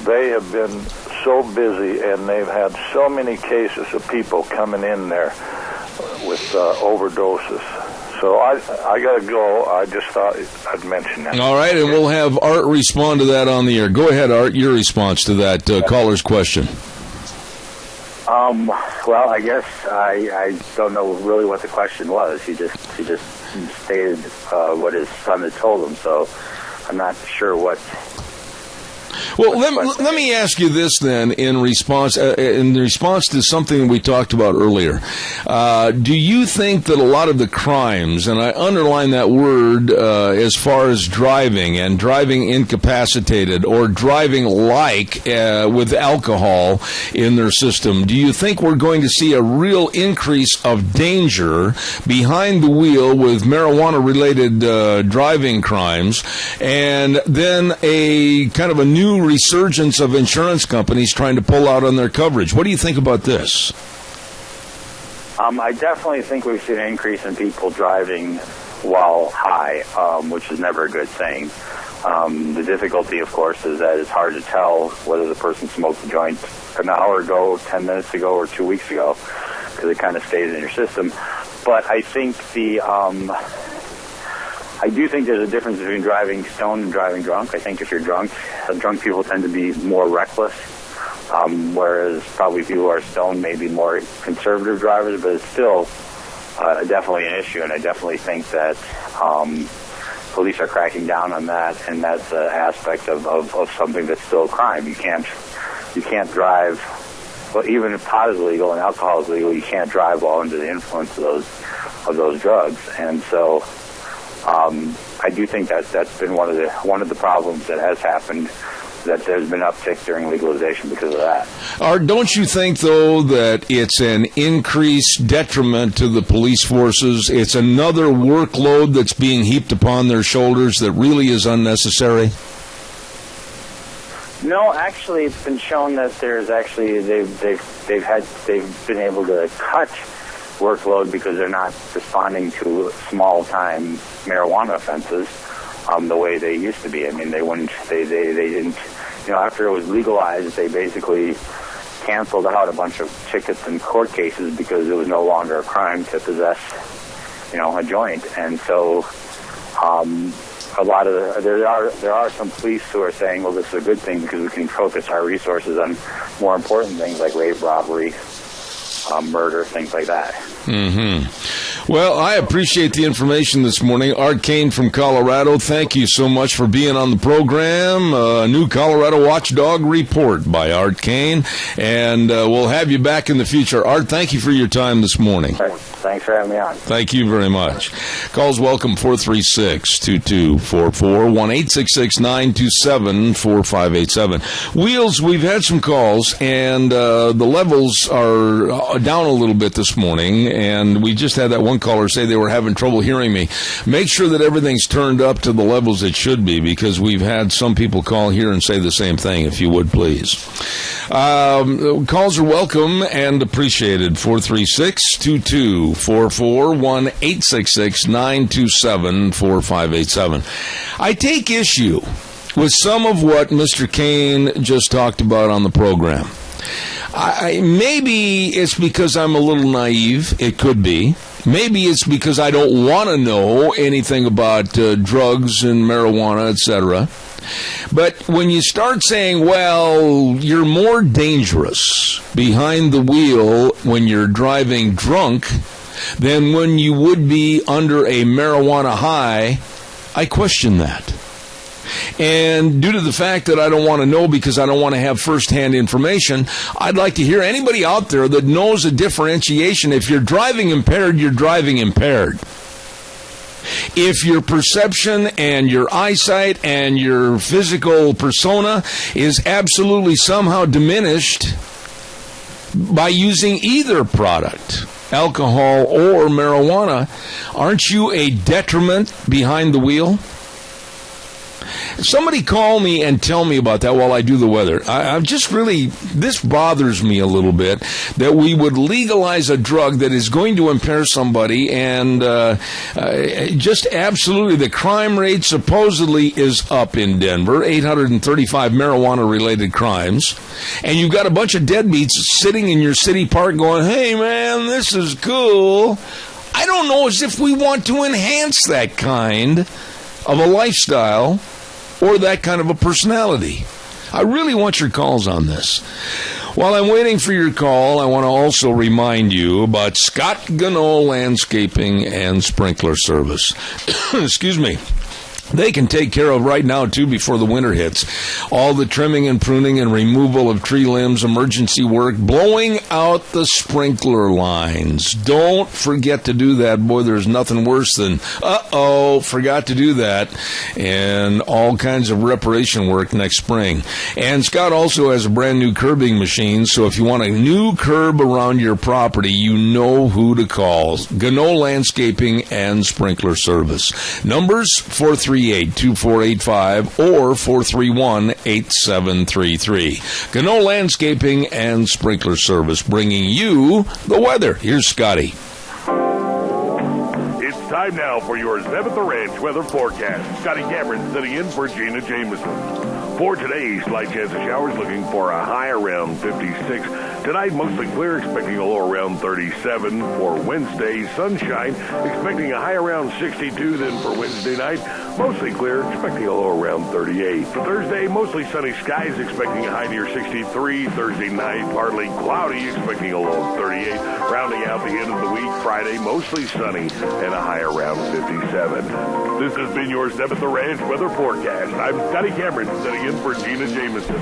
they have been so busy, and they've had so many cases of people coming in there with overdoses. So I got to go. I just thought I'd mention that. All right, and we'll have Art respond to that on the air. Go ahead, Art, your response to that caller's question. Well, I guess I don't know really what the question was. He just stated what his son had told him, so I'm not sure what. Well, let me ask you this then, in response to something we talked about earlier. Do you think that a lot of the crimes, and I underline that word as far as driving and driving incapacitated or driving with alcohol in their system, do you think we're going to see a real increase of danger behind the wheel with marijuana-related driving crimes, and then a kind of a new resurgence of insurance companies trying to pull out on their coverage? What do you think about this? I definitely think we've seen an increase in people driving while high, which is never a good thing. The difficulty, of course, is that it's hard to tell whether the person smoked a joint an hour ago, 10 minutes ago, or 2 weeks ago, because it kind of stays in your system. But I think I do think there's a difference between driving stoned and driving drunk. I think if you're drunk people tend to be more reckless, whereas probably people who are stoned may be more conservative drivers, but it's still definitely an issue, and I definitely think that police are cracking down on that, and that's an aspect of something that's still a crime. You can't drive, well, even if pot is legal and alcohol is legal, you can't drive while under the influence of those drugs, and so I do think that's been one of the problems that has happened, that there's been uptick during legalization because of that. Art, don't you think, though, that it's an increased detriment to the police forces? It's another workload that's being heaped upon their shoulders that really is unnecessary? No, actually, it's been shown that there's actually they've been able to cut workload because they're not responding to small-time marijuana offenses the way they used to be. I mean, they didn't, after it was legalized, they basically canceled out a bunch of tickets and court cases because it was no longer a crime to possess, a joint. And so there are some police who are saying, well, this is a good thing because we can focus our resources on more important things like rape, robbery, murder, things like that. Mm-hmm. Well, I appreciate the information this morning. Art Kane from Colorado, thank you so much for being on the program. A new Colorado Watchdog report by Art Kane, and we'll have you back in the future. Art, thank you for your time this morning. Thanks. Thanks for having me on. Thank you very much. Calls welcome 436-2244, 1-866-927-4587. Wheels, we've had some calls, and the levels are down a little bit this morning, and we just had that one caller say they were having trouble hearing me. Make sure that everything's turned up to the levels it should be, because we've had some people call here and say the same thing, if you would, please. Calls are welcome and appreciated. 436-2244, 1-866-927-4587. I take issue with some of what Mr. Kane just talked about on the program. Maybe it's because I'm a little naive. It could be. Maybe it's because I don't want to know anything about drugs and marijuana, etc. But when you start saying, well, you're more dangerous behind the wheel when you're driving drunk than when you would be under a marijuana high, I question that. And due to the fact that I don't want to know because I don't want to have firsthand information, I'd like to hear anybody out there that knows a differentiation. If you're driving impaired, you're driving impaired. If your perception and your eyesight and your physical persona is absolutely somehow diminished by using either product, alcohol or marijuana, aren't you a detriment behind the wheel? Somebody call me and tell me about that while I do the weather. I'm just really, this bothers me a little bit, that we would legalize a drug that is going to impair somebody, and just absolutely, the crime rate supposedly is up in Denver, 835 marijuana-related crimes, and you've got a bunch of deadbeats sitting in your city park going, hey man, this is cool. I don't know as if we want to enhance that kind of a lifestyle or that kind of a personality. I really want your calls on this. While I'm waiting for your call, I want to also remind you about Scott Gano Landscaping and Sprinkler Service. Excuse me. They can take care of right now, too, before the winter hits. All the trimming and pruning and removal of tree limbs, emergency work, blowing out the sprinkler lines. Don't forget to do that. Boy, there's nothing worse than, forgot to do that. And all kinds of reparation work next spring. And Scott also has a brand new curbing machine, so if you want a new curb around your property, you know who to call. Gano Landscaping and Sprinkler Service. Numbers 438-2485 or 431-8733. Gano Landscaping and Sprinkler Service, bringing you the weather. Here's Scotty. It's time now for your Zeb at the Ranch weather forecast. Scotty Cameron sitting in for Gina Jameson. For today, slight chance of showers, looking for a high around 56. Tonight, mostly clear, expecting a low around 37. For Wednesday, sunshine, expecting a high around 62. Then for Wednesday night, mostly clear, expecting a low around 38. For Thursday, mostly sunny skies, expecting a high near 63. Thursday night, partly cloudy, expecting a low of 38. Rounding out the end of the week, Friday, mostly sunny and a high around 57. This has been your Zeb at the Ranch weather forecast. I'm Scotty Cameron, sitting in for Gina Jameson.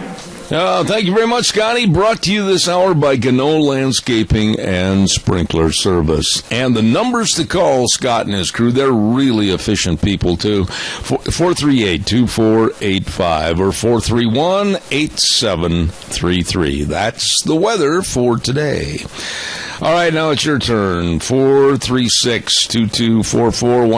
Thank you very much, Scotty. Brought to you this hour by Gano Landscaping and Sprinkler Service. And the numbers to call Scott and his crew, they're really efficient people, too. 438-2485 or 431-8733. That's the weather for today. All right, now it's your turn. 436-2244,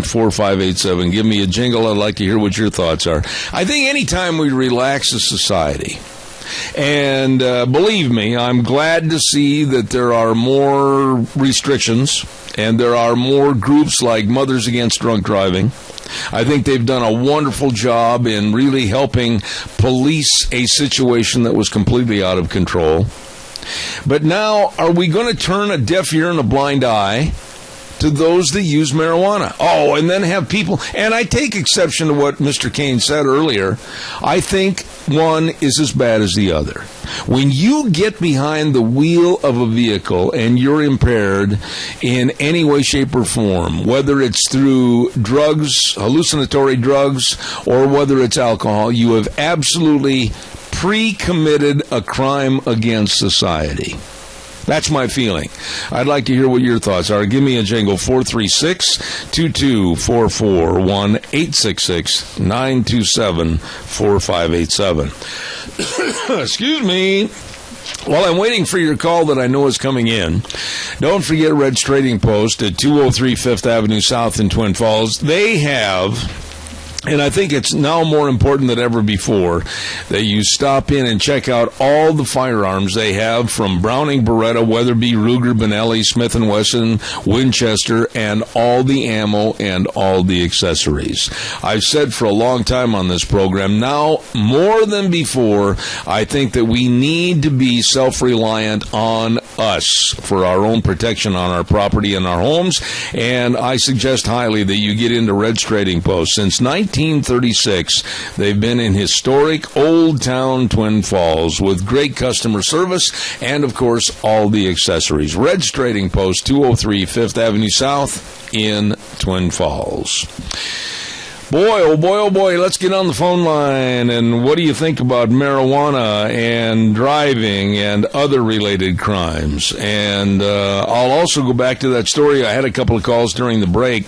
1-866-927-4587. Give me a jingle. I'd like to hear what your thoughts are. I think anytime we relax a society, and believe me, I'm glad to see that there are more restrictions and there are more groups like Mothers Against Drunk Driving. I think they've done a wonderful job in really helping police a situation that was completely out of control. But now, are we going to turn a deaf ear and a blind eye to those that use marijuana? Oh, and then have people, and I take exception to what Mr. Kane said earlier. I think one is as bad as the other. When you get behind the wheel of a vehicle and you're impaired in any way, shape, or form, whether it's through drugs, hallucinatory drugs, or whether it's alcohol, you have absolutely pre-committed a crime against society. That's my feeling. I'd like to hear what your thoughts are. Give me a jingle, 436-2244, 1-866-927-4587. Excuse me. While I'm waiting for your call that I know is coming in, don't forget Red's Trading Post at 203 5th Avenue South in Twin Falls. They have... And I think it's now more important than ever before that you stop in and check out all the firearms they have, from Browning, Beretta, Weatherby, Ruger, Benelli, Smith & Wesson, Winchester, and all the ammo and all the accessories. I've said for a long time on this program, now more than before, I think that we need to be self-reliant on us for our own protection on our property and our homes, and I suggest highly that you get into Red's Trading Post. Since 1936, they've been in historic Old Town Twin Falls with great customer service and, of course, all the accessories. Red's Trading Post, 203 5th Avenue South in Twin Falls. Boy, oh boy, oh boy, let's get on the phone line. And what do you think about marijuana and driving and other related crimes? And I'll also go back to that story. I had a couple of calls during the break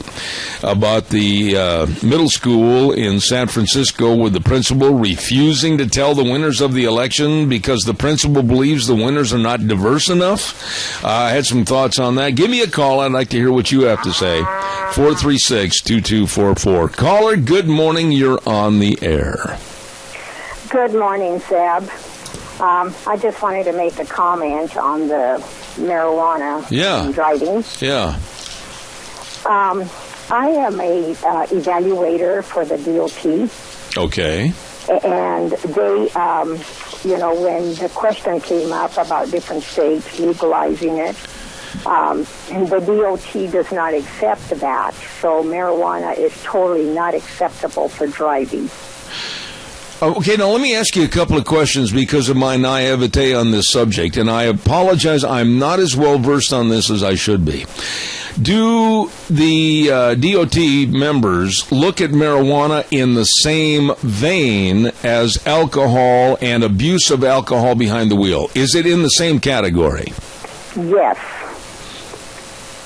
about the middle school in San Francisco with the principal refusing to tell the winners of the election because the principal believes the winners are not diverse enough. I had some thoughts on that. Give me a call. I'd like to hear what you have to say. 436-2244. Caller, good morning. You're on the air. Good morning, Zeb. I just wanted to make a comment on the marijuana and driving. Yeah. I am a evaluator for the DOT. Okay. And they, when the question came up about different states legalizing it, the DOT does not accept that, so marijuana is totally not acceptable for driving. Okay, now let me ask you a couple of questions because of my naivete on this subject, and I apologize, I'm not as well versed on this as I should be. Do the DOT members look at marijuana in the same vein as alcohol and abuse of alcohol behind the wheel? Is it in the same category? Yes.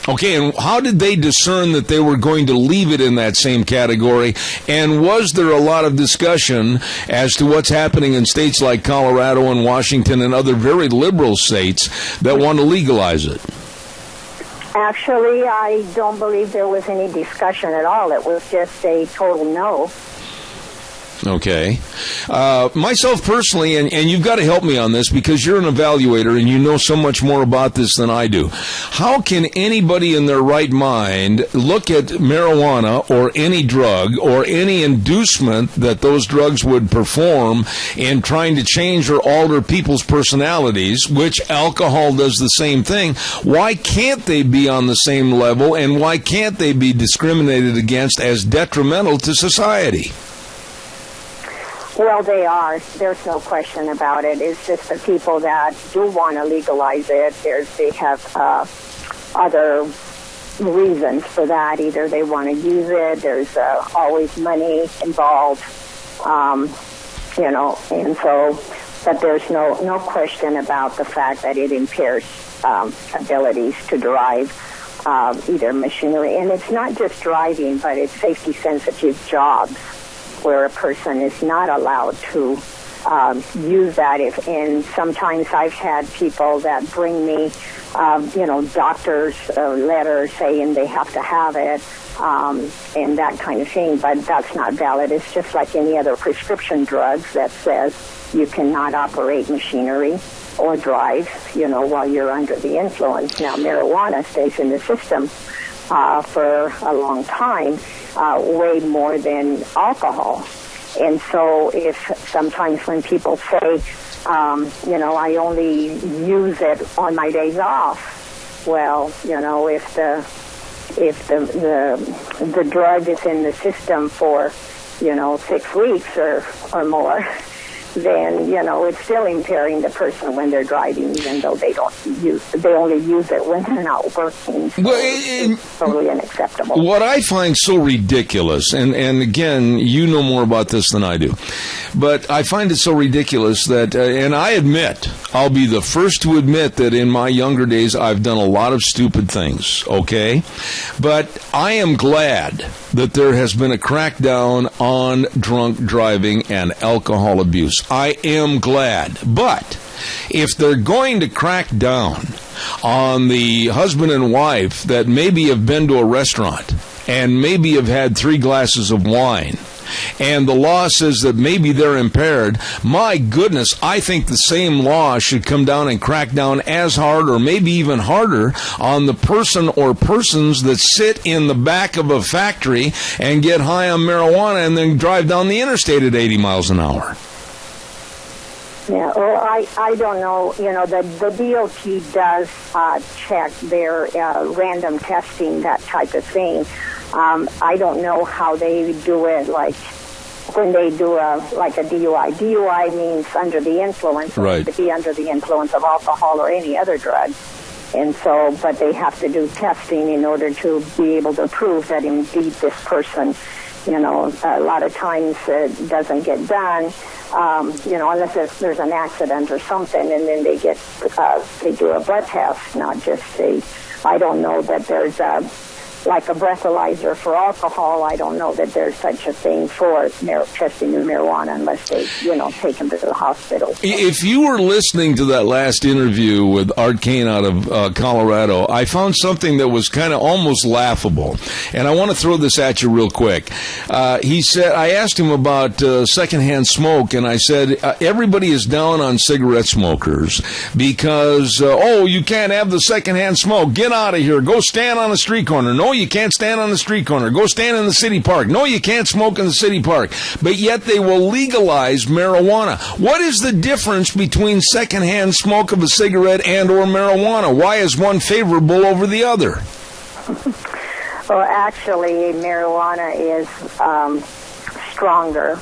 Okay, and how did they discern that they were going to leave it in that same category? And was there a lot of discussion as to what's happening in states like Colorado and Washington and other very liberal states that want to legalize it? Actually, I don't believe there was any discussion at all. It was just a total no. Okay. Myself personally, and you've got to help me on this because you're an evaluator and you know so much more about this than I do. How can anybody in their right mind look at marijuana or any drug or any inducement that those drugs would perform in trying to change or alter people's personalities, which alcohol does the same thing? Why can't they be on the same level, and why can't they be discriminated against as detrimental to society? Well, they are. There's no question about it. It's just the people that do want to legalize it, they have other reasons for that. Either they want to use it, there's always money involved, and so, but there's no question about the fact that it impairs abilities to drive either machinery. And it's not just driving, but it's safety-sensitive jobs, where a person is not allowed to use that. And sometimes I've had people that bring me, doctors' letters saying they have to have it, and that kind of thing. But that's not valid. It's just like any other prescription drugs that says you cannot operate machinery or drive, while you're under the influence. Now, marijuana stays in the system for a long time, way more than alcohol. And so if sometimes when people say, I only use it on my days off, well, if the drug is in the system for, 6 weeks or more, then, it's still impairing the person when they're driving, even though they only use it when they're not working. So it's totally unacceptable. What I find so ridiculous, and again, you know more about this than I do, but I find it so ridiculous that, and I admit, I'll be the first to admit that in my younger days I've done a lot of stupid things, okay? But I am glad that there has been a crackdown on drunk driving and alcohol abuse. I am glad. But if they're going to crack down on the husband and wife that maybe have been to a restaurant and maybe have had 3 glasses of wine, and the law says that maybe they're impaired, my goodness, I think the same law should come down and crack down as hard or maybe even harder on the person or persons that sit in the back of a factory and get high on marijuana and then drive down the interstate at 80 miles an hour. Yeah, well, I don't know. The DOT does check their random testing, that type of thing. I don't know how they do it, like when they do a DUI. DUI means under the influence, right? To be under the influence of alcohol or any other drug. And so, but they have to do testing in order to be able to prove that indeed this person, a lot of times it doesn't get done. Unless there's an accident or something, and then they do a blood test, not just I don't know that there's like a breathalyzer for alcohol. I don't know that there's such a thing for testing new marijuana unless they, take them to the hospital. If you were listening to that last interview with Art Kane out of Colorado, I found something that was kind of almost laughable, and I want to throw this at you real quick. He said, I asked him about secondhand smoke, and I said, everybody is down on cigarette smokers because, you can't have the secondhand smoke. Get out of here. Go stand on a street corner. No, you can't stand on the street corner. Go stand in the city park. No, you can't smoke in the city park. But yet they will legalize marijuana. What is the difference between secondhand smoke of a cigarette and or marijuana? Why is one favorable over the other? Well, actually, marijuana is stronger.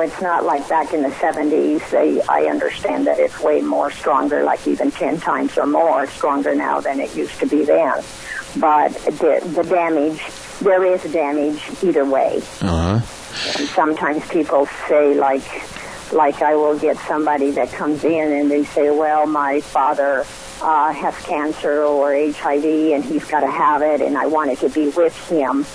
It's not like back in the 70s. I understand that it's way more stronger, like even 10 times or more stronger now than it used to be then. But the damage, there is damage either way. Uh-huh. And sometimes people say, like I will get somebody that comes in and they say, well, my father has cancer or HIV and he's got to have it and I wanted to be with him.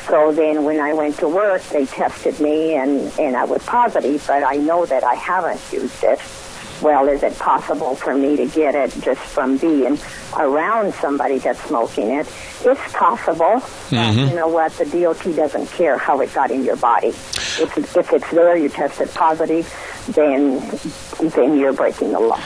So then when I went to work, they tested me, and I was positive, but I know that I haven't used it. Well, is it possible for me to get it just from being around somebody that's smoking it? It's possible. Mm-hmm. You know what? The DOT doesn't care how it got in your body. If it's there, you tested positive, then you're breaking the law.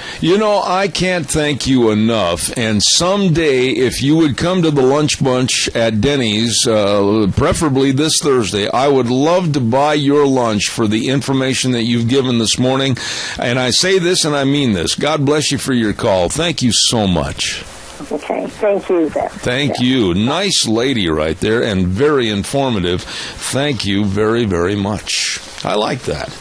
I can't thank you enough. And someday, if you would come to the lunch bunch at Denny's, preferably this Thursday, I would love to buy your lunch for the information that you've given this morning. And I say this and I mean this. God bless you for your call. Thank you so much. Okay. Thank you, Zach. Thank you. Nice lady right there and very informative. Thank you very, very much. I like that.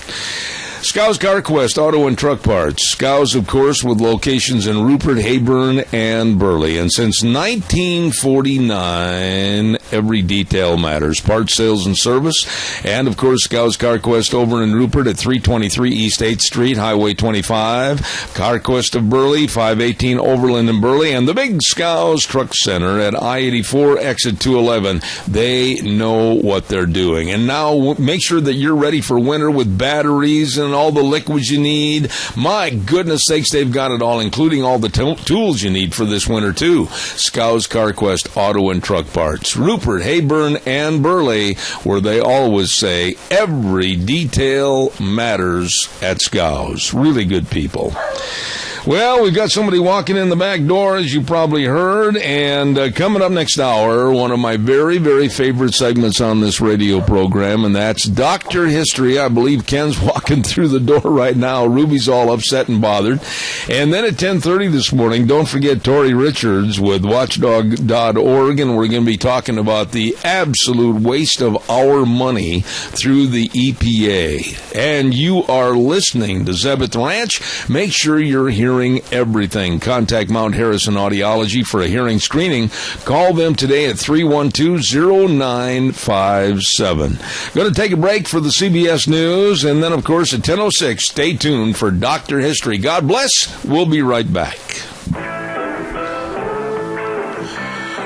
Scows CarQuest Auto and Truck Parts. Scows, of course, with locations in Rupert, Heyburn, and Burley. And since 1949, every detail matters. Parts, sales, and service. And, of course, Scows CarQuest over in Rupert at 323 East 8th Street, Highway 25. CarQuest of Burley, 518 Overland in Burley. And the big Scows Truck Center at I-84, exit 211. They know what they're doing. And now make sure that you're ready for winter with batteries and all the liquids you need. My goodness sakes, they've got it all, including all the tools you need for this winter, too. Scows CarQuest Auto and Truck Parts. Rupert, Heyburn, and Burley, where they always say every detail matters at Scows. Really good people. Well, we've got somebody walking in the back door, as you probably heard, and coming up next hour, one of my very, very favorite segments on this radio program, and that's Dr. History. I believe Ken's walking through the door right now. Ruby's all upset and bothered. And then at 10:30 this morning, don't forget Tori Richards with Watchdog.org, and we're going to be talking about the absolute waste of our money through the EPA. And you are listening to Zeb at the Ranch. Make sure you're hearing everything. Contact Mount Harrison Audiology for a hearing screening. Call them today at 312-0957. Going to take a break for the CBS News, and then, of course, at 10:06, stay tuned for Dr. History. God bless. We'll be right back.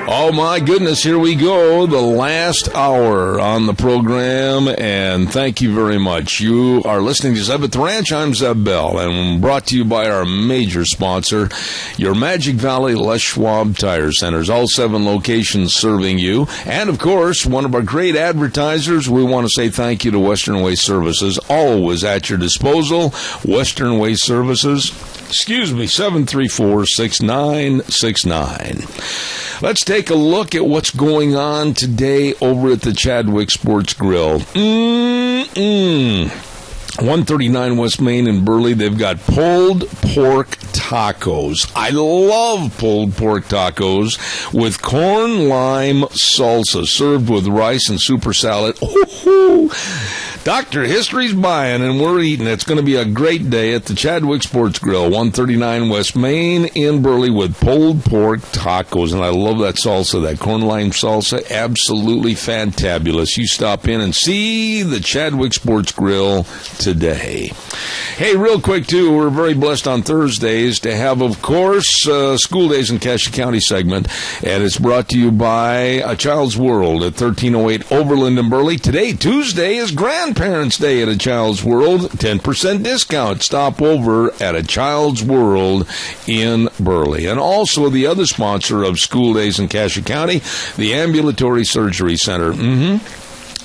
Oh, my goodness, here we go, the last hour on the program, and thank you very much. You are listening to Zeb at the Ranch. I'm Zeb Bell, and brought to you by our major sponsor, your Magic Valley Les Schwab Tire Centers, all 7 locations serving you. And, of course, one of our great advertisers, we want to say thank you to Western Waste Services, always at your disposal. Western Waste Services, 734-6969. Let's take a look at what's going on today over at the Chadwick Sports Grill. 139 West Main in Burley. They've got pulled pork tacos. I love pulled pork tacos with corn lime salsa served with rice and super salad. Ooh, Dr. History's buying, and we're eating. It's going to be a great day at the Chadwick Sports Grill, 139 West Main in Burley, with pulled pork tacos. And I love that salsa, that corn lime salsa. Absolutely fantabulous. You stop in and see the Chadwick Sports Grill today. Hey, real quick, too, we're very blessed on Thursdays to have, of course, School Days in Cassia County segment, and it's brought to you by A Child's World at 1308 Overland in Burley. Today, Tuesday, is Grandparents' Day at A Child's World. 10% discount. Stop over at A Child's World in Burley. And also the other sponsor of School Days in Cassia County, the Ambulatory Surgery Center.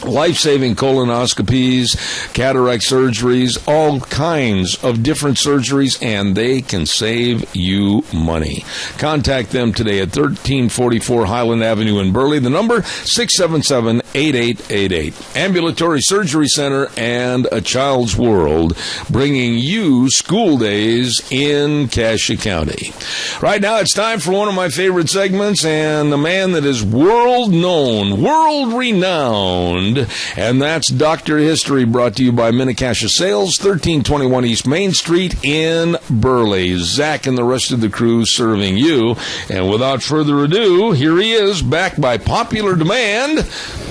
Life-saving colonoscopies, cataract surgeries, all kinds of different surgeries, and they can save you money. Contact them today at 1344 Highland Avenue in Burley. The number, 677-8888. Ambulatory Surgery Center and A Child's World, bringing you School Days in Cassia County. Right now, it's time for one of my favorite segments, and the man that is world-known, world-renowned, and that's Dr. History, brought to you by Minnecasia Sales, 1321 East Main Street in Burley. Zach and the rest of the crew serving you. And without further ado, here he is, back by popular demand,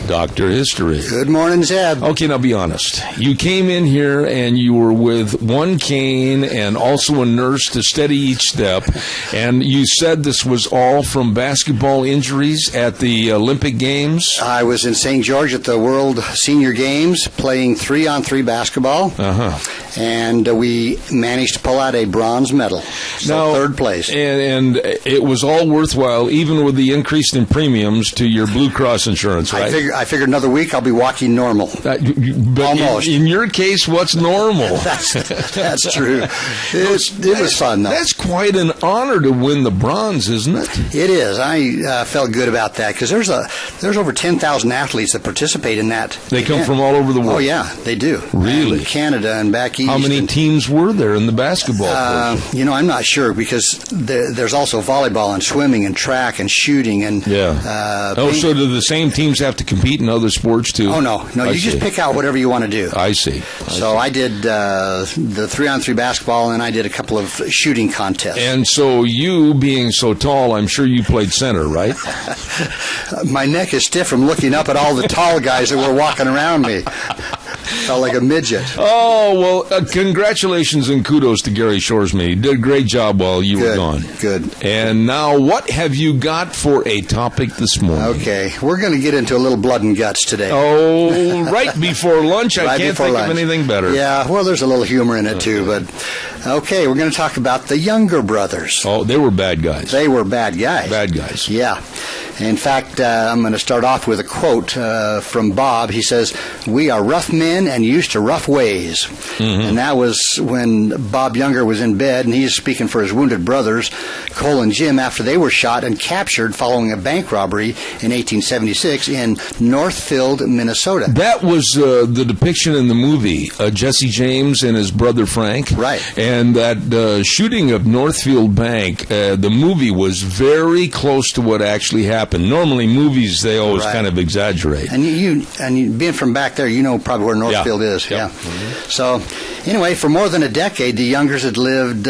Dr. History. Good morning, Zeb. Okay, now be honest. You came in here and you were with one cane and also a nurse to steady each step, and you said this was all from basketball injuries at the Olympic Games? I was in St. George at the World Senior Games playing 3-on-3 basketball, and we managed to pull out a bronze medal, so third place. And it was all worthwhile, even with the increase in premiums to your Blue Cross insurance, right? I figured another week I'll be walking normal. Almost. In your case, what's normal? That's true. It was fun, though. That's quite an honor to win the bronze, isn't it? It is. I felt good about that, because there's over 10,000 athletes that participate in that. They come from all over the world? Oh, yeah, they do. Really? And Canada and back east. How many teams were there in the basketball portion? I'm not sure, because there's also volleyball and swimming and track and shooting. And so do the same teams have to compete in other sports, too? Oh, no. You just pick out whatever you want to do. I see. I did the 3-on-3 basketball, and I did a couple of shooting contests. And so you, being so tall, I'm sure you played center, right? My neck is stiff from looking up at all the tall guys that were walking around me. Felt like a midget. Oh, well, congratulations and kudos to Gary Shoresman. He did a great job while you were gone. Good. And now, what have you got for a topic this morning? Okay, we're going to get into a little blood and guts today. Oh, right before lunch. I can't think of anything better. Yeah, well, there's a little humor in it, too. But, okay, we're going to talk about the Younger brothers. Oh, they were bad guys. They were bad guys. Bad guys. Yeah. In fact, I'm going to start off with a quote from Bob. He says, "We are rough men and used to rough ways." And that was when Bob Younger was in bed, and he's speaking for his wounded brothers, Cole and Jim, after they were shot and captured following a bank robbery in 1876 in Northfield, Minnesota. That was the depiction in the movie, Jesse James and his brother Frank. Right. And that shooting of Northfield Bank, the movie was very close to what actually happened. Normally, movies, they always kind of exaggerate. And you being from back there, you know probably where Northfield is. Yep. Yeah. So, anyway, for more than a decade, the Youngers had lived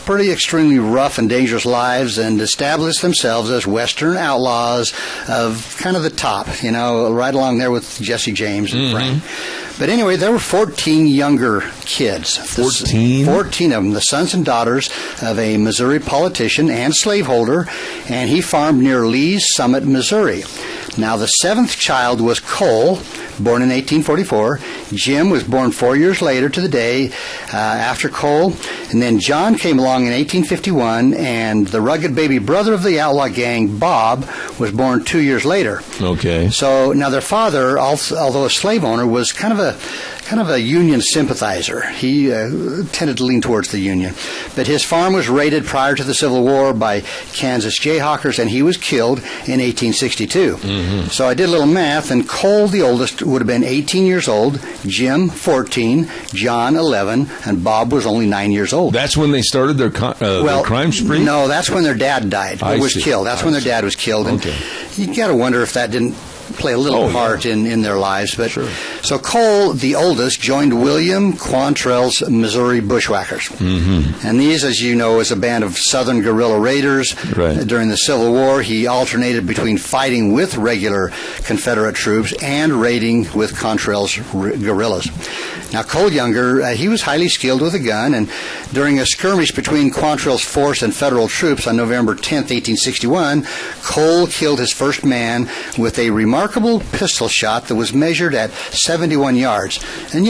pretty extremely rough and dangerous lives and established themselves as Western outlaws of kind of the top, right along there with Jesse James and Frank. But anyway, there were 14 Younger kids. 14? 14 of them, the sons and daughters of a Missouri politician and slaveholder, and he farmed near Lee's Summit, Missouri. Now, the seventh child was Cole, born in 1844. Jim was born 4 years later to the day after Cole. And then John came along in 1851, and the rugged baby brother of the outlaw gang, Bob, was born 2 years later. Okay. So now their father, although a slave owner, was kind of a Union sympathizer. He tended to lean towards the Union. But his farm was raided prior to the Civil War by Kansas Jayhawkers, and he was killed in 1862. So I did a little math, and Cole, the oldest, would have been 18 years old, Jim, 14, John, 11, and Bob was only 9 years old. That's when they started their crime spree? No, that's when their dad died. Was killed. That's when their dad was killed. And you got to wonder if that didn't play a little part in their lives. But so Cole, the oldest, joined William Quantrell's Missouri Bushwhackers. And these, as you know, is a band of Southern guerrilla raiders. During the Civil War, he alternated between fighting with regular Confederate troops and raiding with Quantrell's guerrillas. Now, Cole Younger, he was highly skilled with a gun, and during a skirmish between Quantrell's force and Federal troops on November 10th, 1861, Cole killed his first man with a remarkable pistol shot that was measured at 71 yards. And,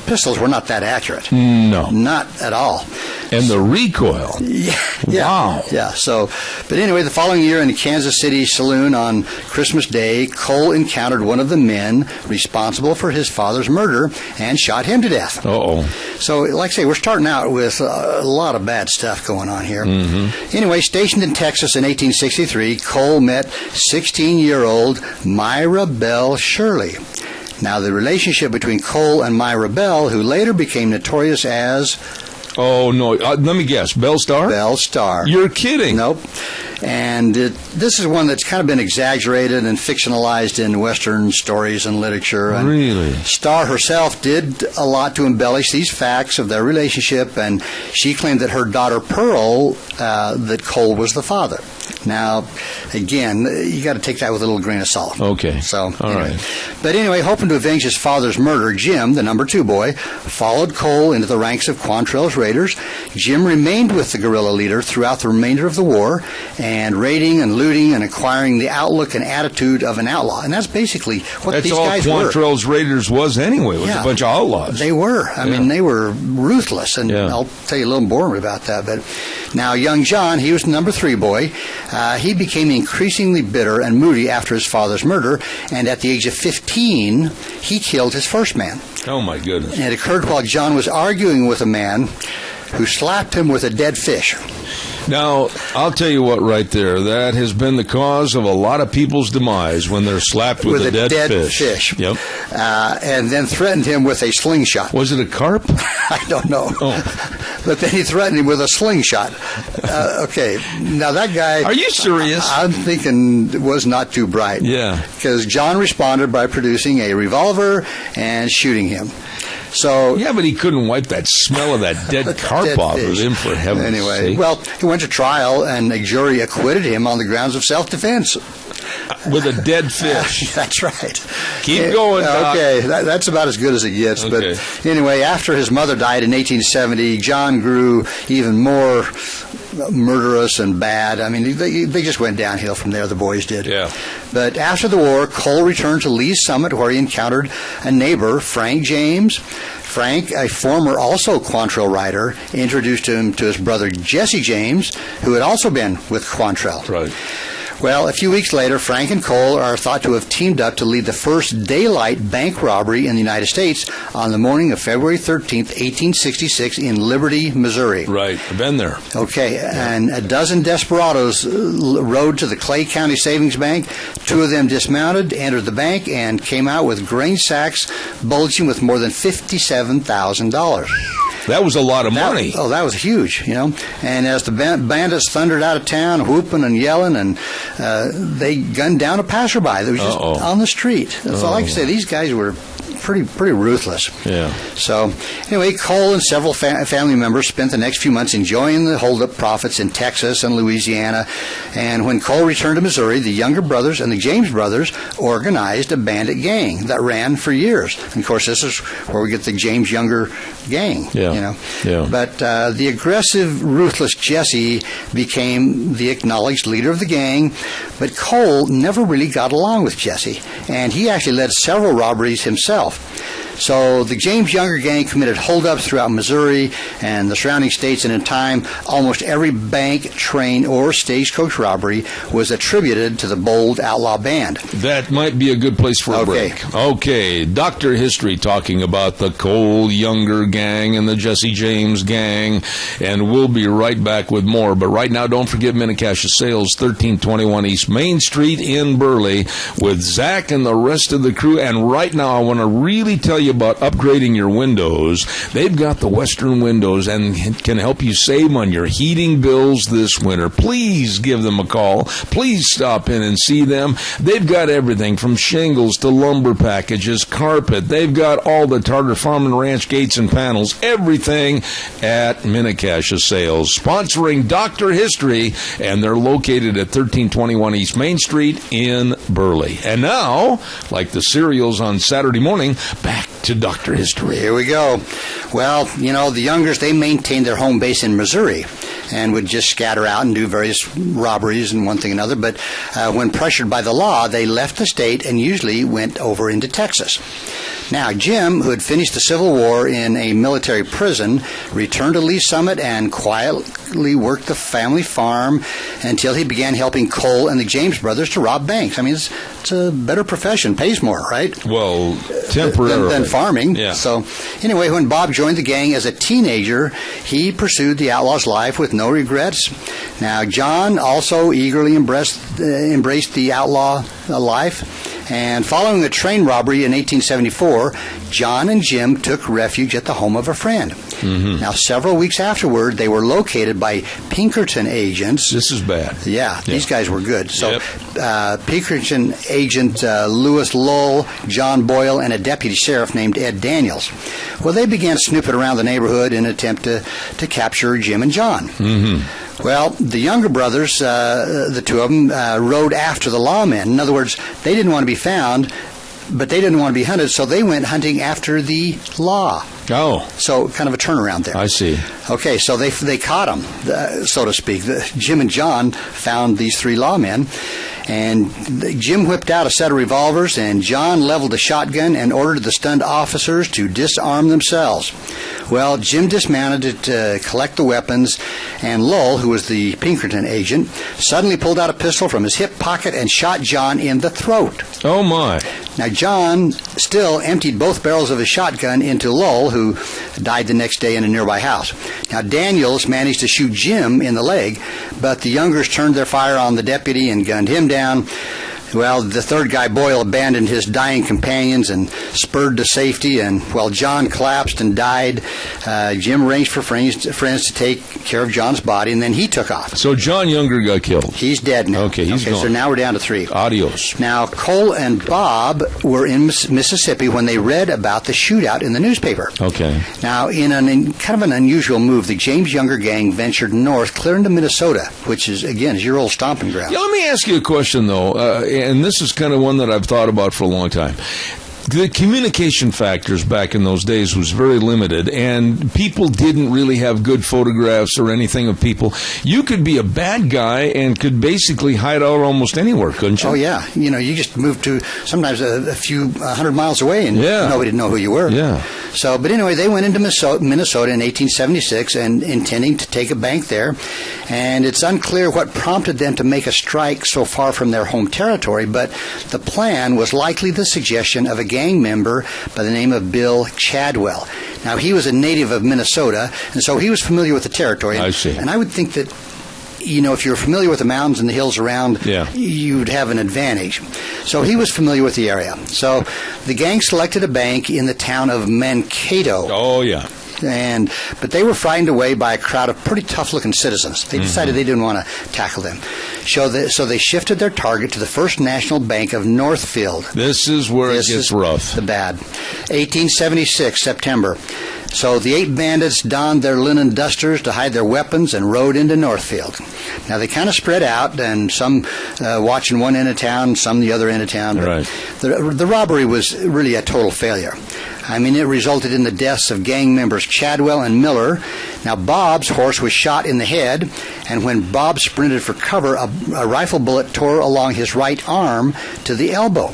pistols were not that accurate. No. Not at all. And the recoil. Wow. Yeah, but anyway, the following year in the Kansas City saloon on Christmas Day, Cole encountered one of the men responsible for his father's murder and shot him to death. So, like I say, we're starting out with a lot of bad stuff going on here. Anyway, stationed in Texas in 1863, Cole met 16-year-old Myra Bell Shirley. Now, the relationship between Cole and Myra Bell, who later became notorious as... Oh, no. Let me guess. Belle Starr? Belle Starr. You're kidding. Nope. And this is one that's kind of been exaggerated and fictionalized in Western stories and literature. And really? Starr herself did a lot to embellish these facts of their relationship, and she claimed that her daughter Pearl, that Cole was the father. Now, again, you got to take that with a little grain of salt. Okay. So, all right. But anyway, hoping to avenge his father's murder, Jim, the number 2 boy, followed Cole into the ranks of Quantrell's raiders. Jim remained with the guerrilla leader throughout the remainder of the war, and raiding and looting and acquiring the outlook and attitude of an outlaw. And that's basically what these guys were. That's all Quantrell's raiders was anyway, was a bunch of outlaws. They were. I mean, they were ruthless, and I'll tell you a little more about that. But now, young John, he was the number 3 boy. He became increasingly bitter and moody after his father's murder, and at the age of 15, he killed his first man. Oh, my goodness. And it occurred while John was arguing with a man who slapped him with a dead fish. Now, I'll tell you what right there. That has been the cause of a lot of people's demise when they're slapped with a dead fish. Yep. And then threatened him with a slingshot. Was it a carp? I don't know. But then he threatened him with a slingshot. Okay. Now, that guy... Are you serious? I'm thinking was not too bright. Yeah. Because John responded by producing a revolver and shooting him. So yeah, but he couldn't wipe that smell of that dead carp off of him, for heaven's sake. Well, he went to trial, and a jury acquitted him on the grounds of self-defense. With a dead fish. That's right. Keep going, Doc. Okay, that's about as good as it gets. Okay. But anyway, after his mother died in 1870, John grew even more murderous and bad. I mean, they just went downhill from there, the boys did. Yeah. But after the war, Cole returned to Lee's Summit, where he encountered a neighbor, Frank James. Frank, a former also Quantrell rider, introduced him to his brother Jesse James, who had also been with Quantrell. Right. Well, a few weeks later, Frank and Cole are thought to have teamed up to lead the first daylight bank robbery in the United States on the morning of February 13th, 1866 in Liberty, Missouri. Right. I've been there. Okay. And a dozen desperados rode to the Clay County Savings Bank. Two of them dismounted, entered the bank, and came out with grain sacks bulging with more than $57,000. That was a lot of money. That was huge, And as the bandits thundered out of town, whooping and yelling, and they gunned down a passerby that was just on the street. That's all I can say. These guys were pretty ruthless. Yeah. So, anyway, Cole and several family members spent the next few months enjoying the holdup profits in Texas and Louisiana. And when Cole returned to Missouri, the Younger brothers and the James brothers organized a bandit gang that ran for years. And, of course, this is where we get the James Younger gang. Yeah. But the aggressive, ruthless Jesse became the acknowledged leader of the gang. But Cole never really got along with Jesse, and he actually led several robberies himself. So the James Younger gang committed holdups throughout Missouri and the surrounding states, and in time, almost every bank, train, or stagecoach robbery was attributed to the bold outlaw band. That might be a good place for a break. Okay, Dr. History talking about the Cole Younger gang and the Jesse James gang, and we'll be right back with more. But right now, don't forget Mini-Cash Sales, 1321 East Main Street in Burley, with Zach and the rest of the crew. And right now, I want to really tell you about upgrading your windows. They've got the Western windows and can help you save on your heating bills this winter. Please give them a call. Please stop in and see them. They've got everything from shingles to lumber packages, carpet. They've got all the Tartar Farm and Ranch gates and panels, everything at Mini-Cash Sales. Sponsoring Dr. History, and they're located at 1321 East Main Street in Burley. And now, like the cereals on Saturday morning, back to Dr. History. Here we go. Well, the Youngers, they maintained their home base in Missouri and would just scatter out and do various robberies and one thing and another. But when pressured by the law, they left the state and usually went over into Texas. Now, Jim, who had finished the Civil War in a military prison, returned to Lee Summit and quietly worked the family farm until he began helping Cole and the James brothers to rob banks. I mean, it's a better profession, pays more, right? Well, temporarily. Than farming. Yeah. So, anyway, when Bob joined the gang as a teenager, he pursued the outlaw's life with no regrets. Now, John also eagerly embraced the outlaw life. And following a train robbery in 1874, John and Jim took refuge at the home of a friend. Mm-hmm. Now, several weeks afterward, they were located by Pinkerton agents. This is bad. Yeah, these guys were good. So, Pinkerton agent Lewis Lull, John Boyle, and a deputy sheriff named Ed Daniels. Well, they began snooping around the neighborhood in an attempt to capture Jim and John. Mm-hmm. Well, the Younger brothers, the two of them, rode after the lawmen. In other words, they didn't want to be found, but they didn't want to be hunted, so they went hunting after the law. Oh. So kind of a turnaround there. I see. Okay, so they caught them, so to speak. Jim and John found these three lawmen, and Jim whipped out a set of revolvers, and John leveled a shotgun and ordered the stunned officers to disarm themselves. Well, Jim dismounted to collect the weapons, and Lull, who was the Pinkerton agent, suddenly pulled out a pistol from his hip pocket and shot John in the throat. Oh, my. Now, John still emptied both barrels of his shotgun into Lull, who died the next day in a nearby house. Now, Daniels managed to shoot Jim in the leg, but the Youngers turned their fire on the deputy and gunned him down. Well, the third guy, Boyle, abandoned his dying companions and spurred to safety, and while John collapsed and died, Jim arranged for friends to take care of John's body, and then he took off. So John Younger got killed. He's dead now. Okay, he's gone. So now we're down to three. Adios. Now, Cole and Bob were in Mississippi when they read about the shootout in the newspaper. Okay. Now, in kind of an unusual move, the James Younger gang ventured north, clear into Minnesota, which is, again, is your old stomping ground. Yeah, let me ask you a question, though. And this is kind of one that I've thought about for a long time. the communication factors back in those days was very limited, and people didn't really have good photographs or anything of people. You could be a bad guy and could basically hide out almost anywhere, couldn't you? Oh, yeah. You just moved to sometimes a few 100 miles away, and nobody didn't know who you were. Yeah. So, but anyway, they went into Minnesota in 1876 and intending to take a bank there, and it's unclear what prompted them to make a strike so far from their home territory, but the plan was likely the suggestion of a gang member by the name of Bill Chadwell. Now, he was a native of Minnesota, and so he was familiar with the territory. I see. And I would think that, if you're familiar with the mountains and the hills around, you'd have an advantage. So he was familiar with the area. So the gang selected a bank in the town of Mankato. Oh, yeah. But they were frightened away by a crowd of pretty tough-looking citizens. They decided they didn't want to tackle them. So they shifted their target to the First National Bank of Northfield. This is where it gets rough. The bad. 1876, September. So the 8 bandits donned their linen dusters to hide their weapons and rode into Northfield. Now, they kind of spread out, and some watching one end of town, some the other end of town. Right. The robbery was really a total failure. I mean, it resulted in the deaths of gang members Chadwell and Miller. Now, Bob's horse was shot in the head, and when Bob sprinted for cover, a rifle bullet tore along his right arm to the elbow.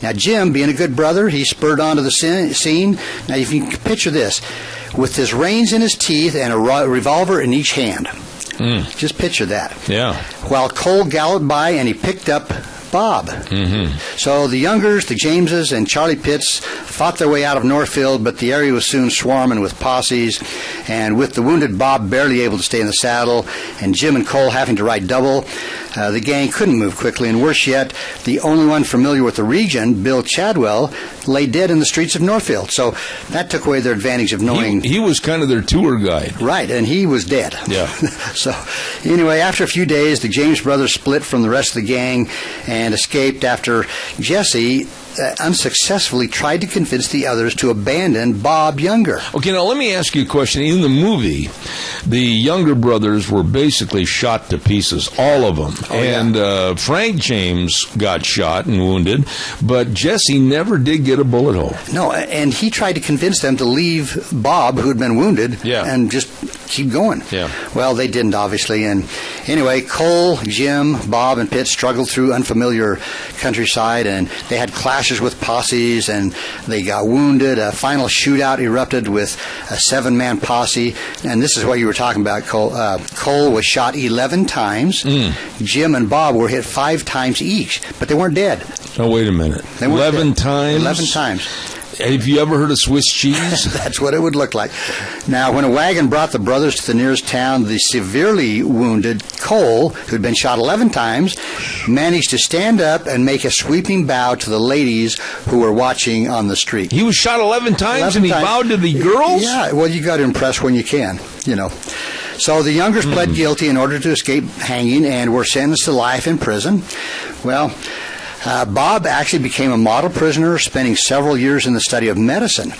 Now, Jim, being a good brother, he spurred onto the scene. Now, if you can picture this, with his reins in his teeth and a revolver in each hand. Just picture that. Yeah. While Cole galloped by and he picked up Bob. So the Youngers, the Jameses, and Charlie Pitts fought their way out of Northfield, but the area was soon swarming with posses, and with the wounded Bob barely able to stay in the saddle, and Jim and Cole having to ride double, the gang couldn't move quickly, and worse yet, the only one familiar with the region, Bill Chadwell, lay dead in the streets of Northfield. So that took away their advantage of knowing... He was kind of their tour guide. Right, and he was dead. Yeah. So anyway, after a few days, the James brothers split from the rest of the gang and escaped after Jesse unsuccessfully tried to convince the others to abandon Bob Younger. Okay, now let me ask you a question. In the movie, the Younger brothers were basically shot to pieces, all of them. Frank James got shot and wounded, but Jesse never did get a bullet hole. No, and he tried to convince them to leave Bob, who had been wounded, and just keep going. Yeah. Well, they didn't, obviously. And anyway, Cole, Jim, Bob, and Pitt struggled through unfamiliar countryside, and they had clashes with posses, and they got wounded. A final shootout erupted with a 7-man posse, and this is what you were talking about, Cole. Cole was shot 11 times. Jim and Bob were hit 5 times each, but they weren't dead. Oh, wait a minute. 11 times? 11 times. Have you ever heard of Swiss cheese? That's what it would look like. Now, when a wagon brought the brothers to the nearest town, the severely wounded Cole, who'd been shot 11 times, managed to stand up and make a sweeping bow to the ladies who were watching on the street. He was shot 11 times and he bowed to the girls? Yeah, well, you got to impress when you can, So the Youngers pled guilty in order to escape hanging and were sentenced to life in prison. Well, Bob actually became a model prisoner, spending several years in the study of medicine,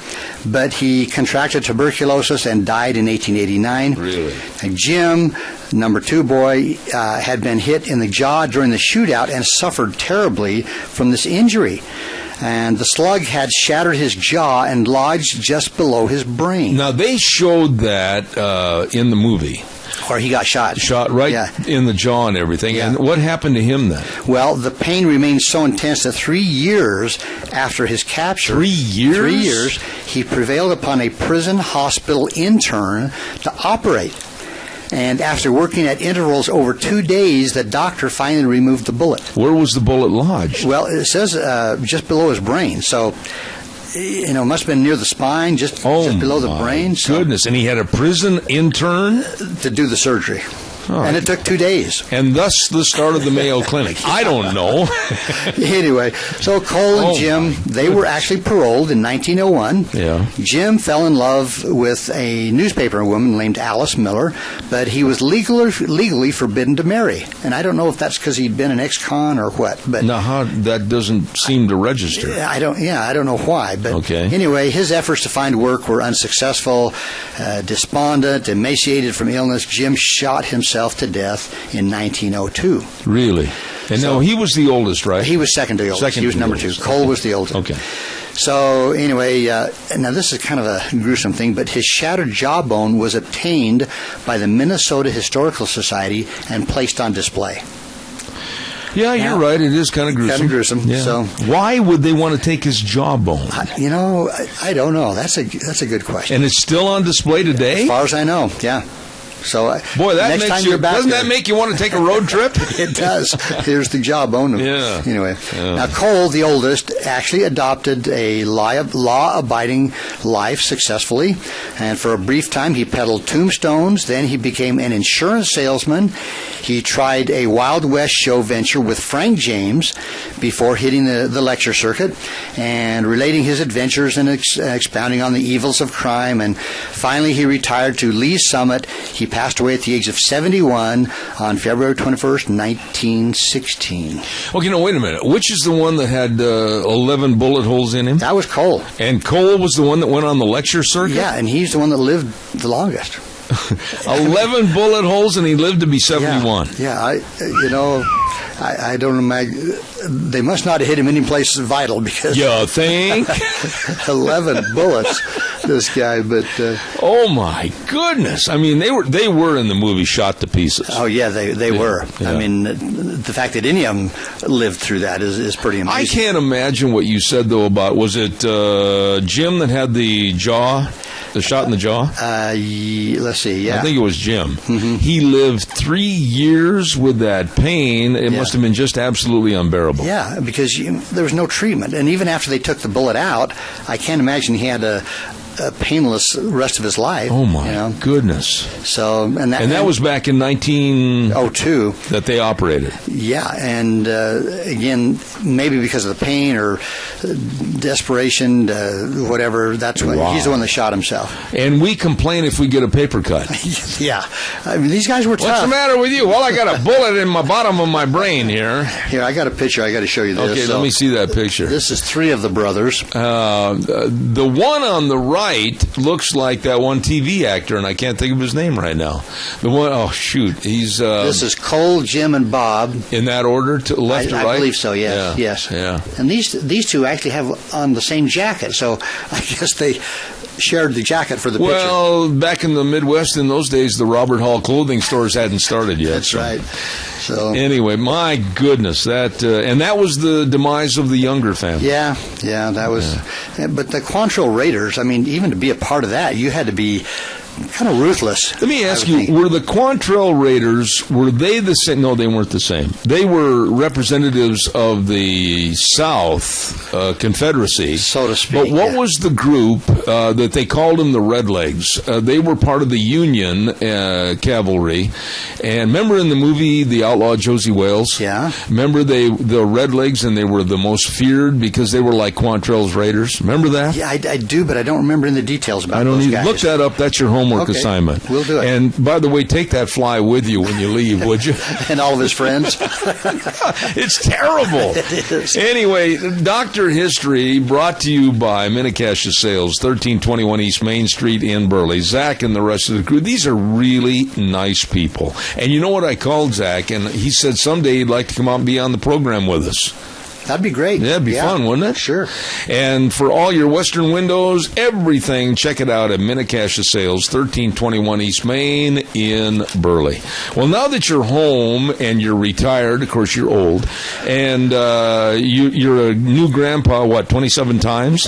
but he contracted tuberculosis and died in 1889. Really? And Jim, number 2 boy, had been hit in the jaw during the shootout and suffered terribly from this injury. And the slug had shattered his jaw and lodged just below his brain. Now, they showed that in the movie. Or he got shot. Shot right in the jaw and everything. Yeah. And what happened to him then? Well, the pain remained so intense that 3 years after his capture... 3 years? 3 years, he prevailed upon a prison hospital intern to operate. And after working at intervals over 2 days, the doctor finally removed the bullet. Where was the bullet lodged? Well, it says just below his brain. So... it must have been near the spine, just below the brain. So. Goodness, and he had a prison intern? To do the surgery. Oh. And it took 2 days. And thus the start of the Mayo Clinic. I don't know. Anyway, so Cole and Jim, they were actually paroled in 1901. Yeah. Jim fell in love with a newspaper woman named Alice Miller, but he was legally forbidden to marry. And I don't know if that's because he'd been an ex-con or what. But now, that doesn't seem to register. I don't know why. But anyway, his efforts to find work were unsuccessful. Despondent, emaciated from illness, Jim shot himself to death in 1902. Really? And so, he was the oldest, right? He was second to the oldest. He was number 2. Cole was the oldest. Okay. So anyway, now this is kind of a gruesome thing, but his shattered jawbone was obtained by the Minnesota Historical Society and placed on display. Yeah, you're right. It is kind of gruesome. Kind of gruesome. Yeah. So, why would they want to take his jawbone? I don't know. That's a good question. And it's still on display today? As far as I know, yeah. So, boy, that next makes time you. you're back Doesn't there, that make you want to take a road trip? It does. Here's the jawbone. Yeah. Anyway, Yeah. now Cole, the oldest, actually adopted a law-abiding life successfully, and for a brief time he peddled tombstones. Then he became an insurance salesman. He tried a Wild West show venture with Frank James before hitting the lecture circuit and relating his adventures and expounding on the evils of crime. And finally, he retired to Lee's Summit. He passed away at the age of 71 on February 21st, 1916. Okay, no, wait a minute. Which is the one that had 11 bullet holes in him? That was Cole. And Cole was the one that went on the lecture circuit? Yeah, and he's the one that lived the longest. 11 bullet holes, and he lived to be 71. Yeah, I don't imagine. They must not have hit him any place vital because. You think? 11 bullets, this guy. But oh my goodness! I mean, they were in the movie Shot to Pieces. Oh yeah, they were. Yeah. I mean, the fact that any of them lived through that is pretty amazing. I can't imagine what you said though about, was it Jim that had the jaw? The shot in the jaw? Let's see, yeah. I think it was Jim. Mm-hmm. He lived 3 years with that pain. It must have been just absolutely unbearable. Yeah, because there was no treatment. And even after they took the bullet out, I can't imagine he had a painless rest of his life. Oh, my goodness. So, and that was back in 1902 that they operated. Yeah, and again, maybe because of the pain or desperation, whatever, that's what he's the one that shot himself. And we complain if we get a paper cut. Yeah. I mean, these guys were tough. What's the matter with you? Well, I got a bullet in my bottom of my brain here. Here, I got a picture. I got to show you this. Okay, let me see that picture. This is 3 of the brothers. The one on the right looks like that one TV actor, and I can't think of his name right now. The one, oh shoot, he's. This is Cole, Jim, and Bob. In that order, to left to right. I believe so. Yes. Yeah. Yes. Yeah. And these two actually have on the same jacket, so I guess they shared the jacket for the picture. Well, back in the Midwest in those days, the Robert Hall clothing stores hadn't started yet. That's right. So anyway, my goodness, that and that was the demise of the Younger family. Yeah, that was. Yeah. But the Quantrill Raiders, I mean, even to be a part of that, you had to be kind of ruthless. Let me ask you, were the Quantrill Raiders, were they the same? No, they weren't the same. They were representatives of the South Confederacy, so to speak. But what was the group that they called them the Redlegs? They were part of the Union cavalry. And remember in the movie The Outlaw Josie Wales? Yeah. Remember the Redlegs, and they were the most feared because they were like Quantrill's Raiders? Remember that? Yeah, I do, but I don't remember in the details about those guys. Look that up. That's your homework assignment. We'll do it. And by the way, take that fly with you when you leave, would you? And all of his friends. It's terrible. It is. Anyway, Dr. History brought to you by Minnecash Sales, 1321 East Main Street in Burley. Zach and the rest of the crew, these are really nice people. And you know what I called Zach? And he said someday he'd like to come out and be on the program with us. That'd be great. Yeah, it'd be fun, wouldn't it? Sure. And for all your Western windows, everything, check it out at Minnecash Sales, 1321 East Main in Burley. Well, now that you're home and you're retired, of course you're old, and you're a new grandpa, 27 times?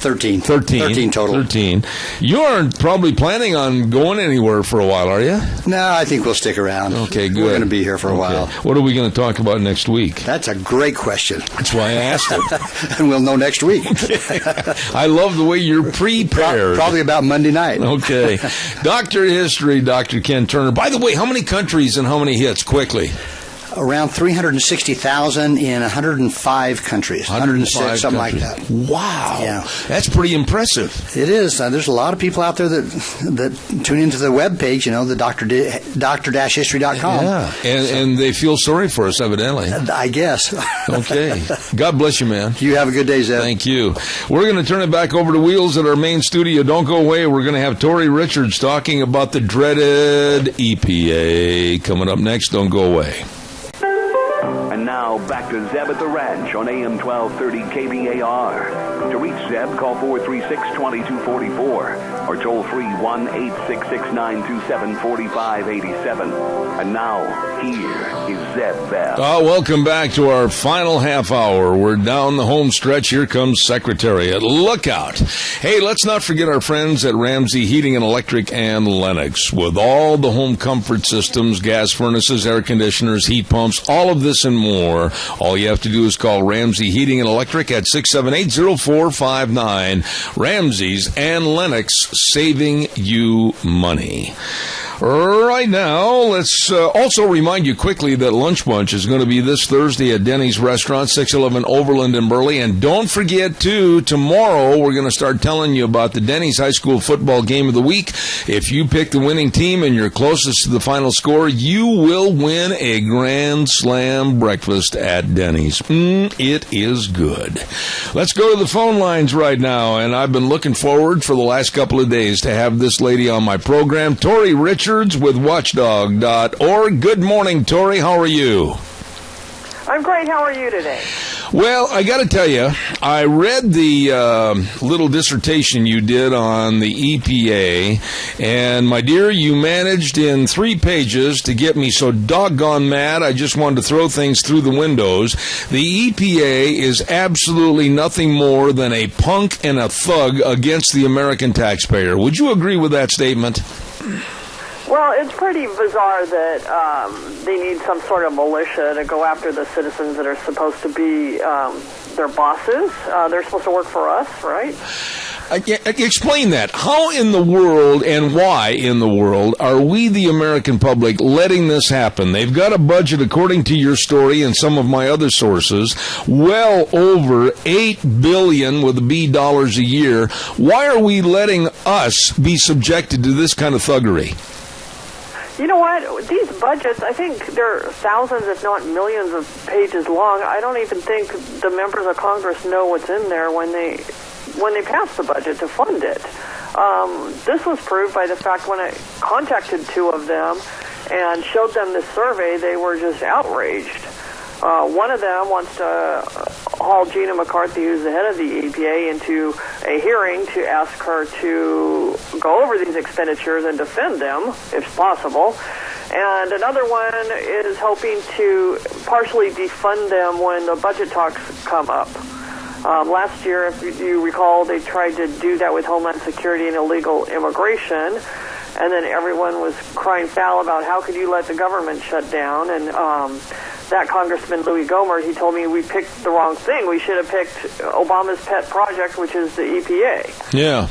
13 total. 13. You aren't probably planning on going anywhere for a while, are you? No, I think we'll stick around. Okay, good. We're going to be here for a while. What are we going to talk about next week? That's a great question. That's why I asked it. And we'll know next week. I love the way you're prepared. Probably about Monday night. Okay. Dr. History, Dr. Ken Turner. By the way, how many countries and how many hits, quickly? Around 360,000 in 105 countries. 106, something like that. Wow. Yeah. That's pretty impressive. It is. There's a lot of people out there that tune into the webpage, the doctor-history.com. Yeah. And they feel sorry for us, evidently. I guess. Okay. God bless you, man. You have a good day, Zeb. Thank you. We're going to turn it back over to Wheels at our main studio. Don't go away. We're going to have Tori Richards talking about the dreaded EPA coming up next. Don't go away. And And now, back to Zeb at the Ranch on AM 1230 KBAR. To reach Zeb, call 436-2244 or toll free 1-866-927-4587. And now, here is Zeb Bell. Welcome back to our final half hour. We're down the home stretch. Here comes Secretariat. Look out. Hey, let's not forget our friends at Ramsey Heating and Electric and Lennox. With all the home comfort systems, gas furnaces, air conditioners, heat pumps, all of this and more, all you have to do is call Ramsey Heating and Electric at 678-0459. Ramsey's and Lennox, saving you money. Right now, let's also remind you quickly that Lunch Bunch is going to be this Thursday at Denny's Restaurant, 611 Overland in Burley. And don't forget, too, tomorrow we're going to start telling you about the Denny's High School Football Game of the Week. If you pick the winning team and you're closest to the final score, you will win a Grand Slam breakfast at Denny's. It is good. Let's go to the phone lines right now. And I've been looking forward for the last couple of days to have this lady on my program, Tori Richards with Watchdog.org. Good morning, Tori. How are you? I'm great. How are you today? Well, I got to tell you, I read the little dissertation you did on the EPA, and my dear, you managed in 3 pages to get me so doggone mad I just wanted to throw things through the windows. The EPA is absolutely nothing more than a punk and a thug against the American taxpayer. Would you agree with that statement? Well, it's pretty bizarre that they need some sort of militia to go after the citizens that are supposed to be their bosses. They're supposed to work for us, right? Explain that. How in the world and why in the world are we, the American public, letting this happen? They've got a budget, according to your story and some of my other sources, well over $8 billion with a B dollars a year. Why are we letting us be subjected to this kind of thuggery? You know what? These budgets, I think they're thousands, if not millions of pages long. I don't even think the members of Congress know what's in there when they pass the budget to fund it. This was proved by the fact when I contacted 2 of them and showed them this survey, they were just outraged. One of them wants to haul Gina McCarthy, who's the head of the EPA, into a hearing to ask her to go over these expenditures and defend them, if possible. And another one is hoping to partially defund them when the budget talks come up. Last year, if you recall, they tried to do that with Homeland Security and illegal immigration. And then everyone was crying foul about how could you let the government shut down. And that Congressman Louis Gohmert, he told me we picked the wrong thing. We should have picked Obama's pet project, which is the EPA. Yeah.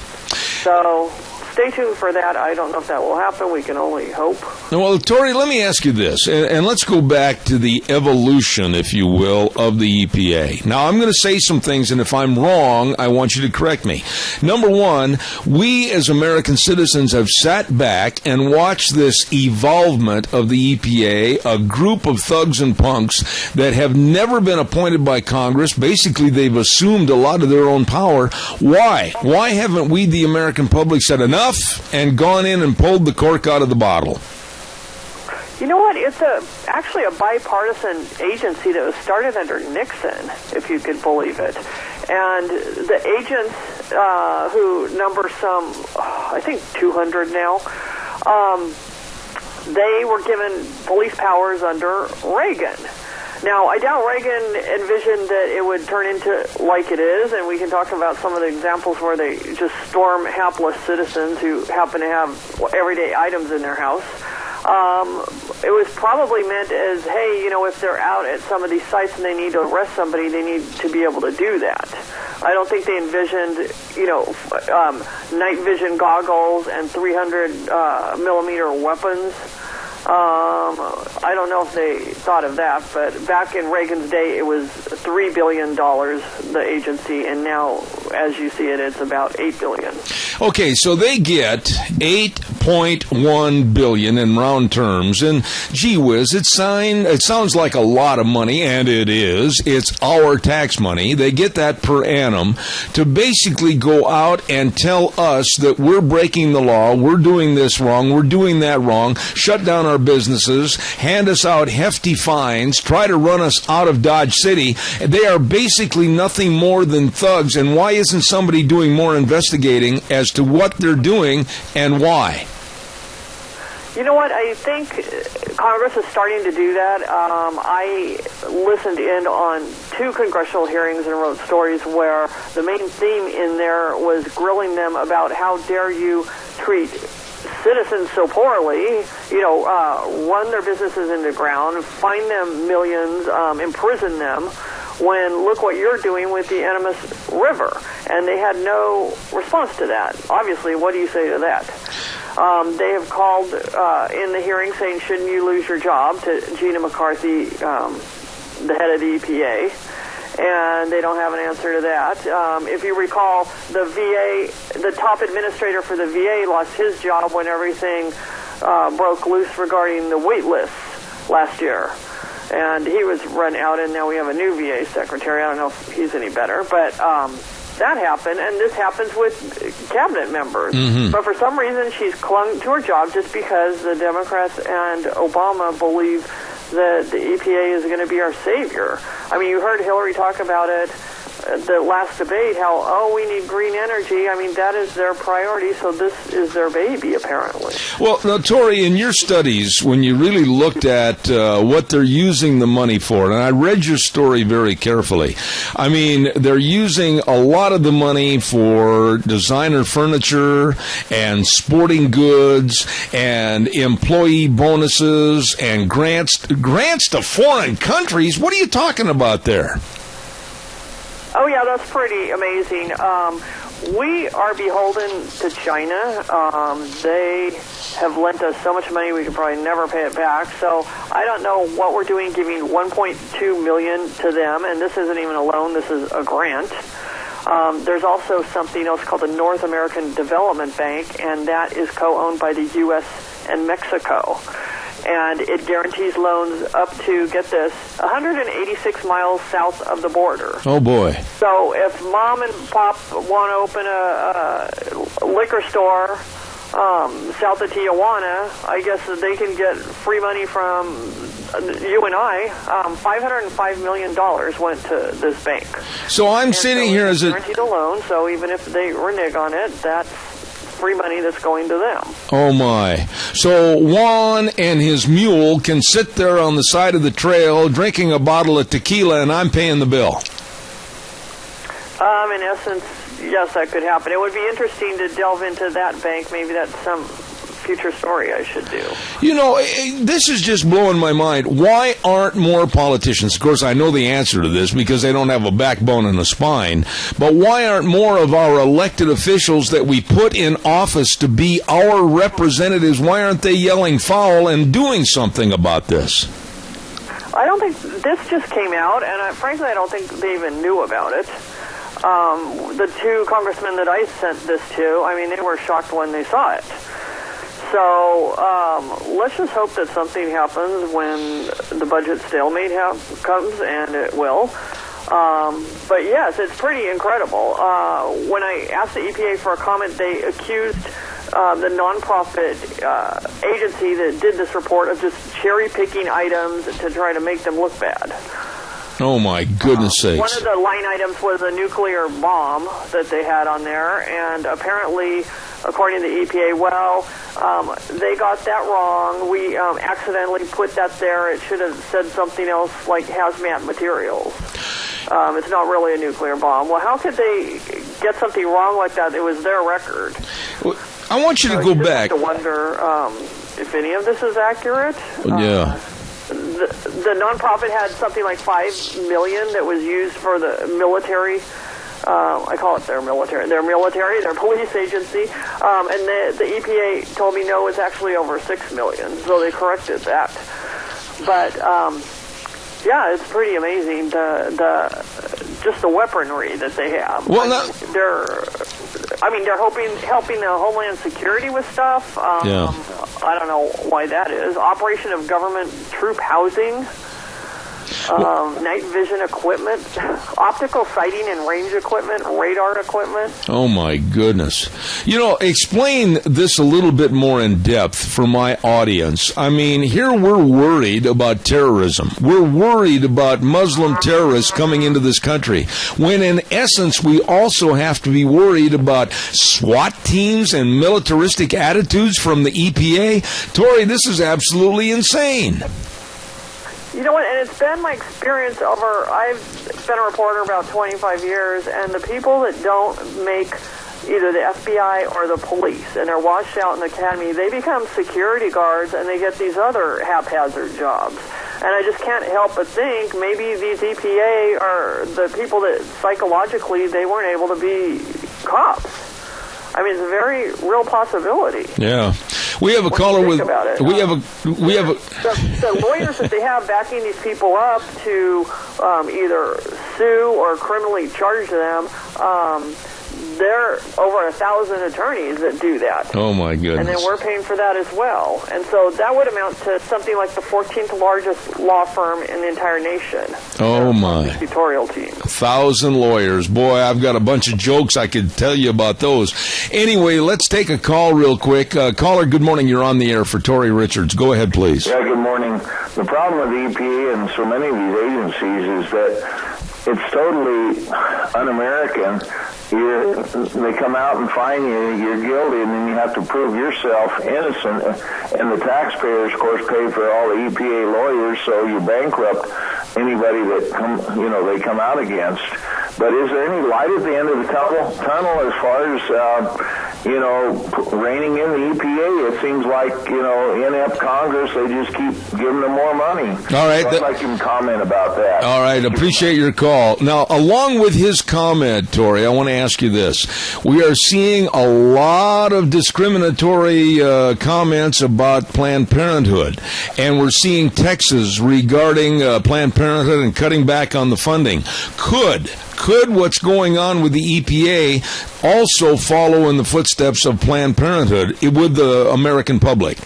So stay tuned for that. I don't know if that will happen. We can only hope. Well, Tori, let me ask you this, and let's go back to the evolution, if you will, of the EPA. Now, I'm going to say some things, and if I'm wrong, I want you to correct me. Number one, we as American citizens have sat back and watched this evolvement of the EPA, a group of thugs and punks that have never been appointed by Congress. Basically, they've assumed a lot of their own power. Why? Why haven't we, the American public, said enough and gone in and pulled the cork out of the bottle? You know what? It's actually a bipartisan agency that was started under Nixon, if you could believe it. And the agents, who number some, I think 200 now, they were given police powers under Reagan. Now, I doubt Reagan envisioned that it would turn into like it is, and we can talk about some of the examples where they just storm hapless citizens who happen to have everyday items in their house. It was probably meant as, hey, you know, if they're out at some of these sites and they need to arrest somebody, they need to be able to do that. I don't think they envisioned, you know, night vision goggles and 300 millimeter weapons. I don't know if they thought of that, but back in Reagan's day, it was $3 billion, the agency, and now, as you see it, it's about $8 billion. Okay, so they get $8.5 $1.1 billion in round terms. And gee whiz, it sounds like a lot of money, and it is. It's our tax money. They get that per annum to basically go out and tell us that we're breaking the law, we're doing this wrong, we're doing that wrong, shut down our businesses, hand us out hefty fines, try to run us out of Dodge City. They are basically nothing more than thugs. And why isn't somebody doing more investigating as to what they're doing and why? You know what? I think Congress is starting to do that. I listened in on 2 congressional hearings and wrote stories where the main theme in there was grilling them about how dare you treat citizens so poorly, run their businesses into ground, fine them millions, imprison them, when look what you're doing with the Animas River. And they had no response to that. Obviously, what do you say to that? They have called in the hearing saying, shouldn't you lose your job, to Gina McCarthy, the head of the EPA. And they don't have an answer to that. If you recall, the VA, the top administrator for the VA lost his job when everything broke loose regarding the wait lists last year. And he was run out, and now we have a new VA secretary. I don't know if he's any better, but that happened, and this happens with cabinet members. Mm-hmm. But for some reason, she's clung to her job just because the Democrats and Obama believe that the EPA is going to be our savior. I mean, you heard Hillary talk about it at the last debate, how, we need green energy. I mean, that is their priority, so this is their baby, apparently. Well, now, Tori, in your studies, when you really looked at what they're using the money for, and I read your story very carefully, I mean, they're using a lot of the money for designer furniture and sporting goods and employee bonuses and grants to foreign countries. What are you talking about there? Oh, yeah, that's pretty amazing. We are beholden to China. They have lent us so much money we could probably never pay it back. So I don't know what we're doing giving $1.2 million to them, and this isn't even a loan. This is a grant. There's also something else called the North American Development Bank, and that is co-owned by the U.S. and Mexico. And it guarantees loans up to, get this, 186 miles south of the border. Oh, boy. So if mom and pop want to open a liquor store south of Tijuana, I guess they can get free money from you and I. $505 million went to this bank. So I'm sitting here as a... guaranteed a loan, so even if they renege on it, that's free money that's going to them. Oh, my. So Juan and his mule can sit there on the side of the trail drinking a bottle of tequila, and I'm paying the bill. In essence, yes, that could happen. It would be interesting to delve into that bank. Maybe that's some future story I should do. You know, this is just blowing my mind. Why aren't more politicians, of course I know the answer to this because they don't have a backbone and a spine, but why aren't more of our elected officials that we put in office to be our representatives, why aren't they yelling foul and doing something about this? I don't think this just came out, and frankly I don't think they even knew about it. The 2 congressmen that I sent this to, I mean, they were shocked when they saw it. So let's just hope that something happens when the budget stalemate comes, and it will. But yes, it's pretty incredible. When I asked the EPA for a comment, they accused the nonprofit agency that did this report of just cherry-picking items to try to make them look bad. Oh, my goodness sakes. One of the line items was a nuclear bomb that they had on there, and apparently, according to the EPA, they got that wrong. We accidentally put that there. It should have said something else like hazmat materials. It's not really a nuclear bomb. Well, how could they get something wrong like that? It was their record. Well, I want you to go back. I wonder if any of this is accurate. Yeah. The nonprofit had something like $5 million that was used for the military. I call it their military, their police agency. And the EPA told me no, it's actually over $6 million. So they corrected that. But yeah, it's pretty amazing. The just the weaponry that they have. Well, they're helping the Homeland Security with stuff. I don't know why that is. Operation of government troop housing. Night vision equipment, optical sighting and range equipment, radar equipment. Oh, my goodness. Explain this a little bit more in depth for my audience. I mean, here we're worried about terrorism. We're worried about Muslim terrorists coming into this country, when in essence we also have to be worried about SWAT teams and militaristic attitudes from the EPA. Tori, this is absolutely insane. You know what, and it's been my experience I've been a reporter about 25 years, and the people that don't make either the FBI or the police, and they're washed out in the academy, they become security guards, and they get these other haphazard jobs. And I just can't help but think maybe these EPA are the people that psychologically they weren't able to be cops. I mean, it's a very real possibility. Yeah. We have a caller with. We have a. The lawyers that they have backing these people up to either sue or criminally charge them. There are over 1,000 attorneys that do that. Oh, my goodness. And then we're paying for that as well. And so that would amount to something like the 14th largest law firm in the entire nation. Oh, my. Tutorial team. 1,000 lawyers. Boy, I've got a bunch of jokes I could tell you about those. Anyway, let's take a call real quick. Caller, good morning. You're on the air for Tori Richards. Go ahead, please. Yeah, good morning. The problem with the EPA and so many of these agencies is that it's totally un-American. They come out and find you're guilty, and then you have to prove yourself innocent. And the taxpayers, of course, pay for all the EPA lawyers, so you bankrupt anybody that they come out against. But is there any light at the end of the tunnel as far as reining in the EPA? It seems like inept Congress, they just keep giving them more money. All right, so I'd like you to comment about that. All right, appreciate your call. Now, along with his comment, Tori, I want to ask you this: we are seeing a lot of discriminatory comments about Planned Parenthood, and we're seeing Texas regarding Planned Parenthood and cutting back on the funding. Could what's going on with the EPA also follow in the footsteps of Planned Parenthood with the American public?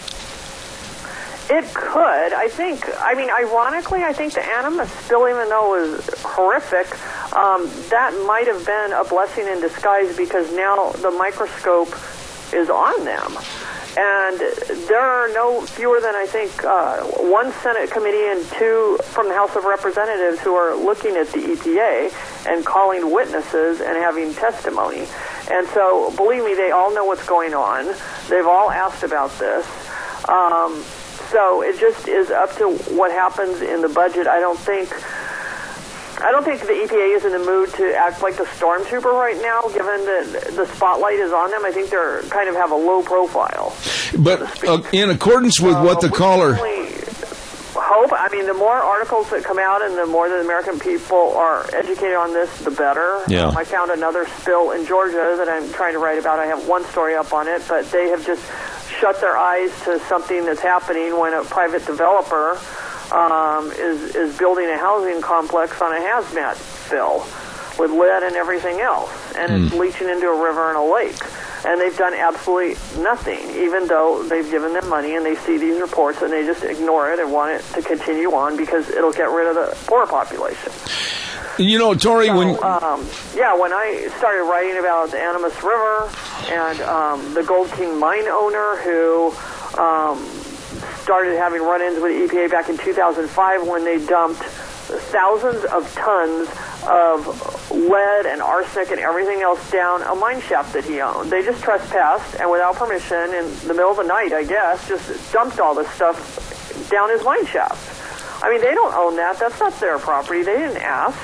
It could. Ironically, I think the Animus spill, even though it was horrific, that might have been a blessing in disguise, because now the microscope is on them. And there are no fewer than, I think, one Senate committee and two from the House of Representatives who are looking at the EPA and calling witnesses and having testimony. And so, believe me, they all know what's going on. They've all asked about this. So it just is up to what happens in the budget. I don't think the EPA is in the mood to act like the stormtrooper right now, given that the spotlight is on them. I think they're kind of have a low profile. But in accordance with what the caller... Hope. The more articles that come out and the more that American people are educated on this, the better. Yeah. I found another spill in Georgia that I'm trying to write about. I have one story up on it, but they have just shut their eyes to something that's happening when a private developer is building a housing complex on a hazmat fill with lead and everything else, and it's leaching into a river and a lake. And they've done absolutely nothing, even though they've given them money and they see these reports and they just ignore it and want it to continue on because it'll get rid of the poor population. Tori, when I started writing about the Animus River and the Gold King mine owner who started having run-ins with the EPA back in 2005 when they dumped thousands of tons of lead and arsenic and everything else down a mine shaft that he owned. They just trespassed and without permission in the middle of the night, I guess, just dumped all this stuff down his mine shaft. They don't own that. That's not their property. They didn't ask.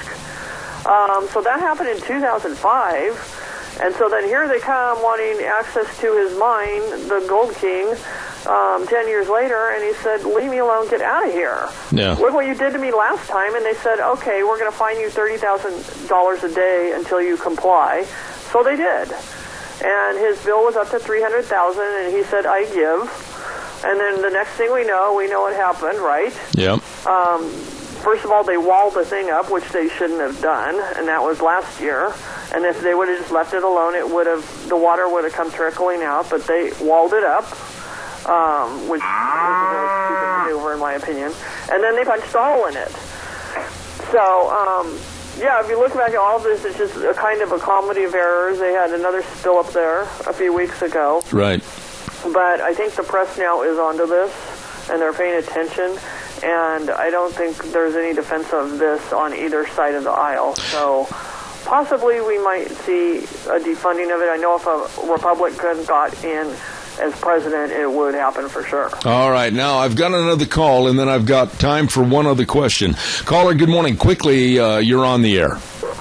So that happened in 2005. And so then here they come wanting access to his mine, the Gold King, 10 years later, and he said, leave me alone, get out of here. Yeah. Look what you did to me last time. And they said, okay, we're going to fine you $30,000 a day until you comply. So they did. And his bill was up to $300,000, and he said, I give. And then the next thing we know what happened, right? Yep. first of all, they walled the thing up, which they shouldn't have done, and that was last year. And if they would have just left it alone, the water would have come trickling out. But they walled it up, which was a really stupid maneuver, in my opinion. And then they punched a hole in it. So, yeah, if you look back at all of this, it's just a kind of a comedy of errors. They had another spill up there a few weeks ago. Right. But I think the press now is onto this, and they're paying attention. And I don't think there's any defense of this on either side of the aisle. So possibly we might see a defunding of it. I know if a Republican got in as president, it would happen for sure. All right. Now, I've got another call, and then I've got time for one other question. Caller, good morning. Quickly, you're on the air.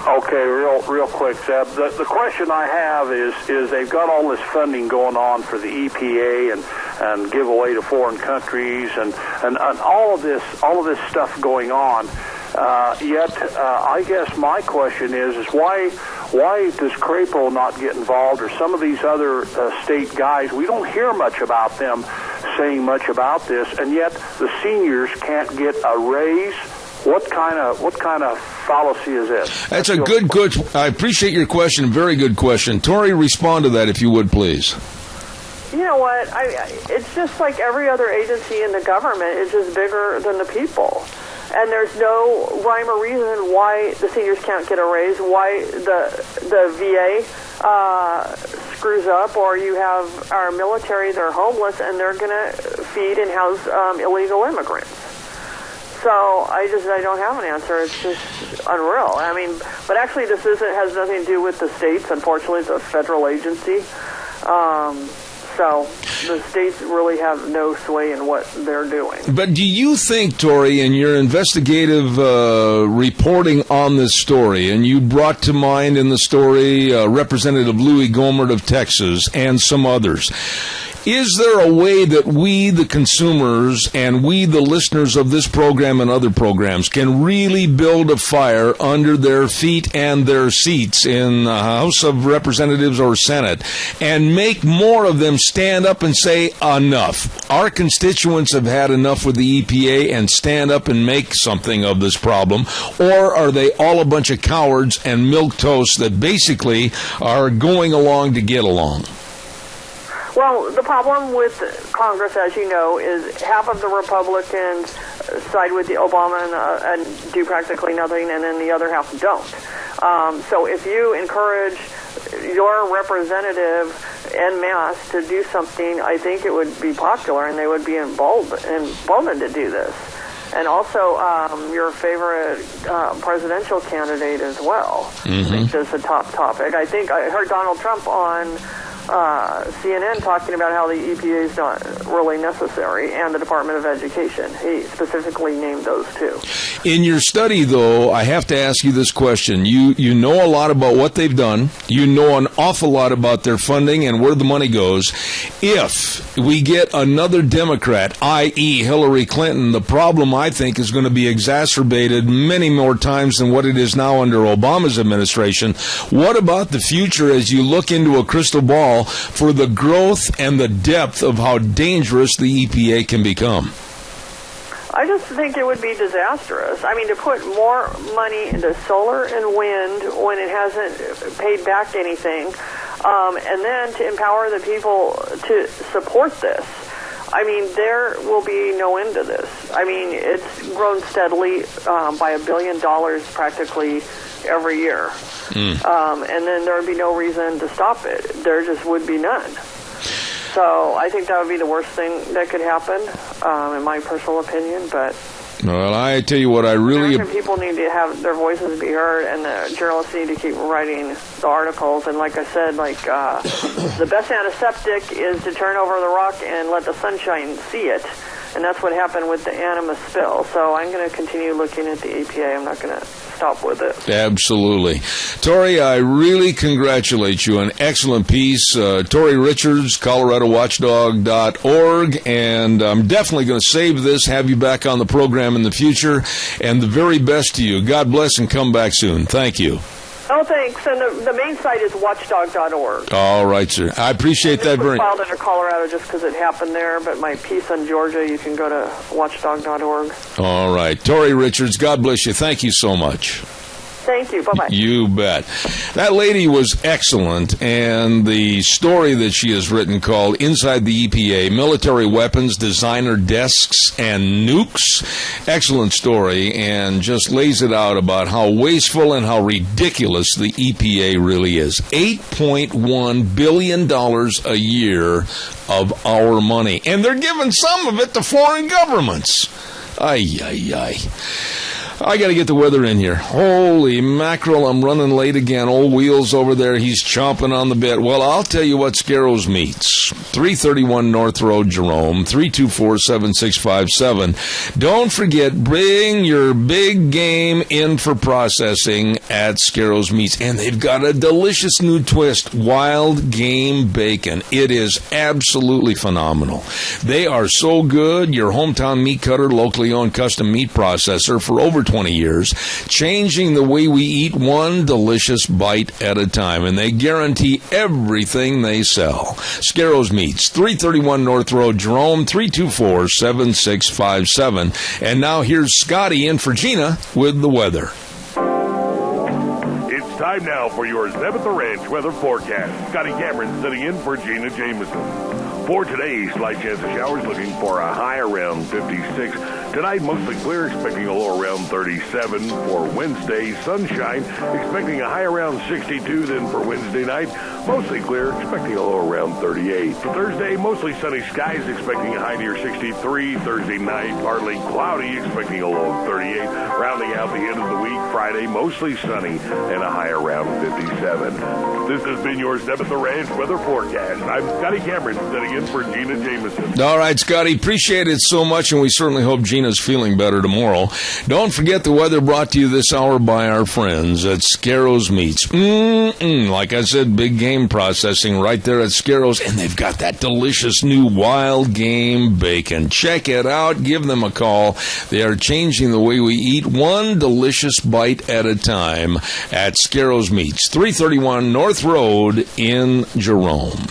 Okay, real quick, Zeb. The question I have is they've got all this funding going on for the EPA and giveaway to foreign countries and all of this stuff going on. Yet, I guess my question is why does Crapo not get involved, or some of these other state guys? We don't hear much about them saying much about this, and yet the seniors can't get a raise. What kind of fallacy is this? That's a good. I appreciate your question. Very good question. Tori, respond to that if you would, please. You know what? It's just like every other agency in the government. It's just bigger than the people. And there's no rhyme or reason why the seniors can't get a raise, why the VA screws up, or you have our military, they're homeless, and they're going to feed and house illegal immigrants. So I don't have an answer. It's just unreal. I mean, but actually this has nothing to do with the states. Unfortunately, it's a federal agency. So the states really have no sway in what they're doing. But do you think, Tori, in your investigative reporting on this story, and you brought to mind in the story Representative Louis Gohmert of Texas and some others, is there a way that we, the consumers, and we, the listeners of this program and other programs, can really build a fire under their feet and their seats in the House of Representatives or Senate and make more of them stand up and say, enough? Our constituents have had enough with the EPA, and stand up and make something of this problem? Or are they all a bunch of cowards and milquetoast that basically are going along to get along? Well, the problem with Congress, as you know, is half of the Republicans side with the Obama and do practically nothing, and then the other half don't. So if you encourage your representative en masse to do something, I think it would be popular, and they would be emboldened to do this. And also your favorite presidential candidate as well, which is a top topic. I think I heard Donald Trump on CNN talking about how the EPA is not really necessary, and the Department of Education. He specifically named those two. In your study, though, I have to ask you this question. You know a lot about what they've done. You know an awful lot about their funding and where the money goes. If we get another Democrat, i.e. Hillary Clinton, the problem, I think, is going to be exacerbated many more times than what it is now under Obama's administration. What about the future as you look into a crystal ball for the growth and the depth of how dangerous the EPA can become? I just think it would be disastrous. I mean, to put more money into solar and wind when it hasn't paid back anything, and then to empower the people to support this. I mean, there will be no end to this. I mean, it's grown steadily by $1 billion practically every year. And then there would be no reason to stop it. There just would be none. So I think that would be the worst thing that could happen, in my personal opinion. But well, I tell you what, American people need to have their voices be heard, and the journalists need to keep writing the articles. And like I said, the best antiseptic is to turn over the rock and let the sunshine see it. And that's what happened with the Animas spill. So I'm going to continue looking at the EPA. I'm not going to stop with it. Absolutely. Tori, I really congratulate you. An excellent piece. Tori Richards, ColoradoWatchdog.org. And I'm definitely going to save this, have you back on the program in the future. And the very best to you. God bless and come back soon. Thank you. Oh, thanks. Thanks. And the main site is watchdog.org. All right, sir. I appreciate that very much. I filed under Colorado just because it happened there, but my piece on Georgia, you can go to watchdog.org. All right. Tori Richards, God bless you. Thank you so much. Thank you. Bye-bye. You bet. That lady was excellent, and the story that she has written called Inside the EPA, Military Weapons, Designer Desks, and Nukes. Excellent story, and just lays it out about how wasteful and how ridiculous the EPA really is. $8.1 billion a year of our money, and they're giving some of it to foreign governments. Ay, ay, ay. I got to get the weather in here. Holy mackerel, I'm running late again. Old Wheels over there, he's chomping on the bit. Well, I'll tell you what Scarrows Meats. 331 North Road, Jerome, 324-7657. Don't forget, bring your big game in for processing at Scarrows Meats. And they've got a delicious new twist, wild game bacon. It is absolutely phenomenal. They are so good. Your hometown meat cutter, locally owned custom meat processor for over 20 years, changing the way we eat one delicious bite at a time, and they guarantee everything they sell. Scarrows Meats, 331 North Road, Jerome, 324-7657. And now here's Scotty in for Gina with the weather. It's time now for your Zeb at the Ranch weather forecast. Scotty Cameron sitting in for Gina Jameson. For today, slight chance of showers, looking for a high around 56. Tonight, mostly clear, expecting a low around 37. For Wednesday, sunshine, expecting a high around 62. Then for Wednesday night, mostly clear, expecting a low around 38. For Thursday, mostly sunny skies, expecting a high near 63. Thursday night, partly cloudy, expecting a low of 38. Rounding out the end of the week, Friday, mostly sunny and a high around 57. This has been your Zeb at the Ranch weather forecast. I'm Scotty Cameron, sitting in for Gina Jameson. All right, Scotty, appreciate it so much, and we certainly hope Gina's feeling better tomorrow. Don't forget the weather brought to you this hour by our friends at Scarrows Meats. Like I said, big game processing right there at Scarrows, and they've got that delicious new wild game bacon. Check it out. Give them a call. They are changing the way we eat one delicious bite at a time at Scarrows Meats, 331 North Road in Jerome.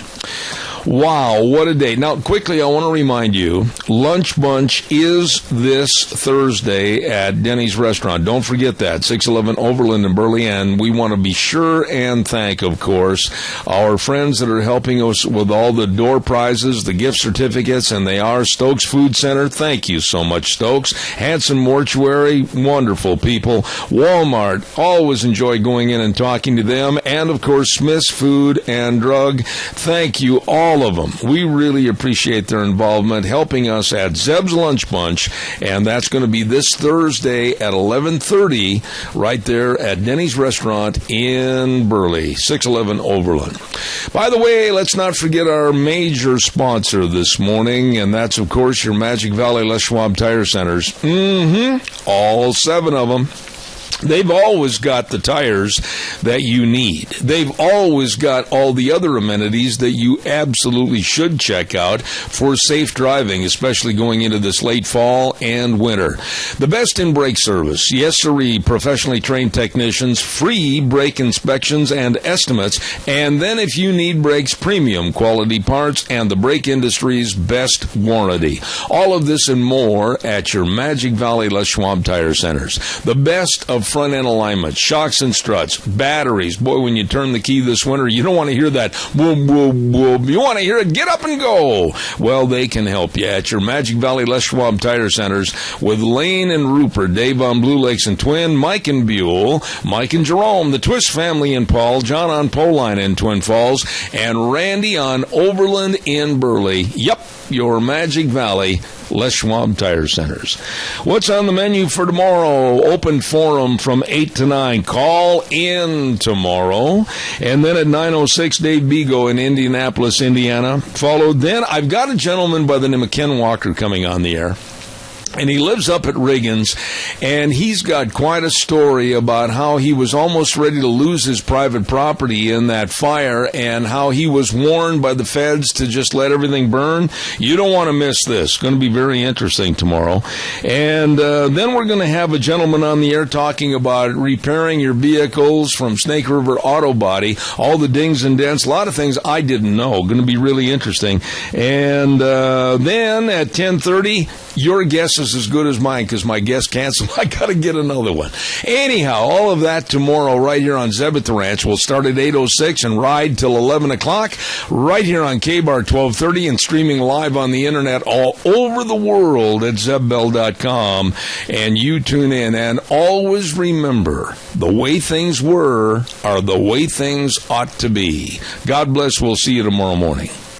Wow, what a day. Now, quickly, I want to remind you, Lunch Bunch is this Thursday at Denny's Restaurant. Don't forget that, 611 Overland in Burley. And we want to be sure and thank, of course, our friends that are helping us with all the door prizes, the gift certificates, and they are Stokes Food Center. Thank you so much, Stokes. Hanson Mortuary, wonderful people. Walmart, always enjoy going in and talking to them. And, of course, Smith's Food and Drug. Thank you all of them. We really appreciate their involvement, helping us at Zeb's Lunch Bunch, and that's going to be this Thursday at 11:30 right there at Denny's Restaurant in Burley, 611 Overland. By the way, let's not forget our major sponsor this morning, and that's, of course, your Magic Valley Les Schwab Tire Centers. All 7 of them. They've always got the tires that you need. They've always got all the other amenities that you absolutely should check out for safe driving, especially going into this late fall and winter. The best in brake service. Yes, sirree, professionally trained technicians, free brake inspections and estimates, and then if you need brakes, premium quality parts and the brake industry's best warranty. All of this and more at your Magic Valley Les Schwab Tire Centers. The best of front end alignment, shocks and struts, batteries. Boy, when you turn the key this winter, you don't want to hear that boom, boom, boom. You want to hear it get up and go. Well, they can help you at your Magic Valley Les Schwab Tire Centers with Lane and Rupert, Dave on Blue Lakes and Twin, Mike and Buell, Mike and Jerome, the Twist family in Paul, John on Poline in Twin Falls, and Randy on Overland in Burley. Yep, your Magic Valley Les Schwab Tire Centers. What's on the menu for tomorrow? Open forum from 8 to 9. Call in tomorrow. And then at 9:06, Dave Bego in Indianapolis, Indiana. Followed then, I've got a gentleman by the name of Ken Walker coming on the air. And he lives up at Riggins, and he's got quite a story about how he was almost ready to lose his private property in that fire and how he was warned by the feds to just let everything burn. You don't want to miss this. It's going to be very interesting tomorrow. And then we're going to have a gentleman on the air talking about repairing your vehicles from Snake River Auto Body, all the dings and dents, a lot of things I didn't know. Going to be really interesting. And then at 10:30, your guess is as good as mine because my guess canceled. I got to get another one. Anyhow, all of that tomorrow right here on Zeb at the Ranch. We'll start at 8:06 and ride till 11 o'clock right here on KBAR 1230 and streaming live on the internet all over the world at ZebBell.com. And you tune in. And always remember, the way things were are the way things ought to be. God bless. We'll see you tomorrow morning.